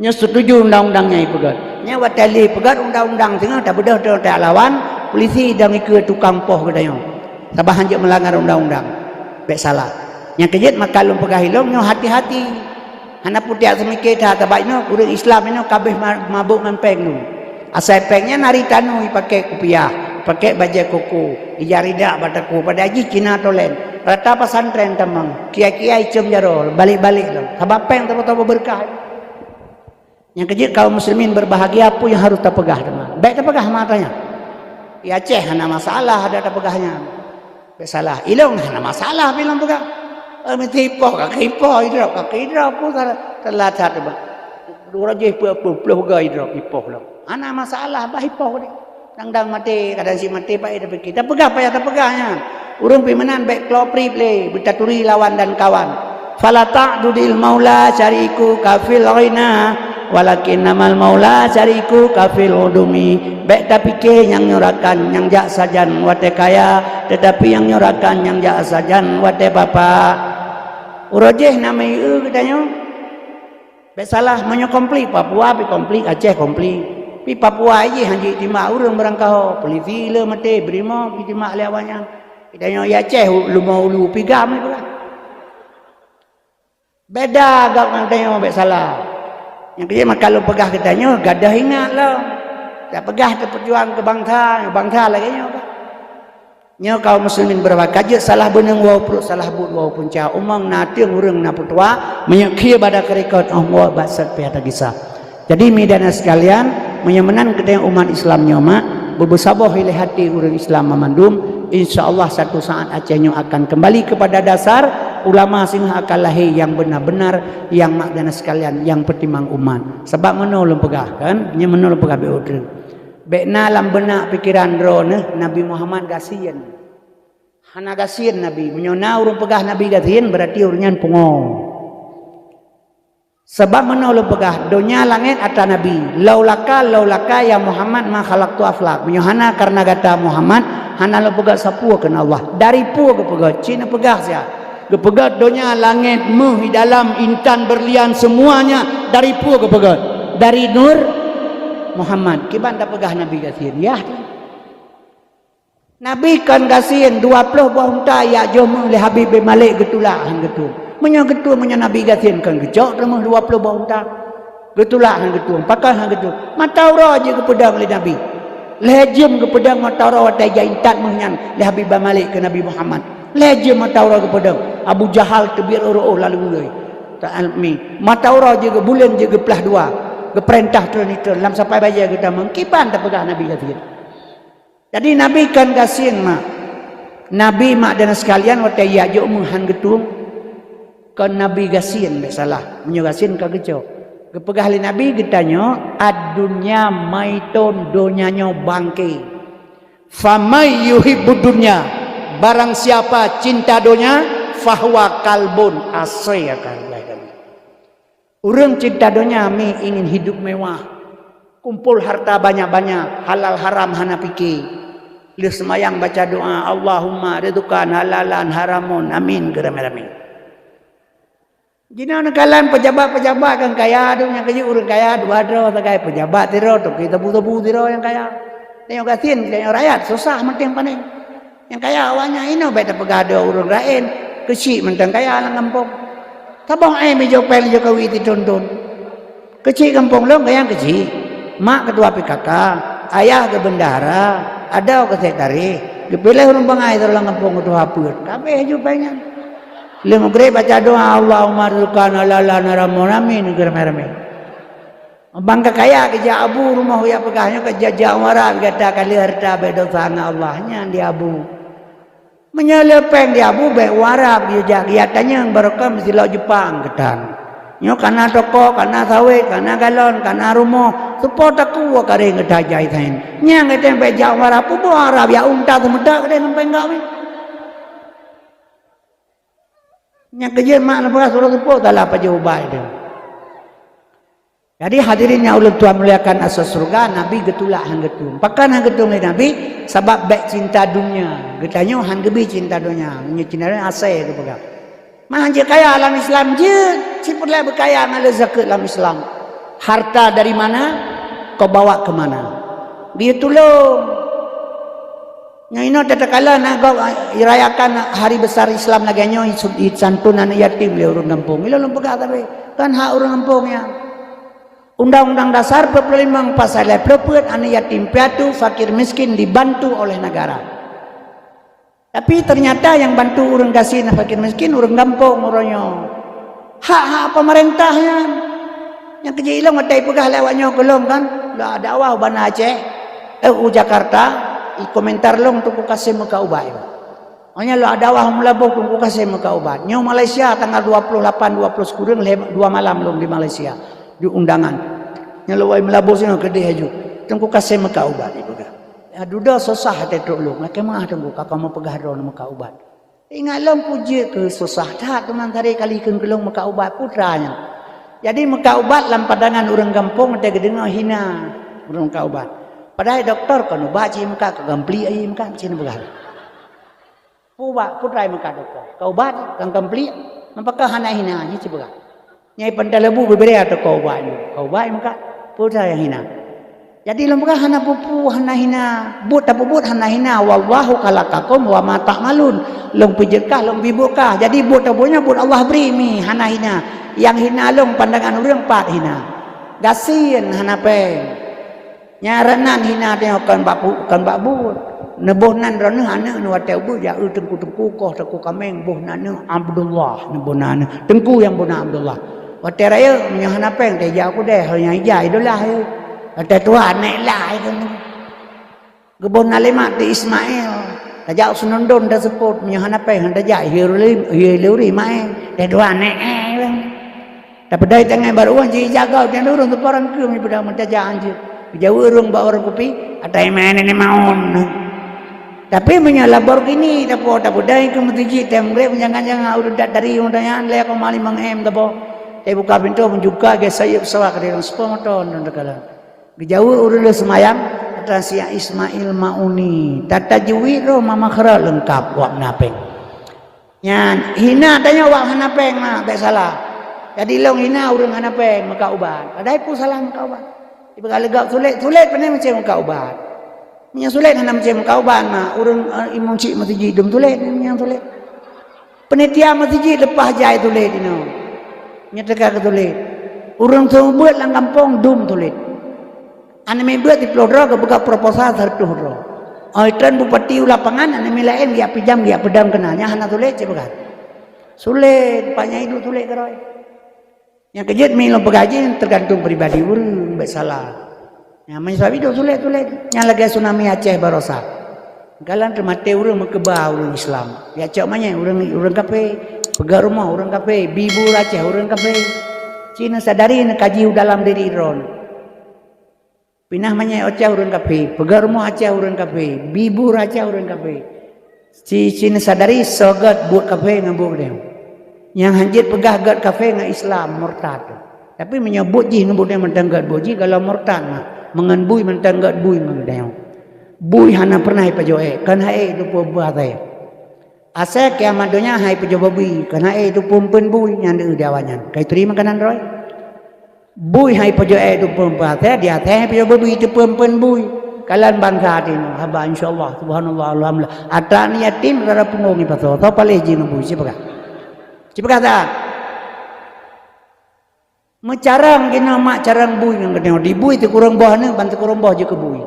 nyo setuju undang-undangnya ipegat nya watali pegat undang-undang tengah tak bedah tak lawan polisi dan ikut tukang poh kedanya sabah hanjak melanggar undang-undang baik salah yang kejut maka lum pegahilong nyo hati-hati hana putih semikir dah tabaik no urang Islam ini kabeh mabuk ngan peng nu asal pengnya nari tanu pakai kopiah pakai baju koko ijarida bataku pada haji Cina tolen rata pesantren tamang kiai-kiai cum jaro balik-balik lo sabab peng tahu berkah yang kejut kaum muslimin berbahagia apa yang harus terpegah teman baik terpegah matanya ya Aceh hana masalah ada pegahnya salah ilong hana masalah bilang pegah mentipoh kakipoh hidrop pun telah satu bah dua je puluh ga hidrop ipoh lo hana masalah bah ipoh ni dang mati kadang si mati pak ida kita pegah payah terpegahnya urang pimenan baik klopri play bertaturi lawan dan kawan fala ta'dudil maula syariku kafil ghaina walakin namal maula syariku kafil udumi baik tapi ke yang nyorakan yang jak sajan wate kaya tetapi yang nyorakan yang jak sajan wate bapa urojeh namai katanya baik salah menyo komplit Papua pi komplit Aceh komplit pi Papua aje hanji timak urang berangkau polisi le mate brimo pi timak lewanya katanya ya Aceh lu mau lu pigam ni beda gak katanya baik salah yang dia kalau pegah katanya gadah ingat lah tak pegah ke perjuangan ke bangsa lagi nya kaum muslimin berwakajat salah beneng wau perut salah but wau punca umang nating urang na putua menyekia pada kerekod Allah basat pihak kisah jadi midana sekalian menyemenan kedai umat Islam nyoma berbesabah ilih hati urang Islam memandum insyaallah satu saat Acehnya akan kembali kepada dasar ulama sing akan lahir yang benar-benar yang makdana sekalian yang pertimang umat sebab menolong pegah kan nya menolong pegah beudre bekna lam benak pikiran drone Nabi Muhammad gasian hana gasian Nabi menyona urang pegah Nabi gasian berarti urunyan pungo sebab menolong pegah dunia langit ata Nabi laulaka ya Muhammad ma khalaqtu aflaq menyona karena kata Muhammad hana lo pegah sapua ken Allah dari pu ke pegah cina pegah sia kepegat dunia langit di dalam intan berlian semuanya dari pu kepegat dari nur Muhammad kiban dah pegah Nabi gasin ya Nabi kan gasin 20 buah unta ya jom oleh Habib bin Malik getulak hang getu menyo getu menyo Nabi gasin kan gejok remah 20 buah unta getulak hang getu pakai hang getu mataura je ke pedang oleh Nabi lejem ke pedang mataura watai jaintat menyan oleh Habib bin Malik ke Nabi Muhammad lejem mataura ke pedang Abu Jahal tebir oro lalu ulai ta'almi mataura je ke bulan je ke pelah dua ke perintah tu lam sampai baja kita mengkipan tak pegah Nabi gasin. Jadi Nabi kan gasin mak. Nabi mak dan sekalian waktu ya jo menghan getung kan Nabi gasin tak salah. Menyo gasin ka gejo. Ke pegah li Nabi getanyo ad-dunya maitun donyanya bangke. Famay yuhibbud dunya barang siapa cinta dunia fahuwa kalbun asy akan. Orang cinta dunia mi ingin hidup mewah, kumpul harta banyak-banyak, halal haram hana fikir. Lu semayang baca doa, Allahumma ridzukan halalan haramun, amin gerame-rame. Jina nakalan pejabat-pejabat kan kaya dunia kerja orang kaya dua dro takai pejabat tiro tu kita butuh tiro yang kaya. Tengok gasin tengok rakyat susah menting paning. Yang kaya awalnya ino baik pegada orang lain, kecil mentang kaya lang kampung. Tabang ai mejo pel Jokowi ditonton. Kecil kampung lo yang kecil. Mak ketua PKK, ayah ke bendara, ada ke sekretari. Dipilih orang bangai dalam kampung ketua apa? Kabeh jupanya. Le maghrib baca doa Allahumma rizqan halalan haramun amin gerame-rame. Bangka kaya kerja abu rumah ya pegahnya kerja jawara kata kali harta bedo sana Allahnya di abu. Menyelepeng di abu baik warab dia kelihatannya yang barokah mesti laut Jepang ketan. Nyo kana toko, kana sawit, kana galon, kana rumah. Support aku kare ngedajai tain. Nyang ngeten baik jawara pu warab ya unta semedak kade sampai enggak we. Nyang kerja mak lepas suruh support dalam apa jawaban dia. Jadi hadirin yang Allah Tuhan muliakan asas surga Nabi getulak hang getung. Pakan hang getung oleh Nabi sebab baik cinta dunia. Getanya hang gebi cinta dunia. Nya cinta dunia asai tu pegang. Mah je kaya dalam Islam je, sipurlah berkaya ngalah zakat dalam Islam. Harta dari mana kau bawa ke mana? Dia tolong. Nya ino tatkala nak irayakan hari besar Islam lagi nyo santunan yatim le urang kampung. Ilo lembaga tapi kan hak orang kampungnya. Undang-Undang Dasar 45 pasal 20 anak yatim piatu fakir miskin dibantu oleh negara. Tapi ternyata yang bantu orang gasin fakir miskin orang kampung orangnya. Hak-hak pemerintahnya. Yang kerja ilang matai pegah lewatnya kelong kan. Lah dakwah bana Aceh, Jakarta, komentar long untuk kasih muka ubat. Hanya lo dakwah melabuk untuk kasih muka ubat. Nyo Malaysia tanggal 28 20 kurang 2 malam long di Malaysia. Di undangan yang lewai melabosnya kedih haju tengku kasih maka ubat ibu kan ya duda susah hati tolong nak kemah tengku kakak mau pegah ron maka ubat ingat long puji ke susah tak teman tadi kali kelong maka ubat putranya jadi maka ubat lam padangan orang kampung ada gedengar hina orang maka ubat padahal doktor kan ubat cik maka kagampli ai maka cina begal ubat putra maka doktor kau ubat kang kampli apakah hana hina ni cik begal nyai pandalabu berberi atau kau baik maka putra yang hina. Jadi lembaga hana pupu hana hina, but apa but hana hina. Wallahu khalaqakum wa ma ta'malun. Long pijekah long bibukah. Jadi but abunya but Allah beri mi hana hina. Yang hina long pandangan orang pat hina. Gasin hana peng. Nyaranan hina tengok kan babu. Nebuhnan rana hana nu atau bu ya tengku koh tengku kameng buhnan Abdullah nebuhnan tengku yang buhnan Abdullah. Waktu raya menyahana peng teh jauh deh hanya ijai dolah. Ada tua naik lah itu. Kebun nalimat di Ismail. Tajak sunondon dah seput menyahana peng dah jai hiluri mai. Dah tua naik. Tapi dari tengah baru orang jadi jaga dan orang tu orang ke ni pada mentajak anjir. Jauh orang bawa orang kopi. Ada yang main ni maun. Tapi menyala Lamborghini tapo dai ke mesti temre jangan-jangan udah dari undangan le aku mali mangem tapo. Buka pintu menjuka ke saya pesawat ke dalam sepomoton dan dekala. Gejauh urus semayang Rasia Ismail Mauni. Tata juwi ro mama khara lengkap wak napeng. Nyan hina tanya wak hanapeng mah tak salah. Jadi long hina urang hanapeng maka ubat. Adai pu salah maka ubat. Ibu legak sulit pandai macam muka ubat. Nya sulit hana macam muka ubat mah urang imam cik mati jidum sulit nya sulit. Penitia mati jid lepas jai sulit dino. Nya teka sulit. Urang tu buat lang kampung dum sulit. Ane me buat di pelodra ke buka proposal sartuh ro. Oi tren bupati lapangan ane me lain dia pijam dia pedang kenanya hana sulit je begat. Sulit banyak itu sulit keroi. Yang kejut mi lo pegaji tergantung pribadi urang baik salah. Yang sebab itu sulit. Yang lagi tsunami Aceh barosa. Galan termate urang mekeba urang Islam. Ya cak manya urang kafe, pegang rumah urang kafe, bibu Aceh urang kafe. Cina sadari nak kaji dalam diri ron. Pinah manya Aceh urang kafe, pegang rumah Aceh urang kafe, bibu Aceh urang kafe. Cina sadari sogat buat kafe ngabuk dia. Yang hanjit pegah gat kafe dengan Islam murtad. Tapi menyebut ji ngabuk dia mentanggat boji kalau murtad mah. Mengan bui mentanggat bui mengdeo. Bui hana pernah hai pajoe, kan hai itu pembuat saya. Asa kiamat dunia hai pajoe bui, kan hai itu pempen bui yang diudawannya. Kai terima kanan roy. Bui hai pajoe itu pembuat saya, dia teh pajoe bui itu pempen bui. Kalian bangsa ini, haba insyaallah, subhanallah, alhamdulillah. Ata ni yatim rara pungungi paso, tau palih jin bui siapa? Siapa kata? Mecarang kena mak carang bui yang kena di bui tu kurang bawah ni bantu kurang bawah je ke bui.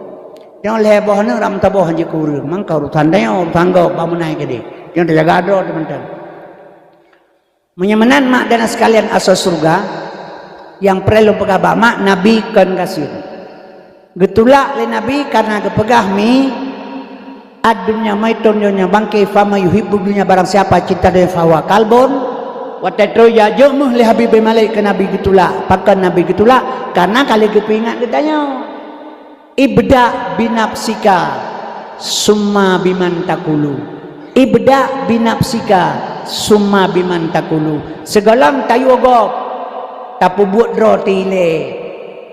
Jangan leh bawah ni ram tabah je ke urang. Mang kau rutan dia tangga bangunai ke dia. Jangan terjaga do teman-teman. Menyamanan mak dan sekalian asas surga yang perlu pegah mak Nabi kan kasih. Getulak le Nabi karena kepegah mi adunya maitun dunya bangke fama yuhibbu dunya barang siapa cinta dia fawa kalbon. Watatro ya jomuh le Habib Malik ke Nabi gitulah, pakan Nabi gitulah karena kali kepingat ditanya ibda binafsika summa biman takulu, ibda binafsika summa biman takulu, segalang tayu ogop tapu buat roti le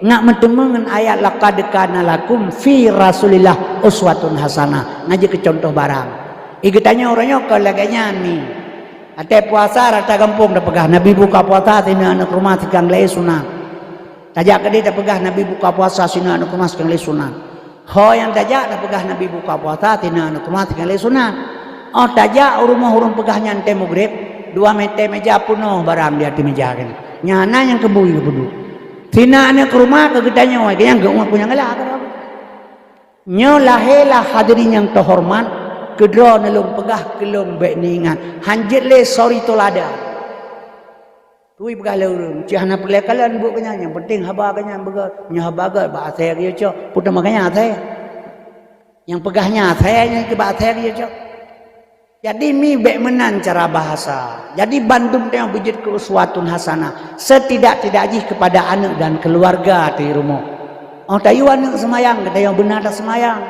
nak mentemengan ayat laqad kana lakum fi rasulillah uswatun hasanah ngaji ke contoh barang tanya orangnya kalau laganya ni ate puasa rata kampung dah pegah Nabi buka puasa tina anak rumah tikang lei sunat. Tajak ke dia dah pegah Nabi buka puasa tina anak rumah tikang lei sunat. Ho yang tajak dah pegah Nabi buka puasa tina anak rumah tikang lei sunat. Oh tajak rumah urung pegahnya ante maghrib 2 meja penuh barang dia di meja kan. Nyana yang kebui kebudu. Tina anak rumah kegedanya wah yang gak punya ngelah. Nyo lahelah hadirin yang terhormat. Kedua nelung pegah kelong baik ni ingat hanjit le sorry tolada tui pegah le urang cihana pelai kalian buat kanya yang penting haba kanya bega nya haba ga ba saya dia cok putar makanya saya yang pegahnya saya yang ke ba saya dia cok jadi mi baik menan cara bahasa jadi bandung yang bujud ke uswatun hasanah setidak-tidaknya kepada anak dan keluarga di rumah oh tayu anak semayang kata yang benar tak semayang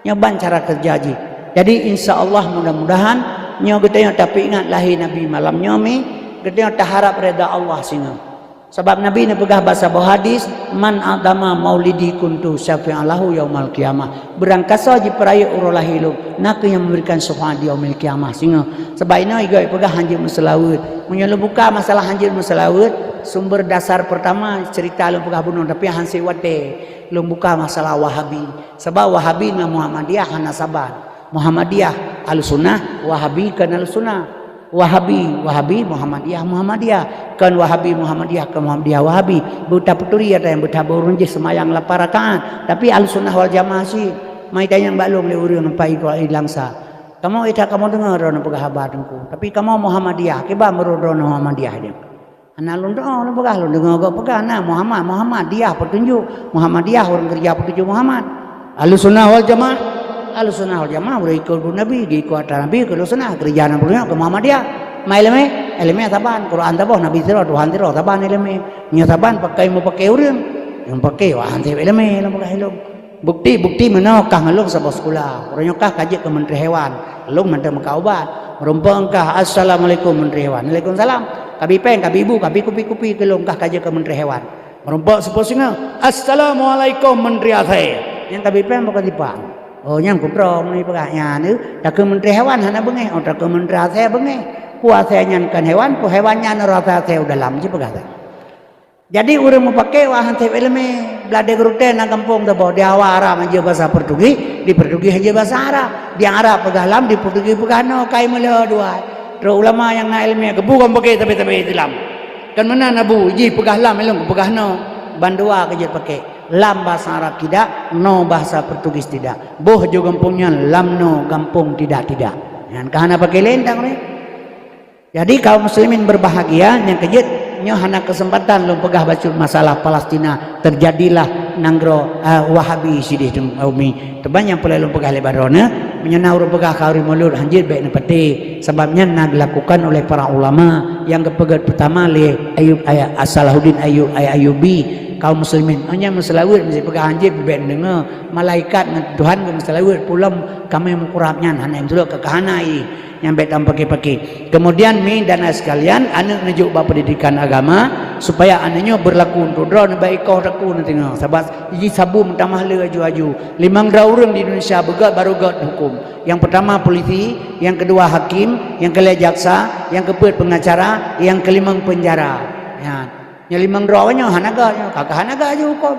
nyoban cara kerja ji. Jadi insya Allah mudah-mudahan nyo kita yang tapi ingat lahir Nabi malam nyomi kita yang harap reda Allah singa. Sebab Nabi ni pegah bahasa hadis man agama maulidi kuntu syafi'an lahu yaumal qiyamah. Berangkasa ji peraya urolah hidup nak yang memberikan syafaat di yaumil qiyamah singa. Sebab ini igai pegah hanjir masalawut. Menyo buka masalah hanjir masalawut sumber dasar pertama cerita lu pegah bunuh tapi hansi wate lu buka masalah Wahabi. Sebab Wahabi dengan Muhammadiyah hana sabar. Muhammadiyah al-sunnah, Wahabi kan al-sunnah. Wahabi, Muhammadiyah. Kan Wahabi, Muhammadiyah, kan Muhammadiyah, Wahabi. Buta peturi ada yang buta burun je semayang 8 rakaat. Tapi al-sunnah wal jamaah sih. Mai tanya balung le urang pai ko ilangsa. Kamu ita kamu dengar ron pegah habarku. Tapi kamu Muhammadiyah, ke ba merodon Muhammadiyah dia. Ana lun doa lu pegah lu dengar go pegah na Muhammadiyah petunjuk. Muhammadiyah orang kerja petunjuk Muhammad. Al-sunnah wal jamaah Al-sunnah wal jamaah boleh ikut Nabi, ikut Nabi, kalau sunnah kerjaan punya ke Muhammadiyah. Ma ilmu taban, Quran tabah, Nabi sira, Tuhan sira taban ilmu. Nya taban pakai mau pakai urang. Yang pakai wah hante ilmu pakai ilmu. Bukti menokah ngalung sa sekolah. Orangnya kah kaji ke Menteri Hewan. Alung menteri muka obat. Merumpang kah assalamualaikum Menteri Hewan. Waalaikumsalam. Kabi peng, kabi ibu, kabi kupi kelung kah kaji ke Menteri Hewan. Merumpang seposingnya assalamualaikum Menteri Aceh. Yang kabi peng bukan dipang. Oh yang kuprom ni pegahnya ni tak ke Menteri Hewan hana bengeh oh tak ke Menteri Aceh bengeh puasanya kan hewan pu hewannya nerasa saya dalam je pegah Jadi orang mau pakai wah hantep eleme belade gerute na kampung tabo di awara aja bahasa Portugis, di Portugis aja bahasa Arab, di Arab pegalam, di Portugis pegano kai melo dua. Terus ulama yang na ilmu kebu kan pakai tapi Islam. Kan mana nabu ji pegahlam elong pegahno bandua kerja pakai lam bahasa Arab tidak, no bahasa Portugis tidak. Boh jo kampungnya lam no kampung tidak. Yang kahana pakai lendang ni. Jadi kaum muslimin berbahagia yang kejut nyo hana kesempatan lo pegah bacul masalah Palestina terjadilah nanggro Wahabi sidih umi tebanyak pula lo pegah Lebanon menyana urang pegah kauri mulur hanjir baik nepati sebabnya nak dilakukan oleh para ulama yang kepegat pertama le Salahuddin Ayyubi kaum muslimin hanya masalawir mesti pegah hanjir baik dengar malaikat Tuhan ke masalawir pulam kami mukurapnya hana yang dulu kehanai yang betam pakai-pakai. Kemudian mi dan sekalian anak nejuk bab pendidikan agama supaya anaknya berlaku untuk drone baik kau raku nanti tengok. Sebabiji sabu minta mahal aju-aju. 5 orang di Indonesia begat baru gat hukum. Yang pertama polisi, yang kedua hakim, yang kelima jaksa, yang keempat pengacara, yang kelima penjara. Ya. Yang 5 awaknya hanaga, kakak hanaga aja hukum.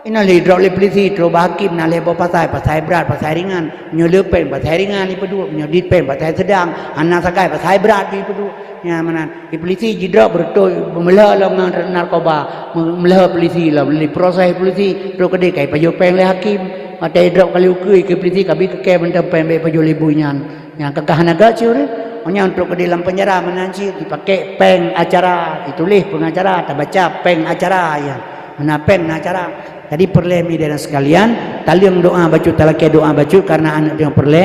Ina le drop le polisi tro hakim na le pasai berat pasai ringan nyelepen pasai ringan ni pedu nyoditpen pasai sedang anak sakai pasai berat ni pedu ya mana di polisi jidrop bertoi memelah dengan narkoba memelah polisi lah beli proses polisi tro kede kai pajo peng le hakim ada drop kali ukui ke polisi kabi ke benda peng be pajo libunyan yang kekahanaga curi hanya untuk ke dalam penjara menanci dipakai peng acara ditulis pengacara tak baca peng acara ya mana peng acara. Jadi perle mi dan sekalian, taliang doa baca talakai doa baca karena anak yang perle